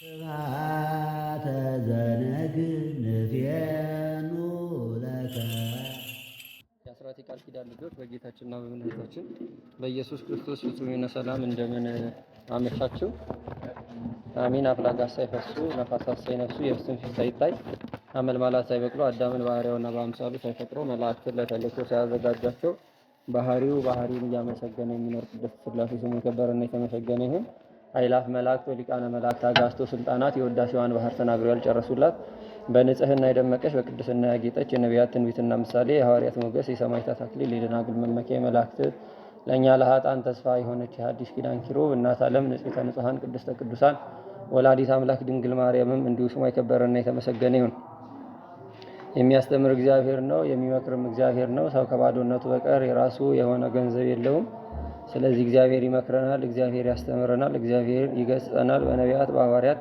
ስብሐተ ዘነግ ንፌኑ ለከ። የአስራት የቃል ኪዳን ልጆች በጌታችንና በመድኃኒታችን በኢየሱስ ክርስቶስ ፍጹም የሆነ ሰላም እንደምን አመሻችሁ። አሜን። አፍላጋት ሳይፈሱ ነፋሳት ሳይነፍሱ የብስን ፊት ሳይታይ አመልማላት ሳይበቅሉ አዳምን ባህሪያውና በአምሳሉ ሳይፈጥሮ መላእክትን ለተልእኮ ሳያዘጋጃቸው ባህሪውን እያመሰገነ የሚኖር ቅድስት ሥላሴ ስሙ የከበረና የተመሰገነ ይሁን። ኃይላት መላእክት ወሊቃነ መላእክት አጋዕዝተ ሥልጣናት የውዳሴዋን ባህር ተናግረው ያልጨረሱላት በንጽህና የደመቀች በቅድስና ያጌጠች የነቢያት ትንቢትና ምሳሌ የሐዋርያት ሞገስ የሰማዕታት አክሊል የደናግል መመኪያ የመላእክት ለእኛ ለኃጥአን ተስፋ የሆነች የሐዲስ ኪዳን ኪሩብ እናት ዓለም ንጽሕተ ንጹሐን ቅድስተ ቅዱሳን ወላዲት አምላክ ድንግል ማርያምም እንዲሁ ስሟ የከበረና የተመሰገነ ይሁን። የሚያስተምር እግዚአብሔር ነው፣ የሚመክርም እግዚአብሔር ነው። ሰው ከባዶነቱ በቀር የራሱ የሆነ ገንዘብ የለውም። ስለዚህ እግዚአብሔር ይመክረናል፣ እግዚአብሔር ያስተምረናል፣ እግዚአብሔር ይገስጸናል። በነቢያት በሐዋርያት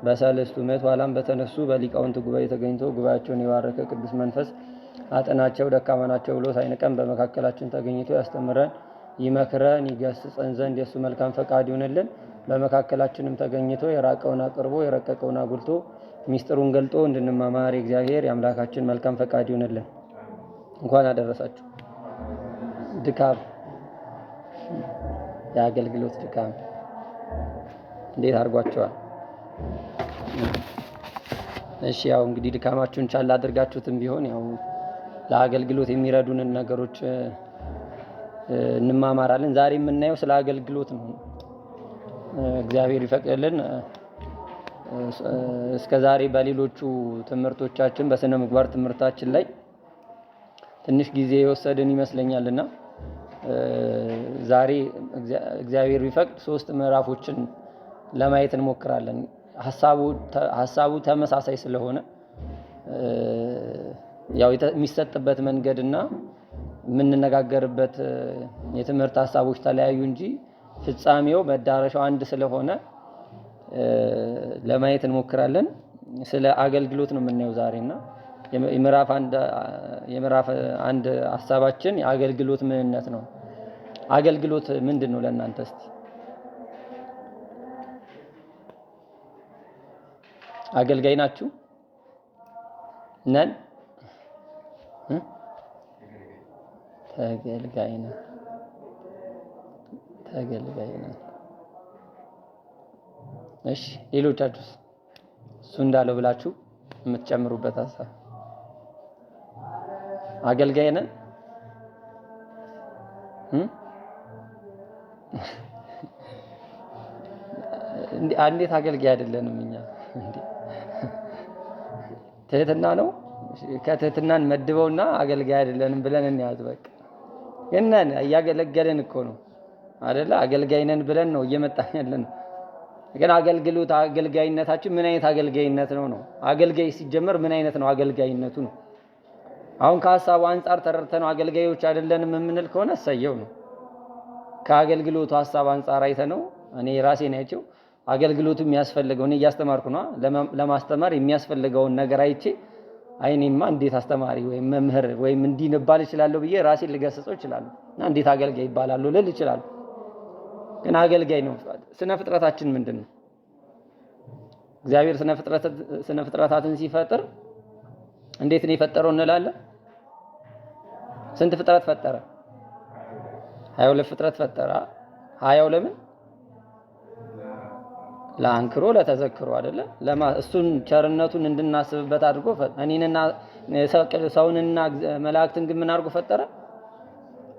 በሰለስቱ ምዕት ኋላም በተነሱ በሊቃውንት ጉባኤ ተገኝቶ ጉባኤያቸውን የባረከ ቅዱስ መንፈስ አጥናቸው ደካማ ናቸው ብሎ ሳይንቀን በመካከላችን ተገኝቶ ያስተምረን ይመክረን ይገስጸን ዘንድ የእሱ መልካም ፈቃድ ይሁንልን። በመካከላችንም ተገኝቶ የራቀውን አቅርቦ የረቀቀውን አጉልቶ ሚስጥሩን ገልጦ እንድንማማር የእግዚአብሔር የአምላካችን መልካም ፈቃድ ይሁንልን። እንኳን አደረሳችሁ። ድካም የአገልግሎት ድካም እንዴት አድርጓቸዋል? እሺ ያው እንግዲህ ድካማችሁን ቻል አድርጋችሁትም ቢሆን ያው ለአገልግሎት የሚረዱንን ነገሮች እንማማራለን። ዛሬ የምናየው ስለ አገልግሎት ነው። እግዚአብሔር ይፈቅድልን። እስከ ዛሬ በሌሎቹ ትምህርቶቻችን በስነ ምግባር ትምህርታችን ላይ ትንሽ ጊዜ የወሰድን ይመስለኛልና ዛሬ እግዚአብሔር ቢፈቅድ 3 ምዕራፎችን ለማየት እንሞክራለን። ሐሳቡ ተመሳሳይ ስለሆነ ያው የሚሰጥበት መንገድና የምንነጋገርበት የትምህርት ሐሳቦች ተለያዩ እንጂ ፍጻሜው መዳረሻው አንድ ስለሆነ ለማየት እንሞክራለን። ስለ አገልግሎት ነው የምናየው ዛሬና የምዕራፍ አንድ ሐሳባችን የአገልግሎት ምንነት ነው። አገልግሎት ምንድን ነው ለእናንተ? እስቲ አገልጋይ ናችሁ? ነን? ተገልጋይ ነን። እሺ ሌሎቻችሁስ እሱ እንዳለው ብላችሁ የምትጨምሩበት ሐሳብ? አገልጋይ ነን? እንዴት አገልጋይ አይደለንም እኛ? ትህትና ነው። ከትህትናን መድበውና አገልጋይ አይደለንም ብለን እንያዝ። በቃ ግን እያገለገልን እኮ ነው አይደለ? አገልጋይ ነን ብለን ነው እየመጣን ያለን። ግን አገልጋይነታችን ምን አይነት አገልጋይነት ነው? አገልጋይ ሲጀመር ምን አይነት ነው አገልጋይነቱ ነው። አሁን ከሐሳቡ አንፃር ተረድተነው አገልጋዮች አይደለንም የምንል ከሆነ እሰየው ነው። ከአገልግሎቱ ሐሳብ አንፃር አይተነው እኔ ራሴን አይቼው አገልግሎቱ የሚያስፈልገው እኔ እያስተማርኩ ነው ለማስተማር የሚያስፈልገውን ነገር አይቼ አይኔማ እንዴት አስተማሪ ወይም መምህር ወይም እንዲህ ልባል እችላለሁ ብዬ ራሴን ልገስጸው እችላለሁ እና እንዴት አገልጋይ ይባላል ልል እችላለሁ። ግን አገልጋይ ነው። ስነ ፍጥረታችን ምንድን ነው? እግዚአብሔር ስነ ፍጥረታትን ሲፈጥር እንዴት ነው የፈጠረው እንላለን? ስንት ፍጥረት ፈጠረ? 22 ፍጥረት ፈጠረ። 20 ለምን? ለአንክሮ ለተዘክሮ አይደለ? እሱን ቸርነቱን እንድናስብበት አድርጎ እኔንና ሰውንና መላእክትን ግን ምን አድርጎ ፈጠረ?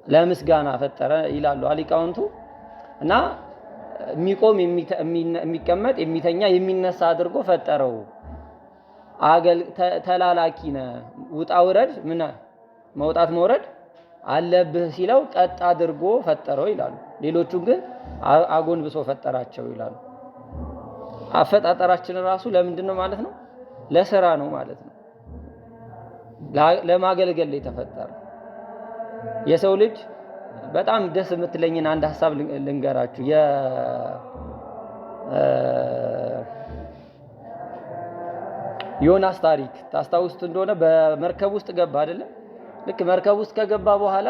ለምስጋና ፈጠረ ይላሉ ሊቃውንቱ። እና የሚቆም የሚቀመጥ የሚተኛ የሚነሳ አድርጎ ፈጠረው። ተላላኪ ነህ ውጣ ውረድ ምን መውጣት መውረድ አለብህ ሲለው ቀጥ አድርጎ ፈጠረው ይላሉ። ሌሎቹን ግን አጎንብሶ ፈጠራቸው ይላሉ። አፈጣጠራችን ራሱ ለምንድን ነው ማለት ነው? ለሥራ ነው ማለት ነው። ለማገልገል ላይ ተፈጠረ። የሰው ልጅ በጣም ደስ የምትለኝን አንድ ሐሳብ ልንገራችሁ። ዮናስ ታሪክ ታስታውሱት እንደሆነ በመርከብ ውስጥ ገባ አይደለ? ልክ መርከብ ውስጥ ከገባ በኋላ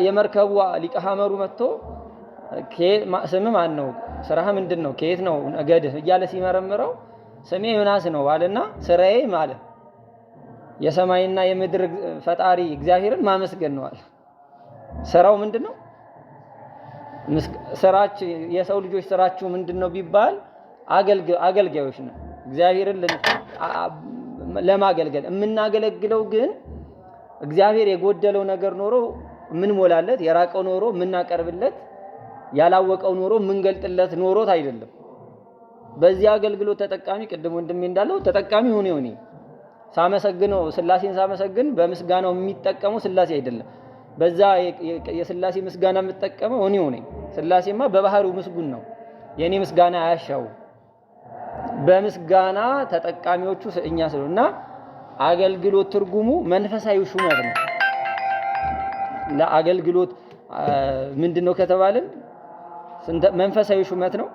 የመርከቡ ሊቀ ሐመሩ መጥቶ ስም ማን ነው? ስራህ ምንድን ነው? ከየት ነው ነገድህ? እያለ ሲመረምረው ስሜ ዮናስ ነው አለና ስራዬ ማለት የሰማይና የምድር ፈጣሪ እግዚአብሔርን ማመስገን ነው አለ። ስራው ምንድነው? ስራችሁ የሰው ልጆች ስራችሁ ምንድነው ቢባል አገልጋዮች ነው። እግዚአብሔርን ለማገልገል የምናገለግለው ግን እግዚአብሔር የጎደለው ነገር ኖሮ ምን ሞላለት፣ የራቀው ኖሮ ምናቀርብለት፣ ያላወቀው ኖሮ ምንገልጥለት ኖሮት አይደለም። በዚህ አገልግሎት ተጠቃሚ ቅድም ወንድሜ እንዳለው ተጠቃሚ ሆኔ ሳመሰግነው ስላሴን ሳመሰግን በምስጋናው የሚጠቀመው ስላሴ አይደለም። በዛ የስላሴ ምስጋና የምጠቀመው እኔው ነኝ። ስላሴማ በባህሪው ምስጉን ነው። የኔ ምስጋና አያሻው። በምስጋና ተጠቃሚዎቹ እኛ ስለሆነና አገልግሎት ትርጉሙ መንፈሳዊ ሹመት ነው። ለአገልግሎት ምንድነው ከተባልን መንፈሳዊ ሹመት ነው።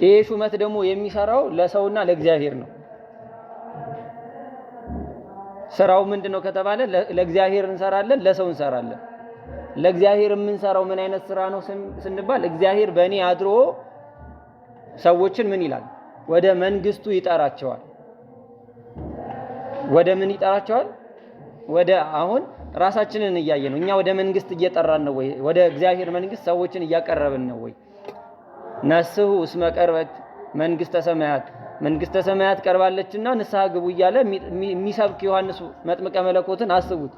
ይሄ ሹመት ደግሞ የሚሰራው ለሰውና ለእግዚአብሔር ነው። ስራው ምንድነው ከተባለ ለእግዚአብሔር እንሰራለን፣ ለሰው እንሰራለን። ለእግዚአብሔር የምንሰራው ምን አይነት ስራ ነው ስንባል እግዚአብሔር በእኔ አድሮ ሰዎችን ምን ይላል? ወደ መንግስቱ ይጠራቸዋል። ወደ ምን ይጠራቸዋል? ወደ አሁን ራሳችንን እያየን ነው። እኛ ወደ መንግስት እየጠራን ነው ወይ? ወደ እግዚአብሔር መንግስት ሰዎችን እያቀረብን ነው ወይ? ነስሑ እስመ ቀርበት መንግስተ ሰማያት፣ መንግስተ ሰማያት ቀርባለችና ንስሐ ግቡ እያለ የሚሰብክ ዮሐንስ መጥምቀ መለኮትን አስቡት።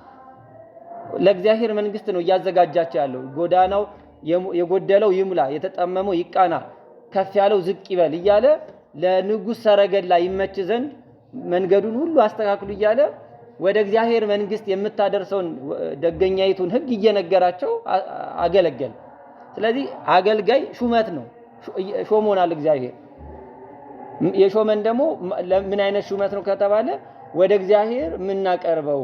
ለእግዚአብሔር መንግስት ነው እያዘጋጃቸው ያለው። ጎዳናው የጎደለው ይሙላ፣ የተጠመመው ይቃና፣ ከፍ ያለው ዝቅ ይበል እያለ ለንጉስ ሰረገላ ይመች ዘንድ መንገዱን ሁሉ አስተካክሉ እያለ ወደ እግዚአብሔር መንግስት የምታደርሰውን ደገኛይቱን ህግ እየነገራቸው አገለገለ። ስለዚህ አገልጋይ ሹመት ነው። ሾሞናል እግዚአብሔር። የሾመን ደግሞ ምን አይነት ሹመት ነው ከተባለ ወደ እግዚአብሔር የምናቀርበው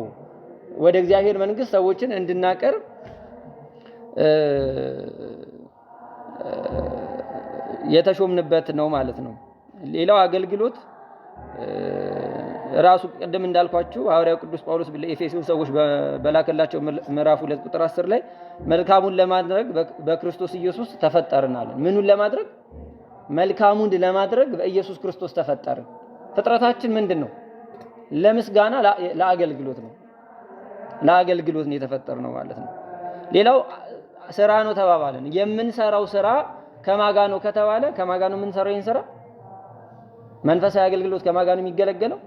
ወደ እግዚአብሔር መንግስት ሰዎችን እንድናቀርብ የተሾምንበት ነው ማለት ነው። ሌላው አገልግሎት ራሱ ቀደም እንዳልኳችሁ ሐዋርያው ቅዱስ ጳውሎስ ለኤፌሶን ሰዎች በላከላቸው ምዕራፍ 2 ቁጥር 10 ላይ መልካሙን ለማድረግ በክርስቶስ ኢየሱስ ተፈጠርናል። ምኑን ለማድረግ? መልካሙን ለማድረግ በኢየሱስ ክርስቶስ ተፈጠርን። ፍጥረታችን ምንድነው? ለምስጋና ለአገልግሎት ነው። ለአገልግሎት ነው የተፈጠርነው ማለት ነው። ሌላው ስራ ነው ተባባልን። የምንሰራው ስራ ከማጋ ነው ከተባለ ከማጋ ነው የምንሰራው ይሄን ስራ መንፈሳዊ አገልግሎት ከማጋ ነው የሚገለገለው?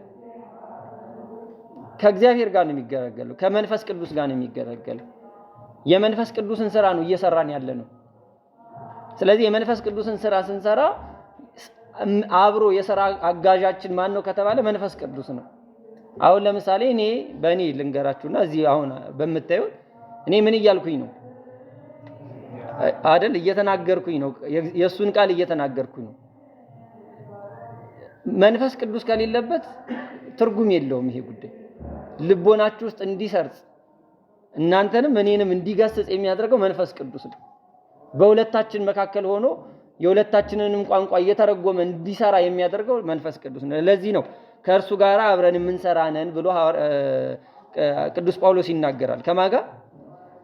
ከእግዚአብሔር ጋር ነው የሚገለገለው። ከመንፈስ ቅዱስ ጋር ነው የሚገለገለው። የመንፈስ ቅዱስን ስራ ነው እየሰራን ያለ ነው። ስለዚህ የመንፈስ ቅዱስን ስራ ስንሰራ አብሮ የሥራ አጋዣችን ማን ነው ከተባለ መንፈስ ቅዱስ ነው። አሁን ለምሳሌ እኔ በእኔ ልንገራችሁና እዚህ አሁን በምታዩት እኔ ምን እያልኩኝ ነው አይደል? እየተናገርኩኝ ነው። የሱን ቃል እየተናገርኩኝ ነው። መንፈስ ቅዱስ ከሌለበት ትርጉም የለውም ይሄ ጉዳይ። ልቦናችሁ ውስጥ እንዲሰርጽ እናንተንም እኔንም እንዲገስጽ የሚያደርገው መንፈስ ቅዱስ ነው። በሁለታችን መካከል ሆኖ የሁለታችንንም ቋንቋ እየተረጎመ እንዲሰራ የሚያደርገው መንፈስ ቅዱስ ነው። ለዚህ ነው ከእርሱ ጋር አብረን የምንሰራ ነን ብሎ ቅዱስ ጳውሎስ ይናገራል። ከማጋ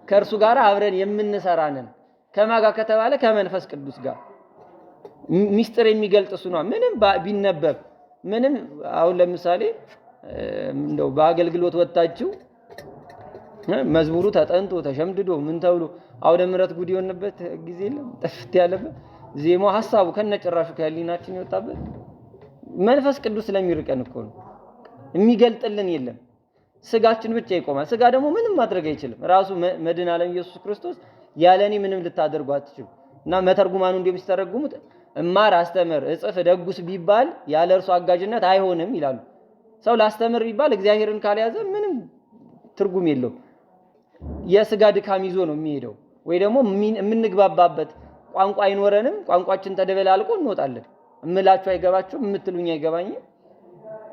ከእርሱ ጋር አብረን የምንሰራ ነን። ከማጋ ከተባለ ከመንፈስ ቅዱስ ጋር ሚስጥር የሚገልጥ እሱ ነው። ምንም ቢነበብ ምንም አሁን ለምሳሌ እንደው በአገልግሎት ወጣችሁ መዝሙሩ ተጠንቶ ተሸምድዶ ምን ተብሎ አውደ ምሕረት ጉድ የሆነበት ጊዜ የለም። ጥፍት ያለበት ዜማው ሐሳቡ ከነጭራሹ ከህሊናችን ይወጣበት መንፈስ ቅዱስ ስለሚርቀን እኮ ነው። የሚገልጥልን የለም። ስጋችን ብቻ ይቆማል። ስጋ ደግሞ ምንም ማድረግ አይችልም። ራሱ መድኃኔ ዓለም ኢየሱስ ክርስቶስ ያለኔ ምንም ልታደርጉ አትችሉ እና መተርጉማኑ እንደም ሲተረጉሙት እማር፣ አስተምር፣ እጽፍ፣ ደጉስ ቢባል ያለ እርሱ አጋዥነት አይሆንም ይላሉ። ሰው ላስተምር ቢባል እግዚአብሔርን ካልያዘ ምንም ትርጉም የለውም። የስጋ ድካም ይዞ ነው የሚሄደው። ወይ ደግሞ የምንግባባበት ቋንቋ አይኖረንም። ቋንቋችን ተደበላልቆ እንወጣለን። እምላችሁ አይገባችሁም፣ የምትሉኝ አይገባኝም።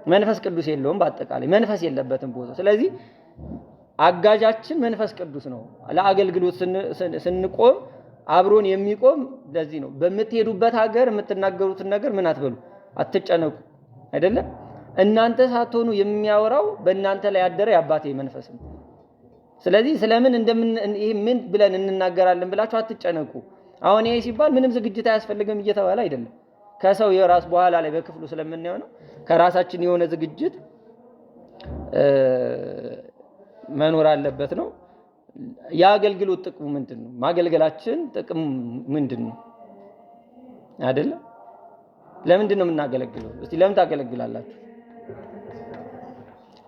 መንፈስ ቅዱስ የለውም። በአጠቃላይ መንፈስ የለበትም ቦታ። ስለዚህ አጋዣችን መንፈስ ቅዱስ ነው። ለአገልግሎት ስንቆም አብሮን የሚቆም ለዚህ ነው። በምትሄዱበት ሀገር የምትናገሩትን ነገር ምን አትበሉ፣ አትጨነቁ። አይደለም እናንተ ሳትሆኑ የሚያወራው በእናንተ ላይ ያደረ የአባቴ መንፈስ ነው። ስለዚህ ስለምን ይሄ ምን ብለን እንናገራለን ብላችሁ አትጨነቁ። አሁን ይሄ ሲባል ምንም ዝግጅት አያስፈልግም እየተባለ አይደለም። ከሰው የራስ በኋላ ላይ በክፍሉ ስለምናየው ነው። ከራሳችን የሆነ ዝግጅት መኖር አለበት ነው። የአገልግሎት ጥቅሙ ምንድነው? ማገልገላችን ጥቅሙ ምንድነው? አይደለም? ለምንድን ነው የምናገለግለው? እስቲ ለምን ታገለግላላችሁ?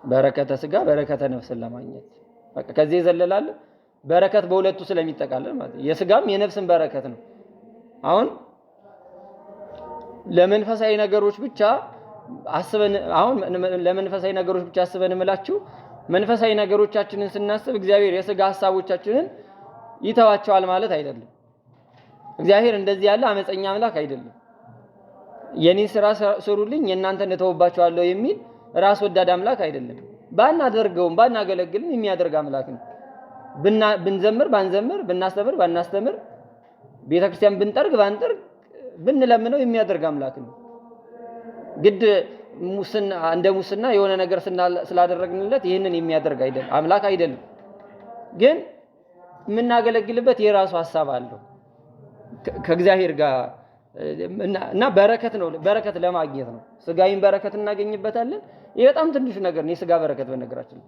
በረከተ ስጋ በረከተ ነፍስን ለማግኘት። በቃ ከዚህ የዘለላል በረከት በሁለቱ ስለሚጠቃለል ማለት የስጋም የነፍስን በረከት ነው። አሁን ለመንፈሳዊ ነገሮች ብቻ አስበን ለመንፈሳዊ ነገሮች ብቻ አስበን እምላችሁ መንፈሳዊ ነገሮቻችንን ስናስብ እግዚአብሔር የስጋ ሐሳቦቻችንን ይተዋቸዋል ማለት አይደለም። እግዚአብሔር እንደዚህ ያለ አመፀኛ አምላክ አይደለም። የኔ ስራ ስሩልኝ የእናንተን እተውባችኋለሁ የሚል ራስ ወዳድ አምላክ አይደለም። ባናደርገውም ባናገለግልም የሚያደርግ አምላክ ነው። ብንዘምር ባንዘምር፣ ብናስተምር ባናስተምር፣ ቤተክርስቲያን ብንጠርግ ባንጠርግ፣ ብንለምነው የሚያደርግ አምላክ ነው። ግድ እንደ ሙስና የሆነ ነገር ስላደረግንለት ይህንን የሚያደርግ አይደለም አምላክ አይደለም። ግን የምናገለግልበት የራሱ ሐሳብ አለው ከእግዚአብሔር ጋር እና በረከት ነው። በረከት ለማግኘት ነው። ስጋዊን በረከት እናገኝበታለን። ይሄ በጣም ትንሹ ነገር ነው የስጋ በረከት። በነገራችን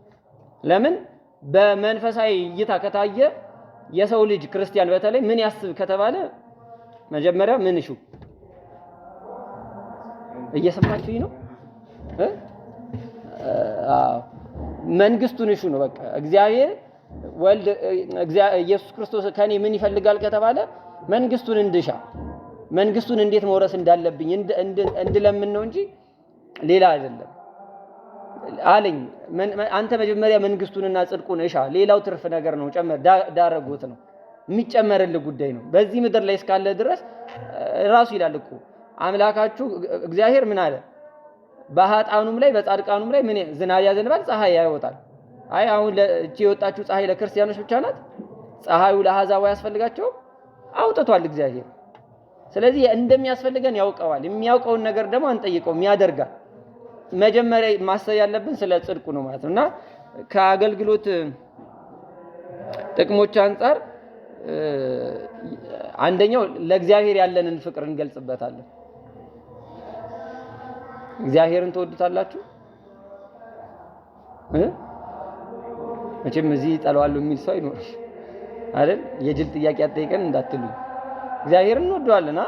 ለምን በመንፈሳዊ እይታ ከታየ የሰው ልጅ ክርስቲያን በተለይ ምን ያስብ ከተባለ መጀመሪያ ምን እሹ እየሰማችሁኝ ነው? መንግስቱን እሹ ነው። በቃ እግዚአብሔር ወልድ ኢየሱስ ክርስቶስ ከኔ ምን ይፈልጋል ከተባለ መንግስቱን እንድሻ መንግስቱን እንዴት መውረስ እንዳለብኝ እንድለምን ነው እንጂ ሌላ አይደለም አለኝ። አንተ መጀመሪያ መንግስቱንና ጽድቁን እሻ፣ ሌላው ትርፍ ነገር ነው ጨመር ዳረጎት ነው የሚጨመርልህ ጉዳይ ነው። በዚህ ምድር ላይ እስካለ ድረስ ራሱ ይላል እኮ አምላካችሁ እግዚአብሔር ምን አለ? በኃጥአኑም ላይ በጻድቃኑም ላይ ምን ዝናብ ያዘንባል፣ ፀሐይ ያወጣል። አይ አሁን ለእቺ የወጣችሁ ፀሐይ ለክርስቲያኖች ብቻ ናት? ፀሐዩ ለአሕዛብ ያስፈልጋቸው አውጥቷል እግዚአብሔር። ስለዚህ እንደሚያስፈልገን ያውቀዋል። የሚያውቀውን ነገር ደግሞ አንጠይቀውም፣ ያደርጋል። መጀመሪያ ማሰብ ያለብን ስለ ጽድቁ ነው ማለት ነውና ከአገልግሎት ጥቅሞች አንፃር አንደኛው ለእግዚአብሔር ያለንን ፍቅር እንገልጽበታለን። እግዚአብሔርን ትወዱታላችሁ? መቼም እዚህ ጠለዋለሁ የሚል ሰው አይኖርም አይደል? የጅል ጥያቄ አትጠይቀን እንዳትሉ። እግዚአብሔርን እንወደዋለን።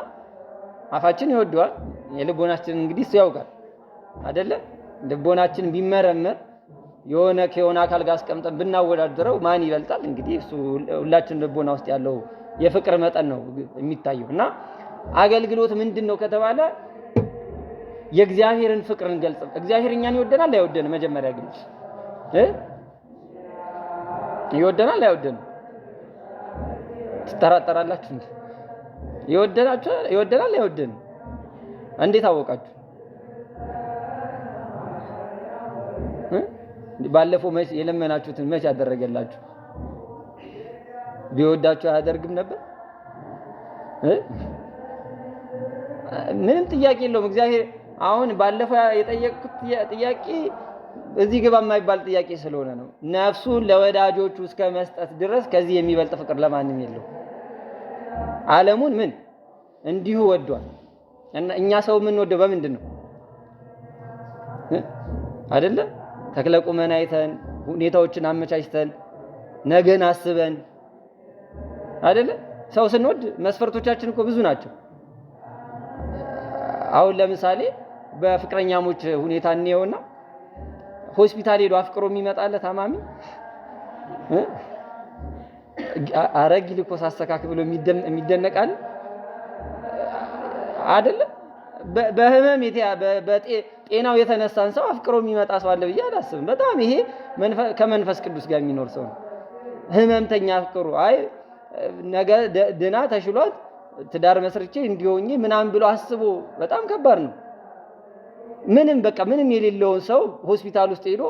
አፋችን ይወደዋል። የልቦናችን እንግዲህ እሱ ያውቃል አይደለ? ልቦናችን ቢመረመር ከሆነ አካል ጋር አስቀምጠን ብናወዳድረው ማን ይበልጣል? እንግዲህ እሱ ሁላችን ልቦና ውስጥ ያለው የፍቅር መጠን ነው የሚታየው። እና አገልግሎት ምንድነው ከተባለ የእግዚአብሔርን ፍቅር እንገልጽ። እግዚአብሔር እኛን ይወደናል አይወደንም? መጀመሪያ ግን ይወደናል አይወደንም? ትጠራጠራላችሁ እንዴ? ይወደናል አይወደንም? እንዴት አወቃችሁ? ባለፈው መቼ የለመናችሁትን መቼ ያደረገላችሁ? ቢወዳችሁ አያደርግም ነበር? ምንም ጥያቄ የለውም። እግዚአብሔር አሁን ባለፈው የጠየቅኩት ጥያቄ እዚህ ግባ የማይባል ጥያቄ ስለሆነ ነው። ነፍሱን ለወዳጆቹ እስከ መስጠት ድረስ ከዚህ የሚበልጥ ፍቅር ለማንም የለው። ዓለሙን ምን እንዲሁ ወዷል። እና እኛ ሰው የምንወደው በምንድን ነው አይደለ? ተክለ ቁመና አይተን ሁኔታዎችን አመቻችተን ነገን አስበን አይደለ? ሰው ስንወድ መስፈርቶቻችን እኮ ብዙ ናቸው። አሁን ለምሳሌ በፍቅረኛሞች ሁኔታ እንየውና ሆስፒታል ሄዶ አፍቅሮ የሚመጣለ ታማሚ አረግ ግሉኮስ አስተካክሎ የሚደነቃል አይደለ? በህመም በጤናው የተነሳን ሰው አፍቅሮ የሚመጣ ሰው አለ ብዬ አላስብም። በጣም ይሄ ከመንፈስ ቅዱስ ጋር የሚኖር ሰው ነው። ህመምተኛ አፍቅሮ አይ ነገ ድና ተሽሏት ትዳር መስርቼ እንዲሆኝ ምናምን ብሎ አስቦ በጣም ከባድ ነው። ምንም የሌለውን ሰው ሆስፒታል ውስጥ ሄዶ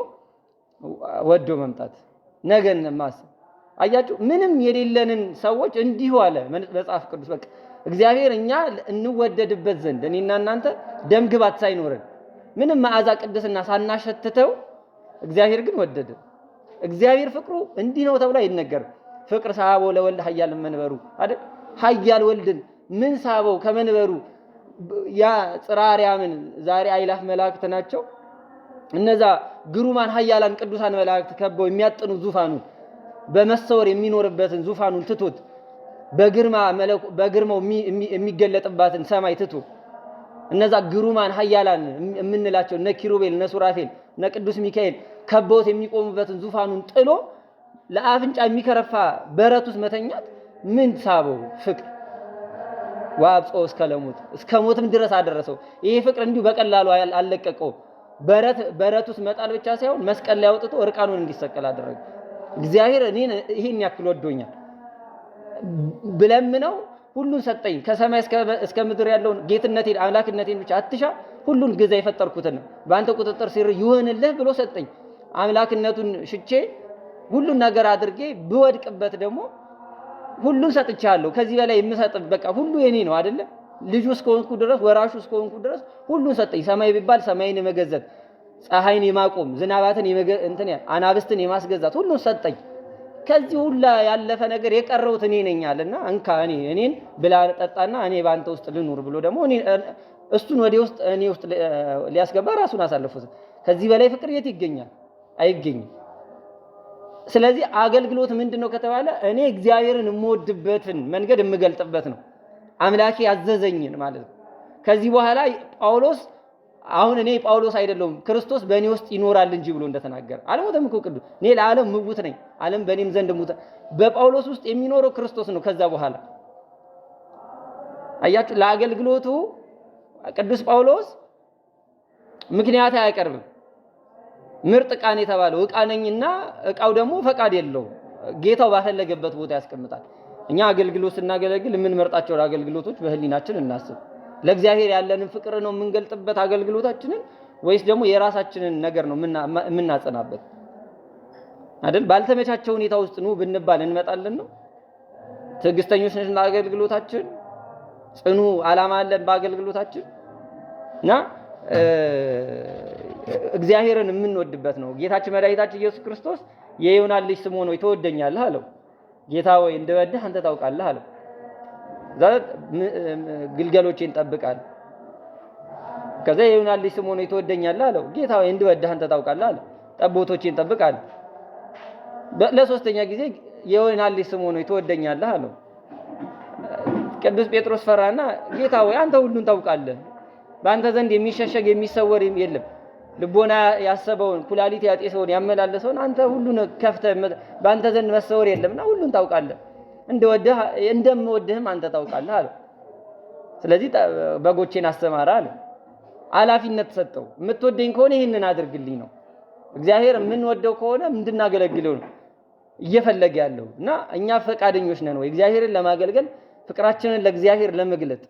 ወዶ መምጣት ነገን ማሰብ። አያችሁ፣ ምንም የሌለንን ሰዎች እንዲሁ አለ መጽሐፍ ቅዱስ። በቃ እግዚአብሔር እኛ እንወደድበት ዘንድ እኔና እናንተ ደም ግባት ሳይኖረን ምንም መዓዛ ቅድስና ሳናሸትተው እግዚአብሔር ግን ወደደ። እግዚአብሔር ፍቅሩ እንዲህ ነው ተብሎ አይነገርም። ፍቅር ሳበው ለወልድ ኃያል መንበሩ አይደል? ኃያል ወልድን ምን ሳበው ከመንበሩ ያ ጽራሪያምን ዛሬ አይላፍ መላእክት ናቸው። እነዛ ግሩማን ኃያላን ቅዱሳን መላእክት ከበው የሚያጥኑ ዙፋኑን በመሰወር የሚኖርበትን ዙፋኑን ትቶት በግርማው የሚገለጥባትን ሰማይ ትቶ እነዛ ግሩማን ኃያላን የምንላቸው እነ ኪሩቤል እነ ሱራፌል እነ ቅዱስ ሚካኤል ከበውት የሚቆሙበትን ዙፋኑን ጥሎ ለአፍንጫ የሚከረፋ በረት ውስጥ መተኛት ምን ሳበው? ፍቅር ዋብጾ እስከ ሞትም ድረስ አደረሰው። ይሄ ፍቅር እንዲሁ በቀላሉ አልለቀቀው። በረት ውስጥ መጣል ብቻ ሳይሆን መስቀል ላይ አውጥቶ እርቃኑን እንዲሰቀል አደረገ። እግዚአብሔር እኔን ይሄን ያክል ወዶኛል ብለምነው ሁሉን ሰጠኝ። ከሰማይ እስከ ምድር ያለውን ጌትነቴን አምላክነቴን ብቻ አትሻ፣ ሁሉን ግዛ የፈጠርኩትን በአንተ ቁጥጥር ስር ይሆንልህ ብሎ ሰጠኝ። አምላክነቱን ሽቼ ሁሉን ነገር አድርጌ ብወድቅበት ደግሞ ሁሉን ሰጥቻለሁ። ከዚህ በላይ የምሰጥ በቃ ሁሉ የኔ ነው አይደለ? ልጁ እስከሆንኩ ድረስ ወራሹ እስከሆንኩ ድረስ ሁሉን ሰጠኝ። ሰማይ ቢባል ሰማይን የመገዘት ፀሐይን የማቆም ዝናባትን አናብስትን የማስገዛት ሁሉን ሰጠኝ። ከዚህ ሁላ ያለፈ ነገር የቀረውት እኔ ነኝ አለና እንካ እኔን ብላ ጠጣና እኔ ባንተ ውስጥ ልኑር ብሎ ደግሞ እሱን ወደ ውስጥ እኔ ውስጥ ሊያስገባ ራሱን አሳልፎት። ከዚህ በላይ ፍቅር የት ይገኛል? አይገኝም። ስለዚህ አገልግሎት ምንድነው ከተባለ እኔ እግዚአብሔርን የምወድበትን መንገድ የምገልጥበት ነው። አምላኬ ያዘዘኝን ማለት ነው። ከዚህ በኋላ ጳውሎስ አሁን እኔ ጳውሎስ አይደለሁም ክርስቶስ በእኔ ውስጥ ይኖራል እንጂ ብሎ እንደተናገረ አልሞተም እኮ ቅዱስ። እኔ ለዓለም ምውት ነኝ፣ ዓለም በእኔም ዘንድ ሙት። በጳውሎስ ውስጥ የሚኖረው ክርስቶስ ነው። ከዛ በኋላ አያችሁ፣ ለአገልግሎቱ ቅዱስ ጳውሎስ ምክንያት አያቀርብም። ምርጥ ዕቃ ነው የተባለው ዕቃ ነኝና ዕቃው ደግሞ ፈቃድ የለውም። ጌታው ባፈለገበት ቦታ ያስቀምጣል። እኛ አገልግሎት ስናገለግል የምንመርጣቸው አገልግሎቶች በህሊናችን እናስብ። ለእግዚአብሔር ያለንን ፍቅር ነው የምንገልጥበት አገልግሎታችንን ወይስ ደግሞ የራሳችንን ነገር ነው የምናጸናበት? አይደል? ባልተመቻቸው ሁኔታ ውስጥ ነው ብንባል እንመጣለን ነው? ትዕግስተኞች ነን አገልግሎታችን፣ ጽኑ ዓላማ አለን በአገልግሎታችን እና እግዚአብሔርን የምንወድበት ነው። ጌታችን መድኃኒታችን ኢየሱስ ክርስቶስ የዮና ልጅ ስምዖን ሆይ ትወደኛለህ አለው። ጌታ ሆይ እንደወደህ አንተ ታውቃለህ አለው። ግልገሎቼን ጠብቃል። ከዛ የዮና ልጅ ስምዖን ሆይ ትወደኛለህ አለው። ጌታ ሆይ እንደወደህ አንተ ታውቃለህ አለው። ጠቦቶቼን ጠብቃል። ለሶስተኛ ጊዜ የዮና ልጅ ስምዖን ሆይ ትወደኛለህ አለው። ቅዱስ ጴጥሮስ ፈራና ጌታ ሆይ አንተ ሁሉን ታውቃለህ፣ በአንተ ዘንድ የሚሸሸግ የሚሰወር የለም። ልቦና ያሰበውን ኩላሊት ያጤሰውን ያመላለሰውን አንተ ሁሉን ከፍተህ በአንተ ዘንድ መሰወር የለምና ሁሉን ታውቃለህ፣ እንደምወድህም አንተ ታውቃለህ አለው። ስለዚህ በጎቼን አሰማራ አለው። ኃላፊነት ሰጠው። የምትወደኝ ከሆነ ይህንን አድርግልኝ ነው። እግዚአብሔር የምንወደው ከሆነ እንድናገለግለው ነው እየፈለገ ያለው እና እኛ ፈቃደኞች ነን ወይ እግዚአብሔርን ለማገልገል ፍቅራችንን ለእግዚአብሔር ለመግለጥ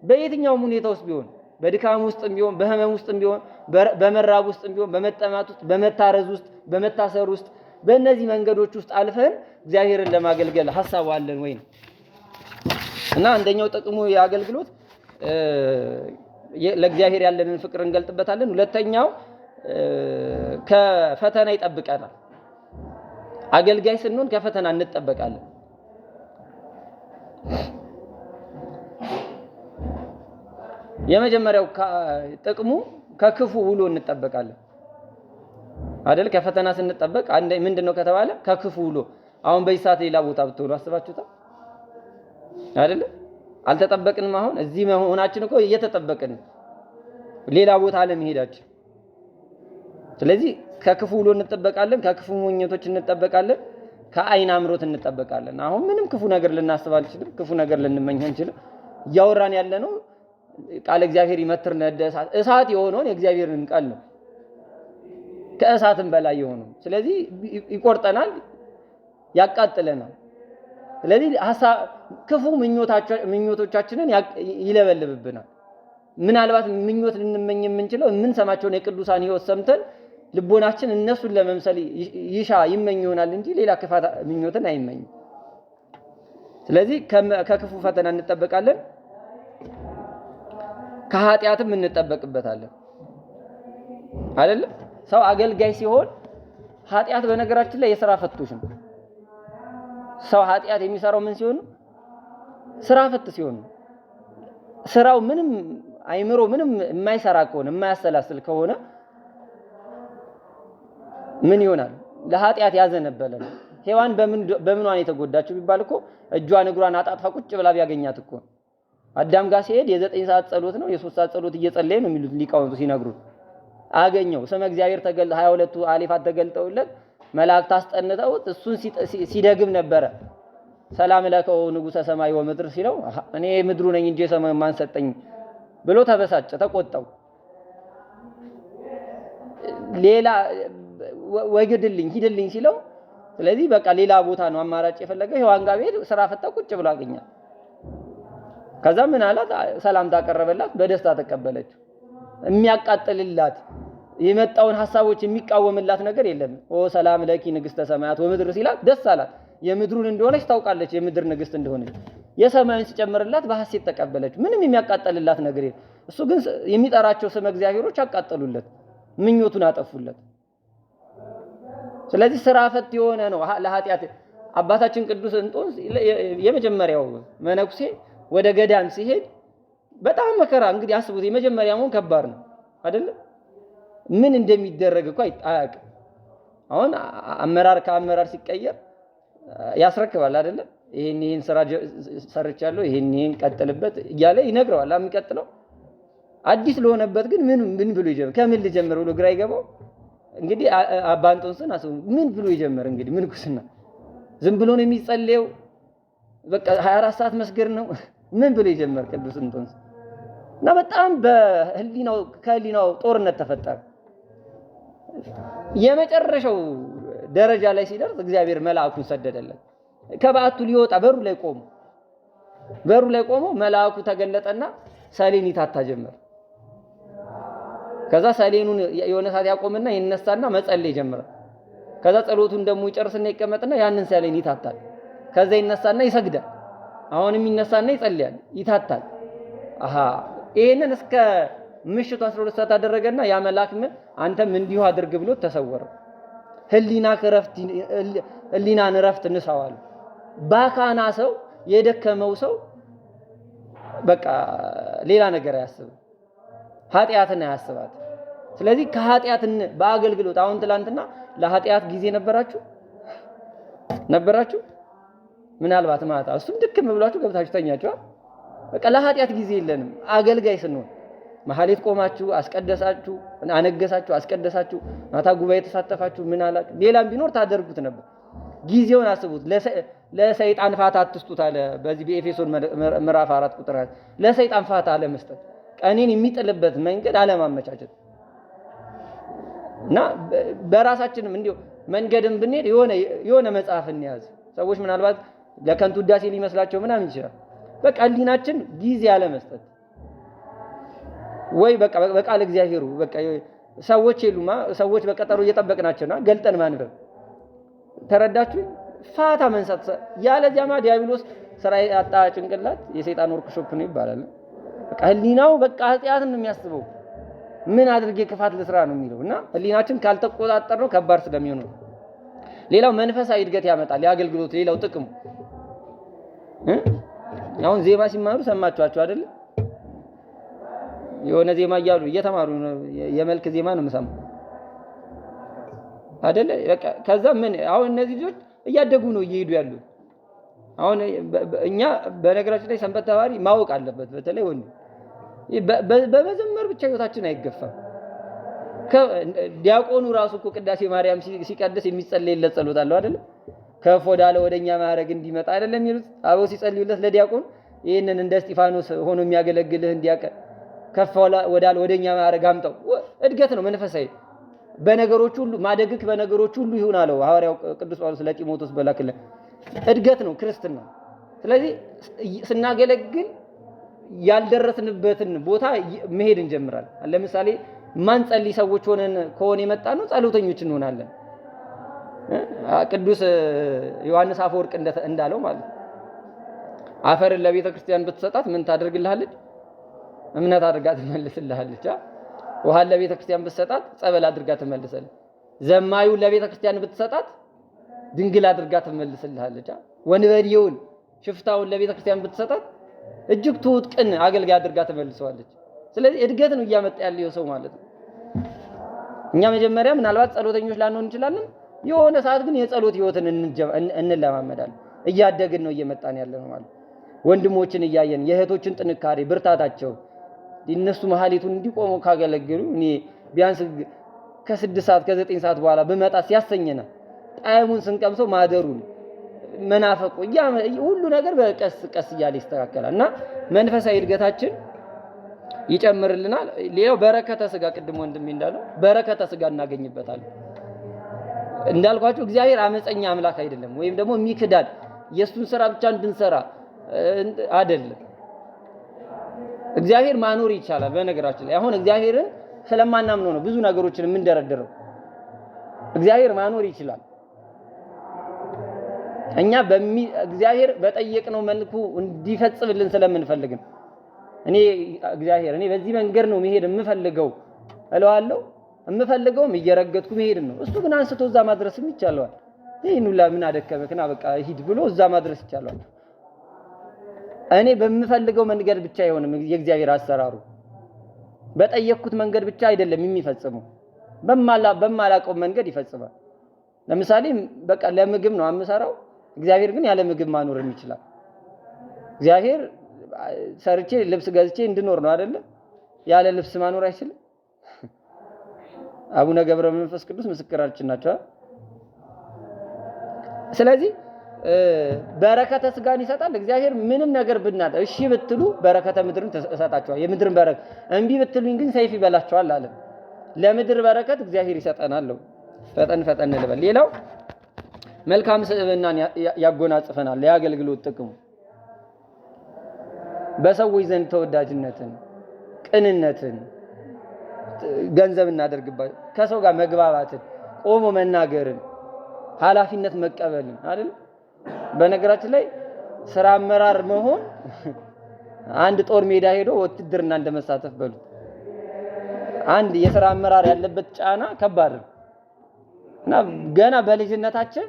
በየትኛውም ሁኔታ ውስጥ ቢሆን በድካም ውስጥም ቢሆን በህመም ውስጥም ቢሆን በመራብ ውስጥም ቢሆን በመጠማት ውስጥ በመታረዝ ውስጥ በመታሰር ውስጥ በእነዚህ መንገዶች ውስጥ አልፈን እግዚአብሔርን ለማገልገል ሐሳብ አለን ወይ ነው። እና አንደኛው ጥቅሙ የአገልግሎት ለእግዚአብሔር ያለንን ፍቅር እንገልጥበታለን። ሁለተኛው ከፈተና ይጠብቀናል። አገልጋይ ስንሆን ከፈተና እንጠበቃለን። የመጀመሪያው ጥቅሙ ከክፉ ውሎ እንጠበቃለን አይደል? ከፈተና ስንጠበቅ ምንድነው ከተባለ ከክፉ ውሎ። አሁን በዚህ ሰዓት ሌላ ቦታ ብትውሉ አስባችሁታ አይደል? አልተጠበቅንም። አሁን እዚህ መሆናችን እኮ እየተጠበቅን ሌላ ቦታ ለመሄዳችን። ስለዚህ ከክፉ ውሎ እንጠበቃለን፣ ከክፉ ሞኝቶች እንጠበቃለን፣ ከአይን አምሮት እንጠበቃለን። አሁን ምንም ክፉ ነገር ልናስብ አንችልም፣ ክፉ ነገር ልንመኝ አንችልም። እያወራን ያለነው ቃል እግዚአብሔር ይመትር ነደ እሳት የሆነውን የእግዚአብሔርን ቃል ነው፣ ከእሳትም በላይ የሆነው። ስለዚህ ይቆርጠናል፣ ያቃጥለናል። ስለዚህ ክፉ ምኞቶቻችንን ይለበልብብናል። ምናልባት ምኞት ልንመኝ የምንችለው የምንሰማቸውን የቅዱሳን ሕይወት ሰምተን ልቦናችን እነሱን ለመምሰል ይመኝ ይሆናል እንጂ ሌላ ክፋት ምኞትን አይመኝም። ስለዚህ ከክፉ ፈተና እንጠበቃለን፣ ከኃጢአትም እንጠበቅበታለን። አይደለም ሰው አገልጋይ ሲሆን ኃጢአት በነገራችን ላይ የሥራ ፈቶሽ ነው። ሰው ኃጢአት የሚሰራው ምን ሲሆን ነው? ስራ ፈት ሲሆን ነው። ስራው ምንም አይምሮ ምንም የማይሰራ ከሆነ የማያሰላስል ከሆነ ምን ይሆናል? ለኃጢአት ያዘነበለ ነው። ሔዋን በምኗን የተጎዳችው ቢባል እኮ እጇን እግሯን አጣጥፋ ቁጭ ብላ ቢያገኛት እኮ አዳም ጋር ሲሄድ የ9 ሰዓት ጸሎት ነው የ3 ሰዓት ጸሎት እየጸለየ ነው የሚሉት ሊቃውንቱ ሲነግሩ አገኘው። ስመ እግዚአብሔር 22ቱ አሊፋት ተገልጠውለት መላእክት አስጠንተውት እሱን ሲደግም ነበረ። ሰላም ለከው ንጉሠ ሰማይ ወምድር ሲለው እኔ ምድሩ ነኝ እንጂ ሰማይ ማን ሰጠኝ ብሎ ተበሳጨ፣ ተቆጣው። ሌላ ወግድልኝ ሂድልኝ ሲለው ስለዚህ በቃ ሌላ ቦታ ነው አማራጭ የፈለገው። ሔዋን ጋር ሄድ ስራ ፈታ ቁጭ ብሎ አገኛት። ከዛ ምን አላት? ሰላም ታቀረበላት፣ በደስታ ተቀበለችው። የሚያቃጥልላት የመጣውን ሐሳቦች የሚቃወምላት ነገር የለም። ኦ ሰላም ለኪ ንግሥተ ሰማያት ወምድር ሲላት ደስ አላት። የምድሩን እንደሆነች ታውቃለች፣ የምድር ንግሥት እንደሆነች። የሰማዩን ሲጨምርላት በሐሴት ተቀበለች። ምንም የሚያቃጥልላት ነገር የለም። እሱ ግን የሚጠራቸው ስመ እግዚአብሔሮች አቃጠሉለት፣ ምኞቱን አጠፉለት። ስለዚህ ስራ ፈት የሆነ ነው ለኃጢአት። አባታችን ቅዱስ እንጦንስ የመጀመሪያው መነኩሴ ወደ ገዳም ሲሄድ በጣም መከራ እንግዲህ አስቡት። የመጀመሪያው መሆን ከባድ ነው አይደል? ምን እንደሚደረግ እኮ አያውቅም። አሁን አመራር ከአመራር ሲቀየር ያስረክባል አይደል? ይሄን ስራ ሰርቻለሁ፣ ይሄን ቀጥልበት እያለ ይነግረዋል። የሚቀጥለው አዲስ ለሆነበት ግን ምን ብሎ ይጀምር? ከምን ልጀምር ብሎ ግራ ይገባው። እንግዲህ አባ እንጦንስን አስቡ፣ ምን ብሎ ይጀምር? እንግዲህ ምንኩስና ዝም ብሎ ነው የሚጸልየው። በቃ 24 ሰዓት መስገድ ነው። ምን ብሎ ይጀምር ቅዱስ እንጦንስ? እና በጣም ከህሊናው ጦርነት ተፈጠረ። የመጨረሻው ደረጃ ላይ ሲደርስ እግዚአብሔር መልአኩን ሰደደለት። ከበዓቱ ሊወጣ በሩ ላይ ቆሞ መልአኩ ተገለጠና ሰሌን ይታታ ጀመረ። ከዛ ሰሌኑን የሆነ ሰዓት ያቆምና ይነሳና መጸለይ ጀመረ። ከዛ ጸሎቱን ደግሞ ይጨርስና ይቀመጥና ያንን ሰሌን ይታታል። ከዛ ይነሳና ይሰግዳል። አሁንም ይነሳና ይጸልያል፣ ይታታል። ይሄንን እስከ ምሽቱ 12 ሰዓት አደረገና ያ መልአክ አንተም እንዲሁ አድርግ ብሎ ተሰወረ። ህሊናን ረፍት ንሳዋል። ባካና ሰው የደከመው ሰው በቃ ሌላ ነገር አያስብም፣ ኃጢአትን አያስባት። ስለዚህ ከኃጢአትን በአገልግሎት አሁን ትላንትና ለኃጢአት ጊዜ ነበራችሁ? ምናልባት ማታ እሱም ድክም ብሏችሁ ገብታችሁ ተኛችሁ። በቃ ለኃጢአት ጊዜ የለንም። አገልጋይ ስንሆን መሐሌት ቆማችሁ አስቀደሳችሁ፣ አነገሳችሁ፣ አስቀደሳችሁ፣ ማታ ጉባኤ ተሳተፋችሁ፣ ምን አላችሁ፣ ሌላም ቢኖር ታደርጉት ነበር። ጊዜውን አስቡት። ለሰይጣን ፋታ አትስጡት አለ በዚህ በኤፌሶን ምዕራፍ 4 ቁጥር 1 ለሰይጣን ፋታ አለመስጠት፣ ቀኔን የሚጥልበት መንገድ አለማመቻቸት እና በራሳችንም እንዲሁ መንገድም ብንሄድ የሆነ መጽሐፍ እንያዝ። ሰዎች ምናልባት ለከንቱ ውዳሴ ሊመስላቸው ምናምን ይችላል። በቃ ህሊናችን ጊዜ አለመስጠት ወይ በቃ በቃል እግዚአብሔሩ በቃ ሰዎች የሉማ ሰዎች በቀጠሮ እየጠበቅናቸውና ገልጠን ማንበብ ተረዳችሁ? ፋታ መንሳት ያለዚያማ ዲያብሎስ ስራ ያጣ ጭንቅላት የሰይጣን ወርክሾፕ ነው ይባላል። በቃ ህሊናው በቃ ኃጢአትን ነው የሚያስበው። ምን አድርጌ ክፋት ልስራ ነው የሚለውና ህሊናችን ካልተቆጣጠር ነው ከባድ ስለሚሆን ነው። ሌላው መንፈሳዊ እድገት ያመጣል። የአገልግሎት ሌላው ጥቅሙ አሁን ዜማ ሲማሩ ሰማችኋቸው አይደል? የሆነ ዜማ እያሉ እየተማሩ ነው። የመልክ ዜማ ነው የምሰማው አይደል? በቃ ከዛ ምን አሁን እነዚህ ልጆች እያደጉ ነው እየሄዱ ያሉ። አሁን እኛ በነገራችን ላይ ሰንበት ተማሪ ማወቅ አለበት። በተለይ ወንድ በመዘመር ብቻ ህይወታችን አይገፋም። ዲያቆኑ ራሱ እኮ ቅዳሴ ማርያም ሲቀድስ የሚጸለይለት ጸሎት አለው አይደል? ከፍ ወዳለ ወደኛ ማዕረግ እንዲመጣ አይደለም የሚሉት አበው ሲጸልዩለት ለዲያቆን። ይሄንን እንደ እስጢፋኖስ ሆኖ የሚያገለግልህ እንዲያቀ ከፍ ወዳለ ወደኛ ማዕረግ አምጣው። እድገት ነው መንፈሳዊ። በነገሮች ሁሉ ማደግክ በነገሮች ሁሉ ይሁን አለው ሐዋርያው ቅዱስ ጳውሎስ ለጢሞቴዎስ በላከለት። እድገት ነው ክርስትና። ስለዚህ ስናገለግል ያልደረስንበትን ቦታ መሄድ እንጀምራለን። ለምሳሌ ማንጸልይ ሰዎች ሆነን ከሆነ የመጣ ነው ጸሎተኞች እንሆናለን። ቅዱስ ዮሐንስ አፈወርቅ እንዳለው ማለት አፈርን ለቤተ ክርስቲያን ብትሰጣት ምን ታደርግልሃለች? እምነት አድርጋ ትመልስልሃለች። ውሃን ለቤተ ክርስቲያን ብትሰጣት ጸበል አድርጋ ትመልሳለች። ዘማዩን ለቤተ ክርስቲያን ብትሰጣት ድንግል አድርጋ ትመልስልሃለች። ወንበዴውን ሽፍታውን ለቤተ ክርስቲያን ብትሰጣት እጅግ ትሁት ቅን አገልጋይ አድርጋ ትመልሰዋለች። ስለዚህ እድገት ነው እያመጣ ያለው ሰው ማለት ነው። እኛ መጀመሪያ ምናልባት ጸሎተኞች ላንሆን እንችላለን። የሆነ ሰዓት ግን የጸሎት ህይወትን እንለማመዳለን። እያደግን ነው እየመጣን ያለነው ማለት ወንድሞችን እያየን የእህቶችን ጥንካሬ ብርታታቸው እነሱ መሐሌቱን እንዲቆሙ ካገለገሉ እኔ ቢያንስ ከ6 ሰዓት ከ9 ሰዓት በኋላ በመጣ ሲያሰኘና ጣዕሙን ስንቀምሰው ማደሩን መናፈቁ ሁሉ ነገር በቀስ ቀስ እያለ ይስተካከላል እና መንፈሳዊ እድገታችን ይጨምርልናል። ሌላው በረከተ ስጋ ቅድም ወንድሜ እንዳለው በረከተ ስጋ እናገኝበታለን። እንዳልኳችሁ እግዚአብሔር አመፀኛ አምላክ አይደለም፣ ወይም ደግሞ የሚክዳድ የሱን ስራ ብቻ እንድንሰራ አይደለም። እግዚአብሔር ማኖር ይቻላል። በነገራችን ላይ አሁን እግዚአብሔርን ስለማናምነው ነው ብዙ ነገሮችን የምንደረድረው። እግዚአብሔር ማኖር ይችላል። እኛ እግዚአብሔር በጠየቅነው መልኩ እንዲፈጽምልን ስለምንፈልግ ነው። እኔ በዚህ መንገድ ነው መሄድ የምፈልገው እለዋለሁ። የምፈልገውም እየረገጥኩ መሄድ ነው። እሱ ግን አንስቶ እዛ ማድረስም ይቻላል። ይሄን ሁላ ምን አደከመክና በቃ ሂድ ብሎ እዛ ማድረስ ይቻላል። እኔ በምፈልገው መንገድ ብቻ አይሆንም የእግዚአብሔር አሰራሩ። በጠየቅኩት መንገድ ብቻ አይደለም የሚፈጽመው፣ በማላቀው መንገድ ይፈጽማል። ለምሳሌ በቃ ለምግብ ነው የምሰራው፣ እግዚአብሔር ግን ያለ ምግብ ማኖርም ይችላል። እግዚአብሔር ሰርቼ ልብስ ገዝቼ እንድኖር ነው አይደለ? ያለ ልብስ ማኖር አይችልም። አቡነ ገብረ መንፈስ ቅዱስ ምስክራችን ናቸው። ስለዚህ በረከተ ስጋን ይሰጣል እግዚአብሔር። ምንም ነገር ብናደ እሺ ብትሉ በረከተ ምድርን ተሰጣቸዋል። የምድርን በረከት እምቢ ብትሉኝ ግን ሰይፍ ይበላቸዋል አለ። ለምድር በረከት እግዚአብሔር ይሰጠናል። ፈጠን ልበል። ሌላው መልካም ስብዕናን ያጎናጽፈናል። ለአገልግሎት ጥቅሙ በሰዎች ዘንድ ተወዳጅነትን፣ ቅንነትን ገንዘብ እናደርግባቸው፣ ከሰው ጋር መግባባትን፣ ቆሞ መናገርን፣ ኃላፊነት መቀበልን አይደል? በነገራችን ላይ ስራ አመራር መሆን አንድ ጦር ሜዳ ሄዶ ውትድርና እንደመሳተፍ በሉ። አንድ የሥራ አመራር ያለበት ጫና ከባድ ነው እና ገና በልጅነታችን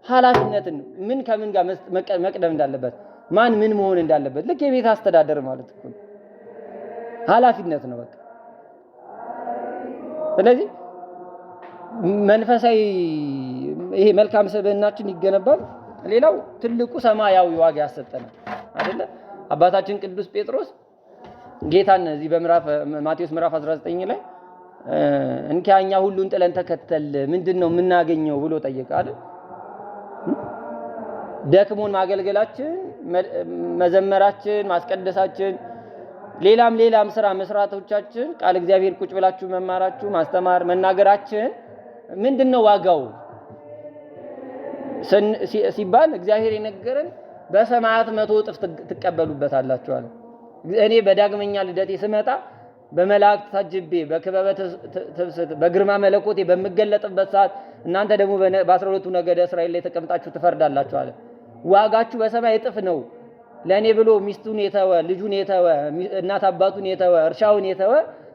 ኃላፊነትን ምን ከምን ጋር መቅደም እንዳለበት ማን ምን መሆን እንዳለበት ልክ የቤት አስተዳደር ማለት እኮ ኃላፊነት ነው በቃ። ስለዚህ መንፈሳዊ ይሄ መልካም ስብዕናችን ይገነባል። ሌላው ትልቁ ሰማያዊ ዋጋ ያሰጠናል አይደለ? አባታችን ቅዱስ ጴጥሮስ ጌታን እዚህ ማቴዎስ ምዕራፍ 19 ላይ እንኪያኛ ሁሉን ጥለን ተከተል ምንድነው የምናገኘው ብሎ ጠየቀ አይደል? ደክሞን ማገልገላችን፣ መዘመራችን፣ ማስቀደሳችን፣ ሌላም ስራ መስራቶቻችን፣ ቃል እግዚአብሔር ቁጭ ብላችሁ መማራችሁ፣ ማስተማር፣ መናገራችን ምንድነው ዋጋው ሲባል እግዚአብሔር የነገረን በሰማያት 100 እጥፍ ትቀበሉበታላችሁ አለ። እኔ በዳግመኛ ልደቴ ስመጣ በመላእክት ታጅቤ በክበበ ትብስት በግርማ መለኮቴ በመገለጥበት ሰዓት እናንተ ደግሞ በ12ቱ ነገደ እስራኤል ላይ ተቀምጣችሁ ትፈርዳላችሁ አለ። ዋጋችሁ በሰማይ እጥፍ ነው። ለኔ ብሎ ሚስቱን የተወ፣ ልጁን የተወ፣ እናት አባቱን የተወ፣ እርሻውን የተወ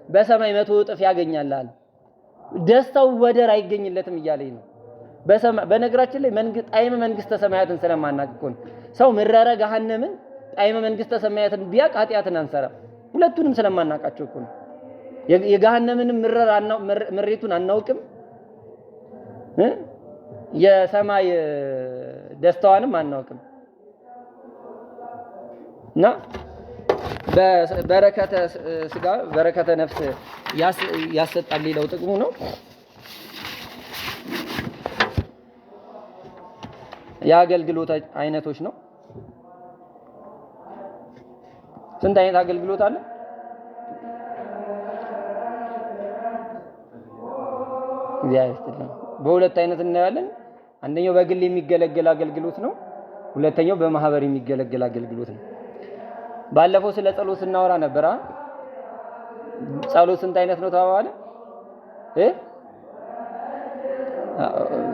በሰማይ 100 እጥፍ ያገኛል። ደስታው ወደር አይገኝለትም እያለኝ ነው። በነገራችን ላይ ጣዕመ መንግስተ ሰማያትን ስለማናውቅ እኮ ነው። ሰው ምረረ ገሃነምን ጣዕመ መንግስተ ሰማያትን ቢያቅ ኃጢአትን አንሰራም። ሁለቱንም ስለማናውቃቸው እኮ ነው። የገሃነምንም ምሬቱን አናውቅም፣ የሰማይ ደስታዋንም አናውቅም። እና በረከተ ስጋ በረከተ ነፍስ ያሰጣል። ሌላው ጥቅሙ ነው የአገልግሎት አይነቶች ነው። ስንት አይነት አገልግሎት አለ? እግዚአብሔር ይስጥልኝ። በሁለት አይነት እናያለን። አንደኛው በግል የሚገለገል አገልግሎት ነው። ሁለተኛው በማህበር የሚገለገል አገልግሎት ነው። ባለፈው ስለ ጸሎት ስናወራ ነበር። ጸሎት ስንት አይነት ነው ተባባለ?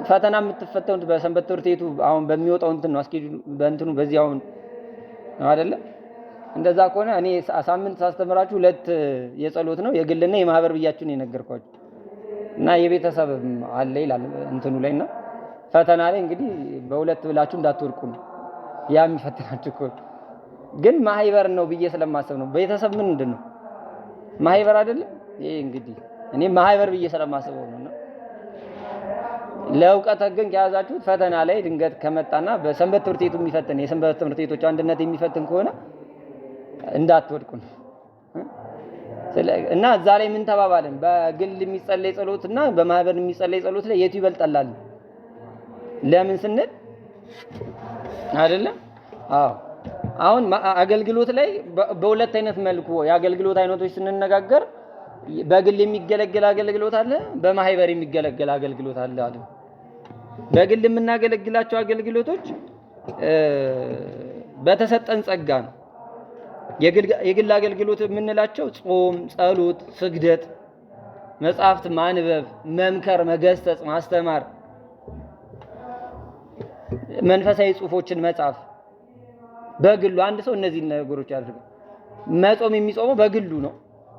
ፈተና የምትፈተኑት በሰንበት ትምህርት ቤቱ አሁን በሚወጣው እንትን ነው። አስኬጁ በእንትኑ በዚህ አሁን አይደለ? እንደዛ ከሆነ እኔ ሳምንት ሳስተምራችሁ 2 የጸሎት ነው የግልና የማህበር ብያችሁ ነው የነገርኳችሁ። እና የቤተሰብ አለ ይላል እንትኑ ላይና ፈተና ላይ እንግዲህ በሁለት ብላችሁ እንዳትወርቁ ነው ያ የሚፈትናችሁ እኮ ግን ማህበር ነው ብዬ ስለማሰብ ነው። ቤተሰብ ምንድን ነው ማህበር አይደለም ይሄ እንግዲህ እኔ ማህበር ብዬ ስለማስበው ነውና ለእውቀት ግን ከያዛችሁት ፈተና ላይ ድንገት ከመጣና በሰንበት ትምህርት ቤቱ የሚፈትን የሰንበት ትምህርት ቤቶች አንድነት የሚፈትን ከሆነ እንዳትወድቁ ነው። እና እዛ ላይ ምን ተባባልን? በግል የሚጸለይ ጸሎትና በማህበር የሚጸለይ ጸሎት ላይ የቱ ይበልጣል? ለምን ስንል አይደለም? አዎ አሁን አገልግሎት ላይ በሁለት አይነት መልኩ የአገልግሎት አይነቶች ስንነጋገር በግል የሚገለገል አገልግሎት አለ፣ በማህበር የሚገለገል አገልግሎት አለ አለ። በግል የምናገለግላቸው አገልግሎቶች በተሰጠን ጸጋ ነው። የግል አገልግሎት የምንላቸው ጾም፣ ጸሎት፣ ስግደት፣ መጽሐፍት ማንበብ፣ መምከር፣ መገሰጽ፣ ማስተማር፣ መንፈሳዊ ጽሁፎችን መጻፍ በግሉ አንድ ሰው እነዚህ ነገሮች ያደርጋል። መጾም የሚጾመው በግሉ ነው፣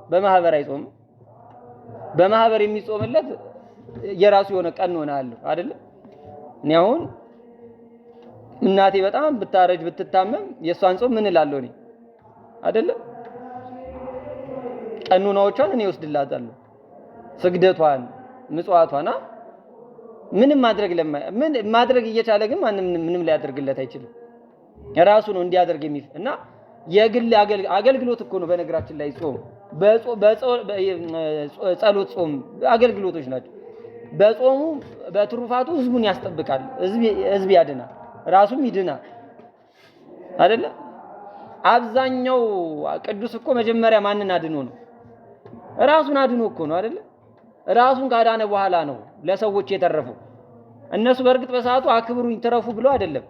በማህበር አይጾምም። በማህበር የሚጾምለት የራሱ የሆነ ቀኖና አለው አይደል? እኔ አሁን እናቴ በጣም ብታረጅ ብትታመም የሷን ጾም ምን እላለሁ እኔ አይደል? ቀኖናዎቿን እኔ ወስድላታለሁ። ስግደቷን፣ ምጽዋቷና ምንም ማድረግ እየቻለ ግን ማንም ምንም ሊያደርግለት አይችልም። ራሱ ነው እንዲያደርግ እና የግል አገልግሎት እኮ ነው። በነገራችን ላይ ጾም ጸሎት፣ ጾም አገልግሎቶች ናቸው። በጾሙ በትሩፋቱ ህዝቡን ያስጠብቃል፣ ህዝብ ያድናል፣ ራሱም ይድናል አይደለ? አብዛኛው ቅዱስ እኮ መጀመሪያ ማንን አድኖ ነው? ራሱን አድኖ እኮ ነው አይደለ? ራሱን ካዳነ በኋላ ነው ለሰዎች የተረፈው። እነሱ በእርግጥ በሰዓቱ አክብሩኝ ትረፉ ብሎ አይደለም፣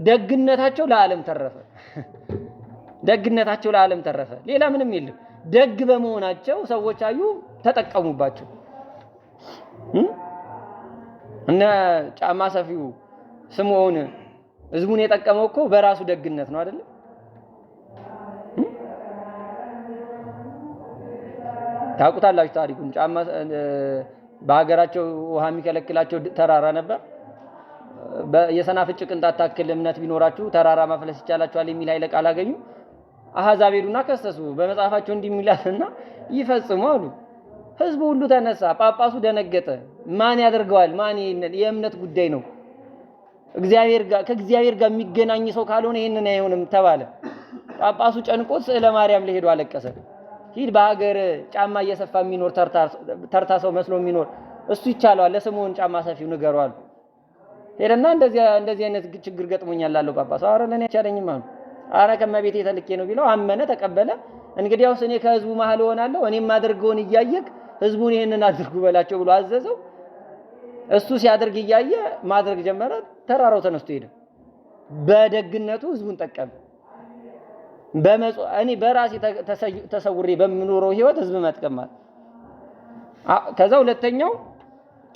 ደግነታቸው ለዓለም ተረፈ። ደግነታቸው ለዓለም ተረፈ። ሌላ ምንም የለም። ደግ በመሆናቸው ሰዎች አዩ፣ ተጠቀሙባቸው። እና ጫማ ሰፊው ስምዖን ህዝቡን የጠቀመው እኮ በራሱ ደግነት ነው አይደል? ታውቁታላችሁ ታሪኩን። ጫማ በሀገራቸው ውሃ የሚከለክላቸው ተራራ ነበር። የሰናፍጭ ቅንጣት ታክል እምነት ቢኖራችሁ ተራራ ማፍለስ ይቻላችኋል የሚል ኃይለ ቃል አገኙ። አሕዛብ ሄዱና ከሰሱ። በመጽሐፋቸው እንዲህ የሚላልና ይፈጽሙ አሉ። ህዝቡ ሁሉ ተነሳ። ጳጳሱ ደነገጠ። ማን ያደርገዋል? ማን የእምነት ጉዳይ ነው። ከእግዚአብሔር ጋር የሚገናኝ ሰው ካልሆነ ይሄንን አይሆንም ተባለ። ጳጳሱ ጨንቆት ስዕለ ማርያም ላይ ሄዶ አለቀሰ። ሂድ በሀገር ጫማ እየሰፋ የሚኖር ተርታ ሰው መስሎ የሚኖር እሱ ይቻለዋል፣ ለስምዖን ጫማ ሰፊው ንገረው አሉ። ሄደና እንደዚህ አይነት ችግር ገጥሞኛል አለው ጳጳሱ። ኧረ ለኔ አይቻለኝም አሉ። ኧረ ከመቤቴ ተልኬ ነው ቢለው አመነ፣ ተቀበለ። እንግዲያውስ እኔ ከህዝቡ መሃል ሆናለሁ፣ እኔም ማድርገውን እያየክ ህዝቡን ይሄንን አድርጉ በላቸው ብሎ አዘዘው። እሱ ሲያደርግ እያየ ማድረግ ጀመረ። ተራራው ተነስቶ ሄደ። በደግነቱ ህዝቡን ጠቀመ። እኔ በራሴ ተሰውሬ በምኖረው ህይወት ህዝብ መጥቀማል። ከዛ ሁለተኛው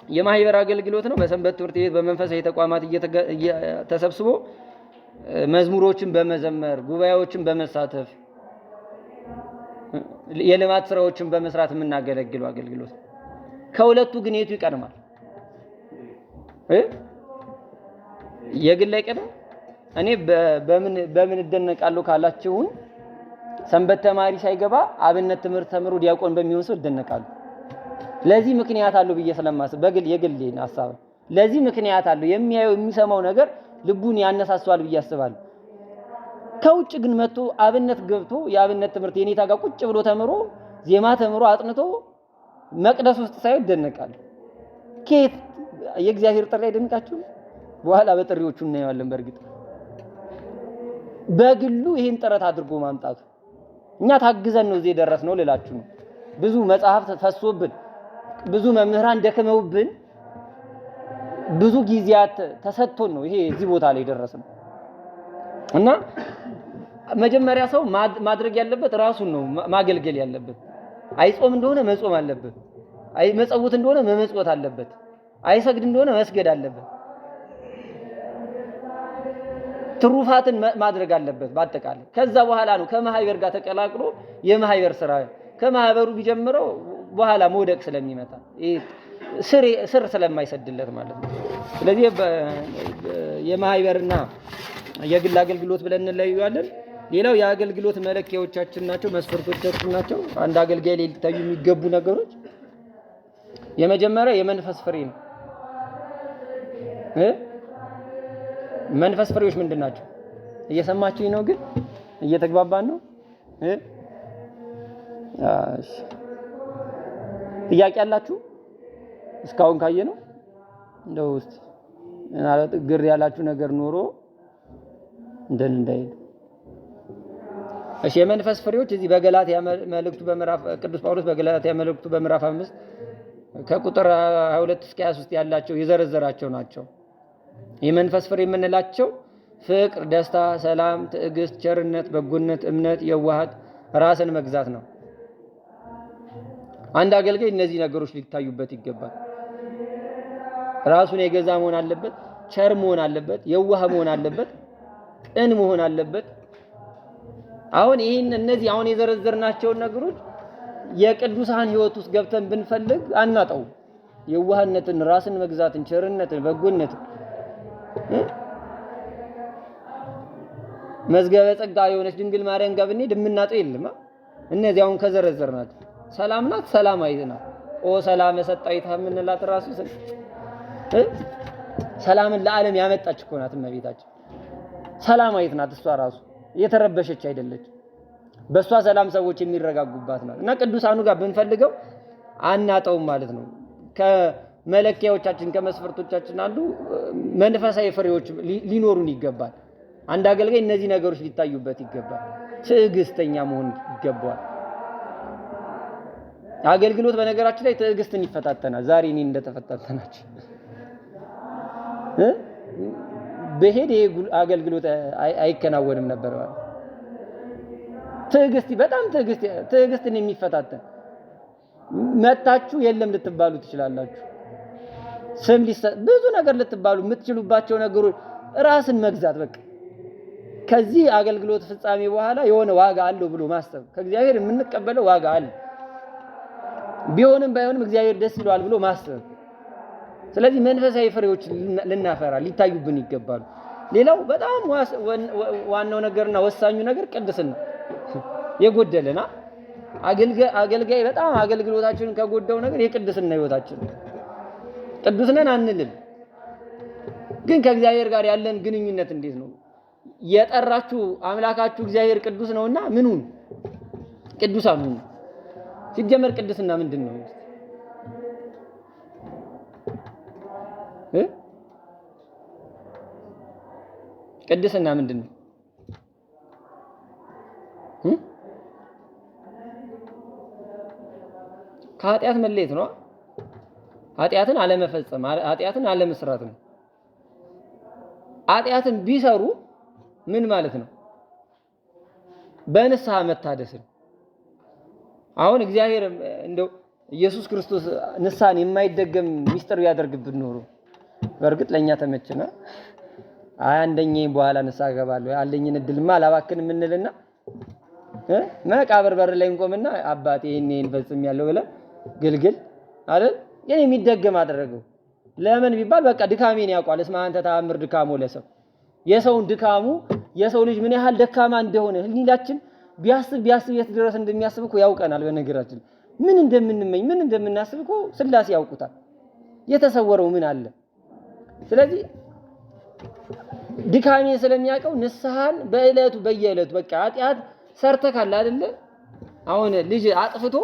የማህበር አገልግሎት ነው። በሰንበት ትምህርት ቤት በመንፈሳዊ ተቋማት ተሰብስቦ መዝሙሮችን በመዘመር ጉባኤዎችን በመሳተፍ የልማት ስራዎችን በመስራት የምናገለግለው አገልግሎት። ከሁለቱ ግን የቱ ይቀድማል? የግል አይቀድም? እኔ በምን እደነቃለሁ ካላችሁን ሰንበት ተማሪ ሳይገባ አብነት ትምህርት ተምሮ ዲያቆን በሚሆን ሰው እደነቃለሁ። ለዚህ ምክንያት አለው ብዬ ስለማስብ የግሌን ሐሳብ ለዚህ ምክንያት አለው። የሚያየው የሚሰማው ነገር ልቡን ያነሳሳዋል ብዬ አስባለሁ። ከውጭ ግን መጥቶ አብነት ገብቶ የአብነት ትምህርት የኔታ ጋር ቁጭ ብሎ ተምሮ ዜማ ተምሮ አጥንቶ መቅደስ ውስጥ ሳይው ይደነቃል። ከየት የእግዚአብሔር ጥሪ አይደንቃችሁ? በኋላ በጥሪዎቹ እናየዋለን። በእርግጥ በግሉ ይሄን ጥረት አድርጎ ማምጣቱ እኛ ታግዘን ነው እዚህ ደረስነው ልላችሁ ነው። ብዙ መጽሐፍ ፈሶብን፣ ብዙ መምህራን ደከመውብን፣ ብዙ ጊዜያት ተሰጥቶን ነው ይሄ እዚህ ቦታ ላይ ደረስነው። እና መጀመሪያ ሰው ማድረግ ያለበት ራሱን ነው ማገልገል ያለበት። አይጾም እንደሆነ መጾም አለበት። መጸውት እንደሆነ መመጽወት አለበት። አይሰግድ እንደሆነ መስገድ አለበት። ትሩፋትን ማድረግ አለበት በአጠቃላይ። ከዛ በኋላ ነው ከማህበር ጋር ተቀላቅሎ የማህበር ስራ ከማህበሩ ቢጀምረው በኋላ መውደቅ ስለሚመጣ ስር ስለማይሰድለት ማለት ነው። ስለዚህ የማህበርና የግል አገልግሎት ብለን እንለያያለን። ሌላው የአገልግሎት መለኪያዎቻችን ናቸው፣ መስፈርቶቻችን ናቸው። አንድ አገልጋይ ላይ ሊታዩ የሚገቡ ነገሮች የመጀመሪያ የመንፈስ ፍሬ ነው። መንፈስ ፍሬዎች ምንድን ናቸው? እየሰማችሁኝ ነው? ግን እየተግባባን ነው? እሺ ጥያቄ አላችሁ? እስካሁን ካየ ነው እንደው እስቲ ማለት ግር ያላችሁ ነገር ኖሮ እንዳይል። እሺ የመንፈስ ፍሬዎች እዚህ በገላትያ መልእክቱ በምዕራፍ ቅዱስ ጳውሎስ በገላትያ መልእክቱ በምዕራፍ 5 ከቁጥር 22 እስከ 23 ያላቸው የዘረዘራቸው ናቸው። የመንፈስ ፍሬ የምንላቸው ፍቅር፣ ደስታ፣ ሰላም፣ ትዕግስት፣ ቸርነት፣ በጎነት፣ እምነት፣ የዋሃት፣ ራስን መግዛት ነው። አንድ አገልጋይ እነዚህ ነገሮች ሊታዩበት ይገባል። ራሱን የገዛ መሆን አለበት፣ ቸር መሆን አለበት፣ የዋህ መሆን አለበት፣ ቅን መሆን አለበት። አሁን እነዚህ አሁን የዘረዘርናቸውን ነገሮች የቅዱሳን ሕይወት ውስጥ ገብተን ብንፈልግ አናጣው። የዋህነትን፣ ራስን መግዛትን፣ ቸርነትን፣ በጎነትን መዝገበ ጸጋ የሆነች ድንግል ማርያም ጋር ብንሄድ የምናጣው የለም። እነዚህ አሁን ከዘረዘርናቸው ሰላም ናት፣ ሰላማዊት ናት። ሰላም ሰጣይታ የምንላት ራሱ ሰላምን ለዓለም ያመጣች እኮ ናት እመቤታችን። ሰላማዊት ናት እሷ ራሱ የተረበሸች አይደለች። በእሷ ሰላም ሰዎች የሚረጋጉባት ናት። እና ቅዱሳኑ ጋር ብንፈልገው አናጣውም ማለት ነው። ከመለኪያዎቻችን ከመስፈርቶቻችን አንዱ መንፈሳዊ ፍሬዎች ሊኖሩን ይገባል። አንድ አገልጋይ እነዚህ ነገሮች ሊታዩበት ይገባል። ትዕግስተኛ መሆን ይገባዋል። አገልግሎት በነገራችን ላይ ትዕግስትን ይፈታተናል። ዛሬ እኔ እንደተፈታተናችሁ በሄድ አገልግሎት አይከናወንም ነበር ማለት። በጣም ትዕግስትን የሚፈታተን መታችሁ የለም ልትባሉ ትችላላችሁ። ስም ብዙ ነገር ልትባሉ የምትችሉባቸው ነገሮች ራስን መግዛት በቃ ከዚህ አገልግሎት ፍጻሜ በኋላ የሆነ ዋጋ አለው ብሎ ማሰብ ከእግዚአብሔር የምንቀበለው ዋጋ አለ ቢሆንም ባይሆንም እግዚአብሔር ደስ ይለዋል ብሎ ማሰብ። ስለዚህ መንፈሳዊ ፍሬዎች ልናፈራ ሊታዩብን ይገባሉ። ሌላው በጣም ዋናው ነገርና ወሳኙ ነገር ቅድስና የጎደለና አገልጋይ በጣም አገልግሎታችንን ከጎደው ነገር የቅድስና ህይወታችን ቅዱስ ነን አንልም፣ ግን ከእግዚአብሔር ጋር ያለን ግንኙነት እንዴት ነው? የጠራችሁ አምላካችሁ እግዚአብሔር ቅዱስ ነውና ምኑን ቅዱሳን ሁኑ። ሲጀመር ቅድስና ምንድን ነው? ቅድስና ምንድን ነው? ከኃጢአት መለየት ነው። ኃጢአትን አለመፈጸም፣ ኃጢአትን አለመስራት ነው። ኃጢአትን ቢሰሩ ምን ማለት ነው? በንስሐ መታደስ ነው። አሁን እግዚአብሔር እንደው ኢየሱስ ክርስቶስ ንስሐን የማይደገም ሚስጥር ያደርግብን ኖሮ በእርግጥ ለኛ ተመችና አንደኛዬ በኋላ ንስሐ ገባለሁ አለኝን እድልማ አላባክንም እንልና መቃብር በር ላይ እንቆምና አባቴ ይሄን ፈጽሜያለሁ ብለ ግልግል አይደል? ግን የሚደገም አደረገው። ለምን ቢባል በቃ ድካሜን ያውቃል። እስማ አንተ ተአምር ድካሞ ለሰው የሰውን ድካሙ የሰው ልጅ ምን ያህል ደካማ እንደሆነ ህሊናችን ቢያስብ የት ድረስ እንደሚያስብ እኮ ያውቀናል። በነገራችን ምን እንደምንመኝ ምን እንደምናስብ እኮ ስላሴ ያውቁታል። የተሰወረው ምን አለ? ስለዚህ ድካሜን ስለሚያውቀው ንስሐን በየዕለቱ በቃ ኃጢአት ሰርተካል አይደለ? አሁን ልጅ አጥፍቶ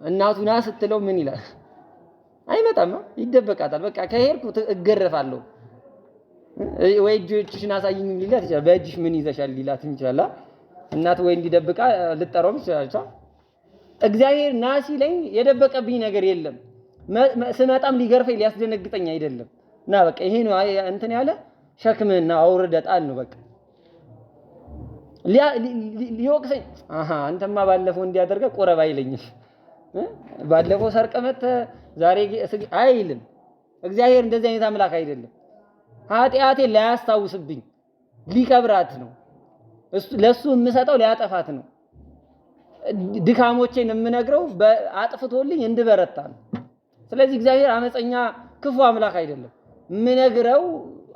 እናቱና ስትለው ምን ይላል? አይመጣም፣ ይደበቃታል። በቃ ከሄድኩ እገረፋለሁ ወይ እጅሽን አሳይኝ ሊላት ይችላል። በእጅሽ ምን ይዘሻል ሊላት ይችላል። እናት ወይ እንዲደብቃ ልጠራው ይችላል። እግዚአብሔር ናሲ ላይ የደበቀብኝ ነገር የለም። ስመጣም ሊገርፈኝ ሊያስደነግጠኝ አይደለም። እና በቃ ይሄ ነው እንትን ያለ ሸክምና አውርደ ጣል ነው በቃ ሊወቅሰኝ አንተማ ባለፈው እንዲያደርገ ቆረባ አይለኝም። ባለፈው ሰርቀመት ዛሬ አይልም። እግዚአብሔር እንደዚህ አይነት አምላክ አይደለም። ኃጢአቴን ላያስታውስብኝ ሊቀብራት ነው። ለሱ የምሰጠው ሊያጠፋት ነው። ድካሞቼን የምነግረው አጥፍቶልኝ እንድበረታ ነው። ስለዚህ እግዚአብሔር አመፀኛ ክፉ አምላክ አይደለም። የምነግረው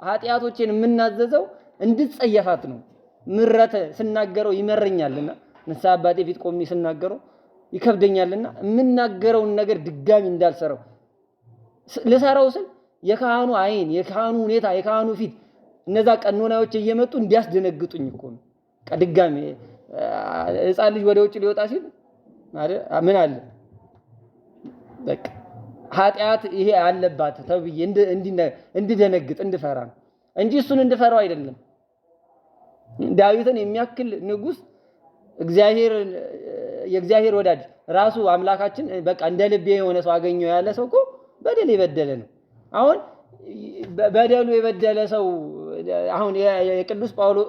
ኃጢአቶቼን የምናዘዘው እንድጸየፋት ነው። ምረተ ስናገረው ይመረኛልና ንስሐ አባቴ ፊት ቆሜ ስናገረው ይከብደኛልና የምናገረውን ነገር ድጋሚ እንዳልሰራው ልሰራው ስል የካህኑ አይን፣ የካህኑ ሁኔታ፣ የካህኑ ፊት እነዛ ቀኖናዎች እየመጡ እንዲያስደነግጡኝ እኮ ነው። ድጋሚ ሕፃን ልጅ ወደ ውጭ ሊወጣ ሲል ምን አለ በቃ ኃጢአት ይሄ አለባት ተብዬ እንድደነግጥ እንድፈራ ነው እንጂ እሱን እንድፈራው አይደለም። ዳዊትን የሚያክል ንጉስ የእግዚአብሔር ወዳጅ ራሱ አምላካችን በቃ እንደ ልቤ የሆነ ሰው አገኘው ያለ ሰው እኮ በደል የበደለ ነው። አሁን በደሉ የበደለ ሰው አሁን የቅዱስ ጳውሎስ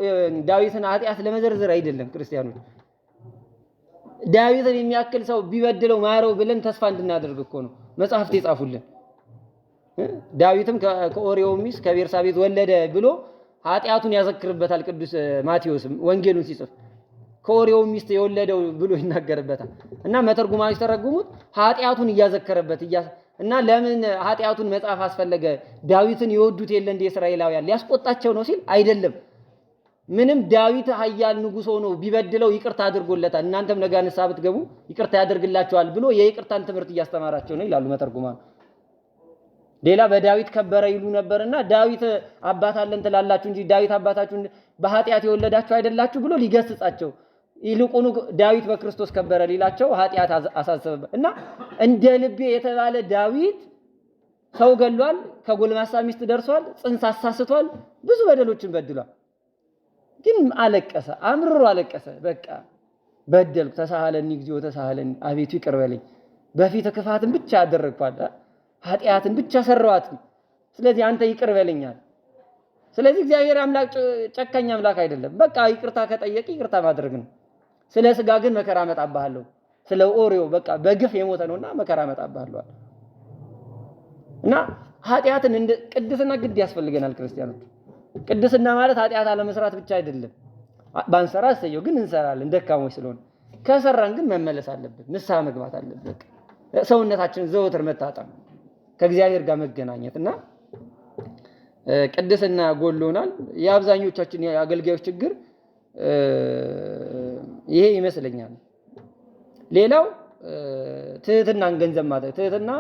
ዳዊትን ኃጢአት ለመዘርዘር አይደለም ክርስቲያኖች፣ ዳዊትን የሚያክል ሰው ቢበድለው ማረው ብለን ተስፋ እንድናደርግ እኮ ነው መጽሐፍት የጻፉልን። ዳዊትም ከኦሪዮ ሚስት ከቤርሳቤት ወለደ ብሎ ኃጢአቱን ያዘክርበታል። ቅዱስ ማቴዎስም ወንጌሉን ሲጽፍ ከኦሪዮ ሚስት የወለደው ብሎ ይናገርበታል። እና መተርጉማን ሲተረጉሙት ኃጢአቱን እያዘከረበት እና ለምን ኃጢአቱን መጽሐፍ አስፈለገ? ዳዊትን ይወዱት የለ እንደ እስራኤላውያን ሊያስቆጣቸው ነው ሲል አይደለም። ምንም ዳዊት ኃያል ንጉሥ ሆኖ ቢበድለው ይቅርታ አድርጎለታል። እናንተም ነገ ንስሐ ብትገቡ ይቅርታ ያደርግላችኋል ብሎ የይቅርታን ትምህርት እያስተማራቸው ነው ይላሉ መተርጉማን። ሌላ በዳዊት ከበረ ይሉ ነበርና ዳዊት አባት አለን ትላላችሁ እንጂ ዳዊት አባታችሁን በኃጢአት የወለዳችሁ አይደላችሁ ብሎ ሊገስጻቸው፣ ይልቁኑ ዳዊት በክርስቶስ ከበረ ሊላቸው ኃጢአት አሳሰበበት እና እንደ ልቤ የተባለ ዳዊት ሰው ገሏል፣ ከጎልማሳ ሚስት ደርሷል፣ ጽንስ አሳስቷል፣ ብዙ በደሎችን በድሏል። ግን አለቀሰ፣ አምርሮ አለቀሰ። በቃ በደልኩ፣ ተሳሃለኒ እግዚኦ ተሳሃለኒ፣ አቤቱ ይቅር በለኝ፣ በፊት ክፋትን ብቻ አደረግኳል፣ ኃጢአትን ብቻ ሰራዋት፣ ስለዚህ አንተ ይቅር በለኛል። ስለዚህ እግዚአብሔር አምላክ ጨካኝ አምላክ አይደለም። በቃ ይቅርታ ከጠየቅ ይቅርታ ማድረግ ነው። ስለ ስጋ ግን መከራ አመጣብሃለሁ፣ ስለ ኦሪዮ በቃ በግፍ የሞተ ነውና መከራ አመጣብሃለሁ። እና ኃጢአትን እንደ ቅድስና ግድ ያስፈልገናል ክርስቲያኖች። ቅድስና ማለት ኃጢአት አለመስራት ብቻ አይደለም። ባንሰራ እሰየው፣ ግን እንሰራለን ደካሞች ስለሆነ። ከሰራን ግን መመለስ አለብን፣ ንስሐ መግባት አለብን። ሰውነታችንን ዘወትር መታጠብ፣ ከእግዚአብሔር ጋር መገናኘት እና ቅድስና ጎሎናል። የአብዛኞቻችን የአገልጋዮች ችግር ይሄ ይመስለኛል። ሌላው ትህትናን ገንዘብ ማድረግ። ትህትና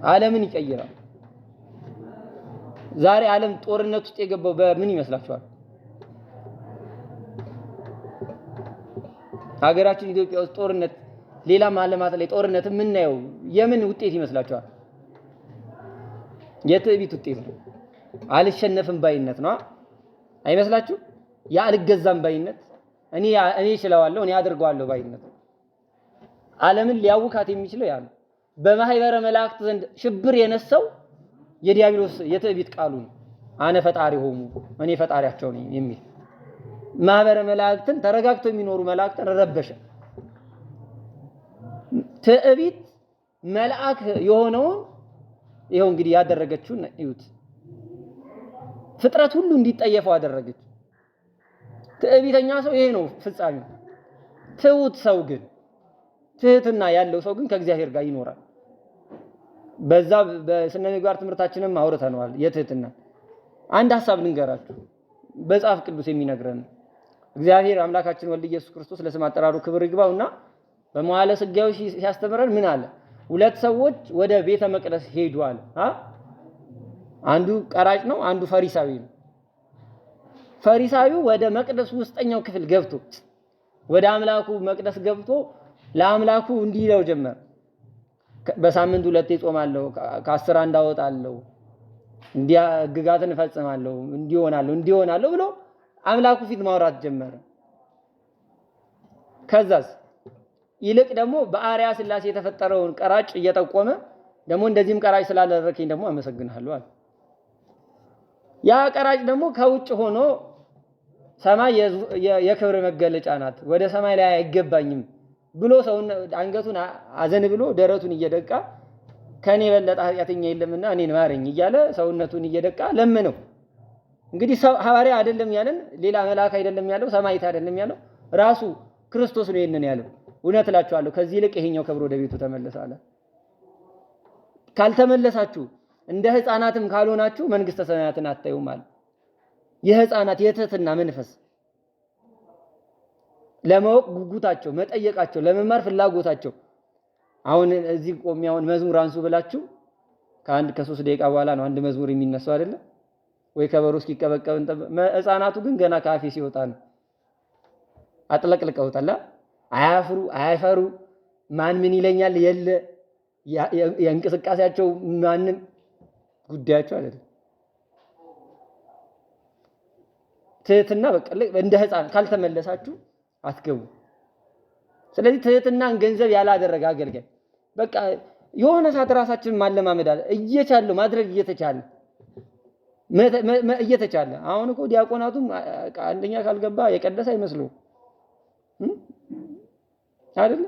ዓለምን ይቀይራል። ዛሬ ዓለም ጦርነት ውስጥ የገባው በምን ይመስላችኋል? ሀገራችን ኢትዮጵያ ውስጥ ጦርነት፣ ሌላም ዓለማት ላይ ጦርነት የምናየው የምን ውጤት ይመስላችኋል? የትዕቢት ውጤት ነው። አልሸነፍም ባይነት ነው አይመስላችሁ? ያልገዛም ባይነት፣ እኔ እችለዋለሁ፣ እኔ አድርገዋለሁ ባይነት። ዓለምን ሊያውካት የሚችለው ያ ነው። በማህበረ መላእክት ዘንድ ሽብር የነሳው የዲያብሎስ የትዕቢት ቃሉ ነው። አነ ፈጣሪ ሆሙ፣ እኔ ፈጣሪያቸው ነኝ የሚል ማህበረ መላእክትን ተረጋግተው የሚኖሩ መላእክትን ረበሸ። ትዕቢት መልአክ የሆነውን ይሄው እንግዲህ ያደረገችውን እዩት። ፍጥረት ሁሉ እንዲጠየፈው አደረገች። ትዕቢተኛ ሰው ይሄ ነው ፍጻሜው። ትሁት ሰው ግን ትህትና ያለው ሰው ግን ከእግዚአብሔር ጋር ይኖራል። በዛ በስነ ምግባር ትምህርታችንም አውርተናል። የትህትና አንድ ሐሳብ ልንገራችሁ፣ በመጽሐፍ ቅዱስ የሚነግረን እግዚአብሔር አምላካችን ወልድ ኢየሱስ ክርስቶስ ለስም አጠራሩ ክብር ይግባውና በመዋዕለ ሥጋዌ ሲያስተምረን ምን አለ? ሁለት ሰዎች ወደ ቤተ መቅደስ ሄዱ አለ። አንዱ ቀራጭ ነው፣ አንዱ ፈሪሳዊ ነው። ፈሪሳዊው ወደ መቅደስ ውስጠኛው ክፍል ገብቶ ወደ አምላኩ መቅደስ ገብቶ ለአምላኩ እንዲህ ይለው ጀመር። በሳምንት 2 ጾማለሁ፣ ከ10 አንድ አወጣለሁ፣ እንዲያ ሕግጋትን እፈጽማለሁ፣ እንዲሆናለሁ ብሎ አምላኩ ፊት ማውራት ጀመረ። ከዛስ ይልቅ ደግሞ በአርያ ሥላሴ የተፈጠረውን ቀራጭ እየጠቆመ ደግሞ እንደዚህም ቀራጭ ስላደረከኝ ደግሞ አመሰግናለሁ አለ። ያ ቀራጭ ደግሞ ከውጭ ሆኖ ሰማይ የክብር መገለጫ ናት፣ ወደ ሰማይ ላይ አይገባኝም ብሎ ሰውን አንገቱን አዘን ብሎ ደረቱን እየደቃ ከኔ የበለጠ ኃጢአተኛ የለምና እኔን ማረኝ እያለ ሰውነቱን እየደቃ ለመነው። እንግዲህ ሰው ሐዋርያ አይደለም ያለን፣ ሌላ መልአክ አይደለም ያለው፣ ሰማዕት አይደለም ያለው፣ ራሱ ክርስቶስ ነው ይሄንን ያለው። እውነት እላችኋለሁ ከዚህ ይልቅ ይሄኛው ከብሮ ወደ ቤቱ ተመለሰ አለ። ካልተመለሳችሁ እንደ ሕፃናትም ካልሆናችሁ መንግስተ ሰማያትን አታዩም አለ። የሕፃናት የትህትና መንፈስ ለማወቅ ጉጉታቸው፣ መጠየቃቸው፣ ለመማር ፍላጎታቸው አሁን እዚህ ቆሜ አሁን መዝሙር አንሱ ብላችሁ ከ3 ደቂቃ በኋላ ነው አንድ መዝሙር የሚነሳው አይደለ ወይ? ከበሮ እስኪቀበቀብ ሕፃናቱ ግን ገና ካፌ ሲወጣ ነው አጥለቅልቀውታል። አያፍሩ አያፈሩ ማን ምን ይለኛል የለ የእንቅስቃሴያቸው ማንም ጉዳያቸው አይደለም። ትህትና በቃ እንደ ሕፃን ካልተመለሳችሁ አትገቡ። ስለዚህ ትህትናን ገንዘብ ያላደረገ አገልጋይ በቃ የሆነ ሰዓት ራሳችንን ማለማመድ አለ እየቻለ ማድረግ እየተቻለ አሁን እኮ ዲያቆናቱም አንደኛ ካልገባ የቀደሰ አይመስሉም አይደል?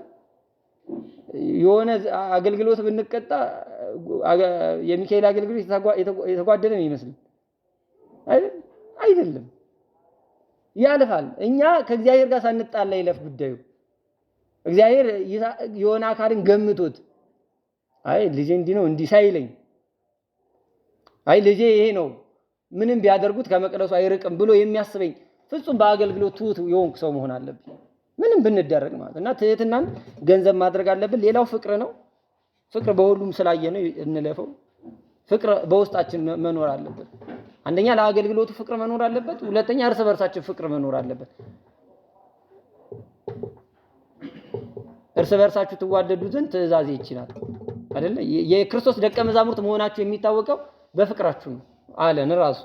የሆነ አገልግሎት ብንቀጣ የሚካኤል አገልግሎት የተጓደለ ነው ይመስል አይደለም። ያልፋል። እኛ ከእግዚአብሔር ጋር ሳንጣላ ይለፍ ጉዳዩ። እግዚአብሔር የሆነ አካልን ገምቶት አይ ልጄ እንዲህ ነው እንዲህ ሳይለኝ አይ ልጄ ይሄ ነው ምንም ቢያደርጉት ከመቅደሱ አይርቅም ብሎ የሚያስበኝ ፍጹም በአገልግሎት ትሁት የሆንኩ ሰው መሆን አለብኝ። ምንም ብንደረግ ማለት እና ትህትናን ገንዘብ ማድረግ አለብን። ሌላው ፍቅር ነው። ፍቅር በሁሉም ስላየ ነው እንለፈው። ፍቅር በውስጣችን መኖር አለበት። አንደኛ ለአገልግሎቱ ፍቅር መኖር አለበት። ሁለተኛ እርስ በርሳችን ፍቅር መኖር አለበት። እርስ በርሳችሁ ትዋደዱ ዘንድ ትእዛዜ ይችላል አይደለ? የክርስቶስ ደቀ መዛሙርት መሆናችሁ የሚታወቀው በፍቅራችሁ ነው አለን ራሱ።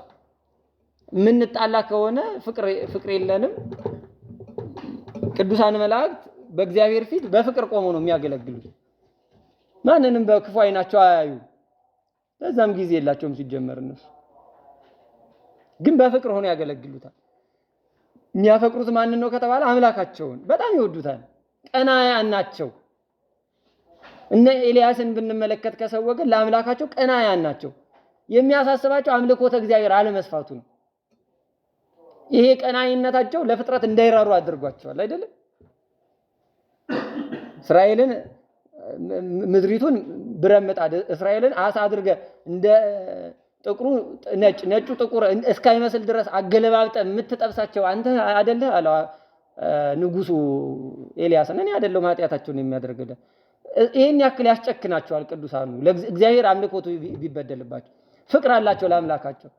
ምንጣላ ከሆነ ፍቅር የለንም። ቅዱሳን መላእክት በእግዚአብሔር ፊት በፍቅር ቆመው ነው የሚያገለግሉት። ማንንም በክፉ አይናቸው አያዩ። በዛም ጊዜ የላቸውም ሲጀመር እነሱ ግን በፍቅር ሆኖ ያገለግሉታል። የሚያፈቅሩት ማንን ነው ከተባለ አምላካቸውን በጣም ይወዱታል። ቀናያን ናቸው። እነ ኤልያስን ብንመለከት ከሰው ወገን ለአምላካቸው ቀናያን ናቸው። የሚያሳስባቸው አምልኮተ እግዚአብሔር አለመስፋቱ ነው። ይሄ ቀናይነታቸው ለፍጥረት እንዳይራሩ አድርጓቸዋል አይደለም? እስራኤልን ምድሪቱን ብረምጣ እስራኤልን አሳ አድርገ እንደ ጥቁሩ ነጩ ጥቁር እስካይመስል ድረስ አገለባብጠ የምትጠብሳቸው አንተ አይደለህ አለው ንጉሱ ኤልያስን። እኔ አይደለሁም ኃጢአታቸውን የሚያደርግልህ። ይሄን ያክል ያስጨክናቸዋል ቅዱሳኑ። ለእግዚአብሔር አምልኮቱ ቢበደልባቸው ፍቅር አላቸው ለአምላካቸው።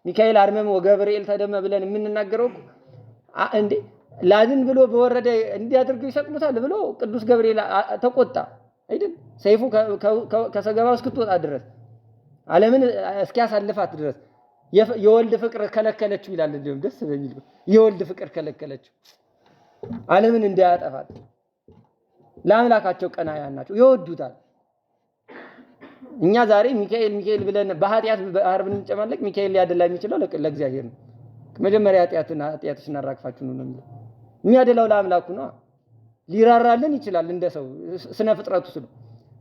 ሚካኤል አርመም ወገብርኤል ተደመ ብለን የምንናገረው እንዴ ላድን ብሎ በወረደ እንዲያደርገው ይሰቅሉታል ብሎ ቅዱስ ገብርኤል ተቆጣ አይደል? ሰይፉ ከሰገባው እስክትወጣ ድረስ ዓለምን እስኪያሳልፋት ድረስ የወልድ ፍቅር ከለከለችው ይላል። እንደውም ደስ በሚል የወልድ ፍቅር ከለከለችው ዓለምን እንዳያጠፋት። ለአምላካቸው ቀናያን ናቸው፣ ይወዱታል። እኛ ዛሬ ሚካኤል ብለን በኃጢአት ባህር ብንጨማለቅ ሚካኤል ሊያደላ የሚችለው ለእግዚአብሔር ነው። መጀመሪያ ኃጢአትሽን አራግፋችሁ ነው የሚለው። የሚያደላው ለአምላኩ ነው። ሊራራልን ይችላል እንደ ሰው ስነ ፍጥረቱ ስለ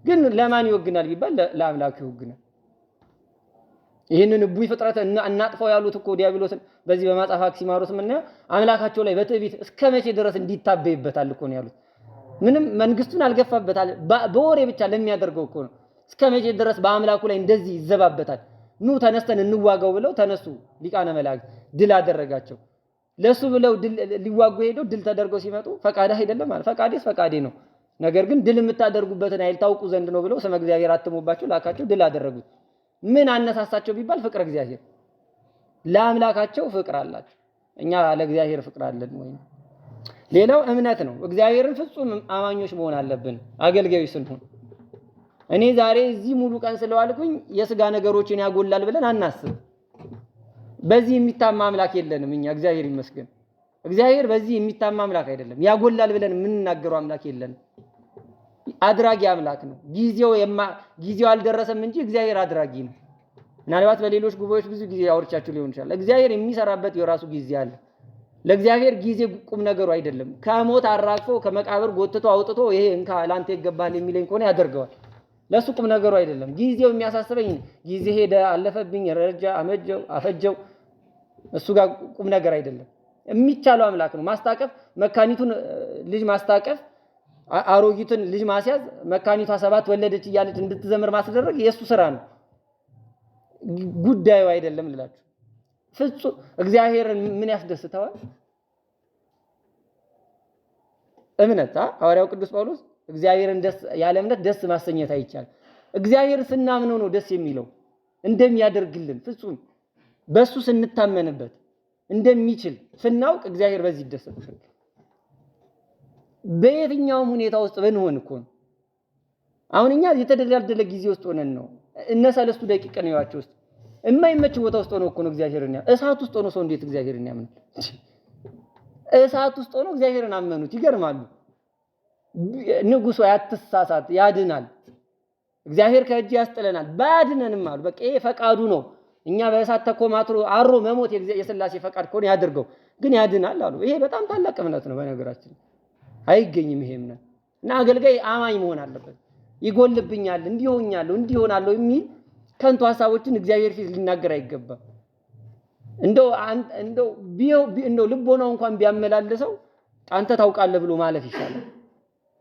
ግን ለማን ይወግናል ቢባል ለአምላኩ ይወግናል። ይህንን እቡይ ፍጥረት እናጥፋው ያሉት እኮ ዲያብሎስን በዚህ በማጽሐፈ አክሲማሮስ የምናየው አምላካቸው ላይ በትዕቢት እስከ መቼ ድረስ እንዲታበይበታል እኮ ነው ያሉት። ምንም መንግስቱን አልገፋበታል፣ በወሬ ብቻ ለሚያደርገው እኮ ነው። እስከ መቼ ድረስ በአምላኩ ላይ እንደዚህ ይዘባበታል? ኑ ተነስተን እንዋጋው ብለው ተነሱ። ሊቃነ መላእክት ድል አደረጋቸው። ለሱ ብለው ሊዋጉ ሄደው ድል ተደርገው ሲመጡ ፈቃድህ አይደለም ማለት ፈቃዴስ ፈቃዴ ነው፣ ነገር ግን ድል የምታደርጉበትን ኃይል ታውቁ ዘንድ ነው ብለው ስመ እግዚአብሔር አትሞባቸው ላካቸው። ድል አደረጉት። ምን አነሳሳቸው ቢባል ፍቅር እግዚአብሔር። ለአምላካቸው ፍቅር አላቸው። እኛ ለእግዚአብሔር ፍቅር አለን ወይ? ሌላው እምነት ነው። እግዚአብሔርን ፍጹም አማኞች መሆን አለብን አገልጋዮች ስንሆን። እኔ ዛሬ እዚህ ሙሉ ቀን ስለዋልኩኝ የሥጋ ነገሮችን ያጎላል ብለን አናስብ። በዚህ የሚታማ አምላክ የለንም እኛ እግዚአብሔር ይመስገን። እግዚአብሔር በዚህ የሚታማ አምላክ አይደለም። ያጎላል ብለን የምንናገረው አምላክ የለንም። አድራጊ አምላክ ነው። ጊዜው አልደረሰም እንጂ እግዚአብሔር አድራጊ ነው። ምናልባት በሌሎች ጉባኤዎች ብዙ ጊዜ አውርቻችሁ ሊሆን ይችላል። እግዚአብሔር የሚሰራበት የራሱ ጊዜ አለ። ለእግዚአብሔር ጊዜ ቁም ነገሩ አይደለም። ከሞት አራግፎ ከመቃብር ጎትቶ አውጥቶ ይሄ እንካ ላንተ ይገባል የሚለኝ ከሆነ ያደርገዋል። ለሱ ቁም ነገሩ አይደለም። ጊዜው የሚያሳስበኝ ጊዜ ሄደ፣ አለፈብኝ፣ ረጃ፣ አፈጀው እሱ ጋር ቁም ነገር አይደለም። የሚቻለው አምላክ ነው። ማስታቀፍ መካኒቱን ልጅ ማስታቀፍ፣ አሮጊትን ልጅ ማስያዝ፣ መካኒቷ 7 ወለደች እያለች እንድትዘምር ማስደረግ የሱ ስራ ነው፣ ጉዳዩ አይደለም ልላችሁ። ፍጹም እግዚአብሔርን ምን ያስደስተዋል? እምነት። ሐዋርያው ቅዱስ ጳውሎስ እግዚአብሔርን ደስ ያለ እምነት ደስ ማሰኘት አይቻልም። እግዚአብሔር ስናምነው ነው ደስ የሚለው እንደሚያደርግልን ፍጹም በሱ ስንታመንበት እንደሚችል ስናውቅ እግዚአብሔር በዚህ ይደሰታል። በየትኛውም ሁኔታ ውስጥ ብንሆን እኮ ነው። አሁን እኛ የተደላደለ ጊዜ ውስጥ ሆነን ነው። እነ 3 ደቂቃ ነው ያዋቸው ውስጥ የማይመች ቦታ ውስጥ ሆኖ እኮ ነው እግዚአብሔርን እሳት ውስጥ ሆኖ ሰው እንዴት እግዚአብሔርን ያምናል? እሳት ውስጥ ሆኖ እግዚአብሔርን አመኑት። ይገርማሉ። ንጉሥ ሆይ አትሳሳት፣ ያድናል። እግዚአብሔር ከእጅ ያስጥለናል፣ ባያድነንም አሉ። በቃ ይሄ ፈቃዱ ነው። እኛ በእሳት ተኮማትሮ አሮ መሞት የሥላሴ ፈቃድ ከሆነ ያድርገው፣ ግን ያድናል አሉ። ይሄ በጣም ታላቅ እምነት ነው። በነገራችን አይገኝም ይሄ እምነት እና አገልጋይ አማኝ መሆን አለበት። ይጎልብኛል፣ እንዲሆኛለሁ፣ እንዲሆናለሁ የሚል ከንቱ ሐሳቦችን እግዚአብሔር ፊት ሊናገር አይገባም። እንደው ልቦናው እንኳን ቢያመላልሰው አንተ ታውቃለህ ብሎ ማለፍ ይሻላል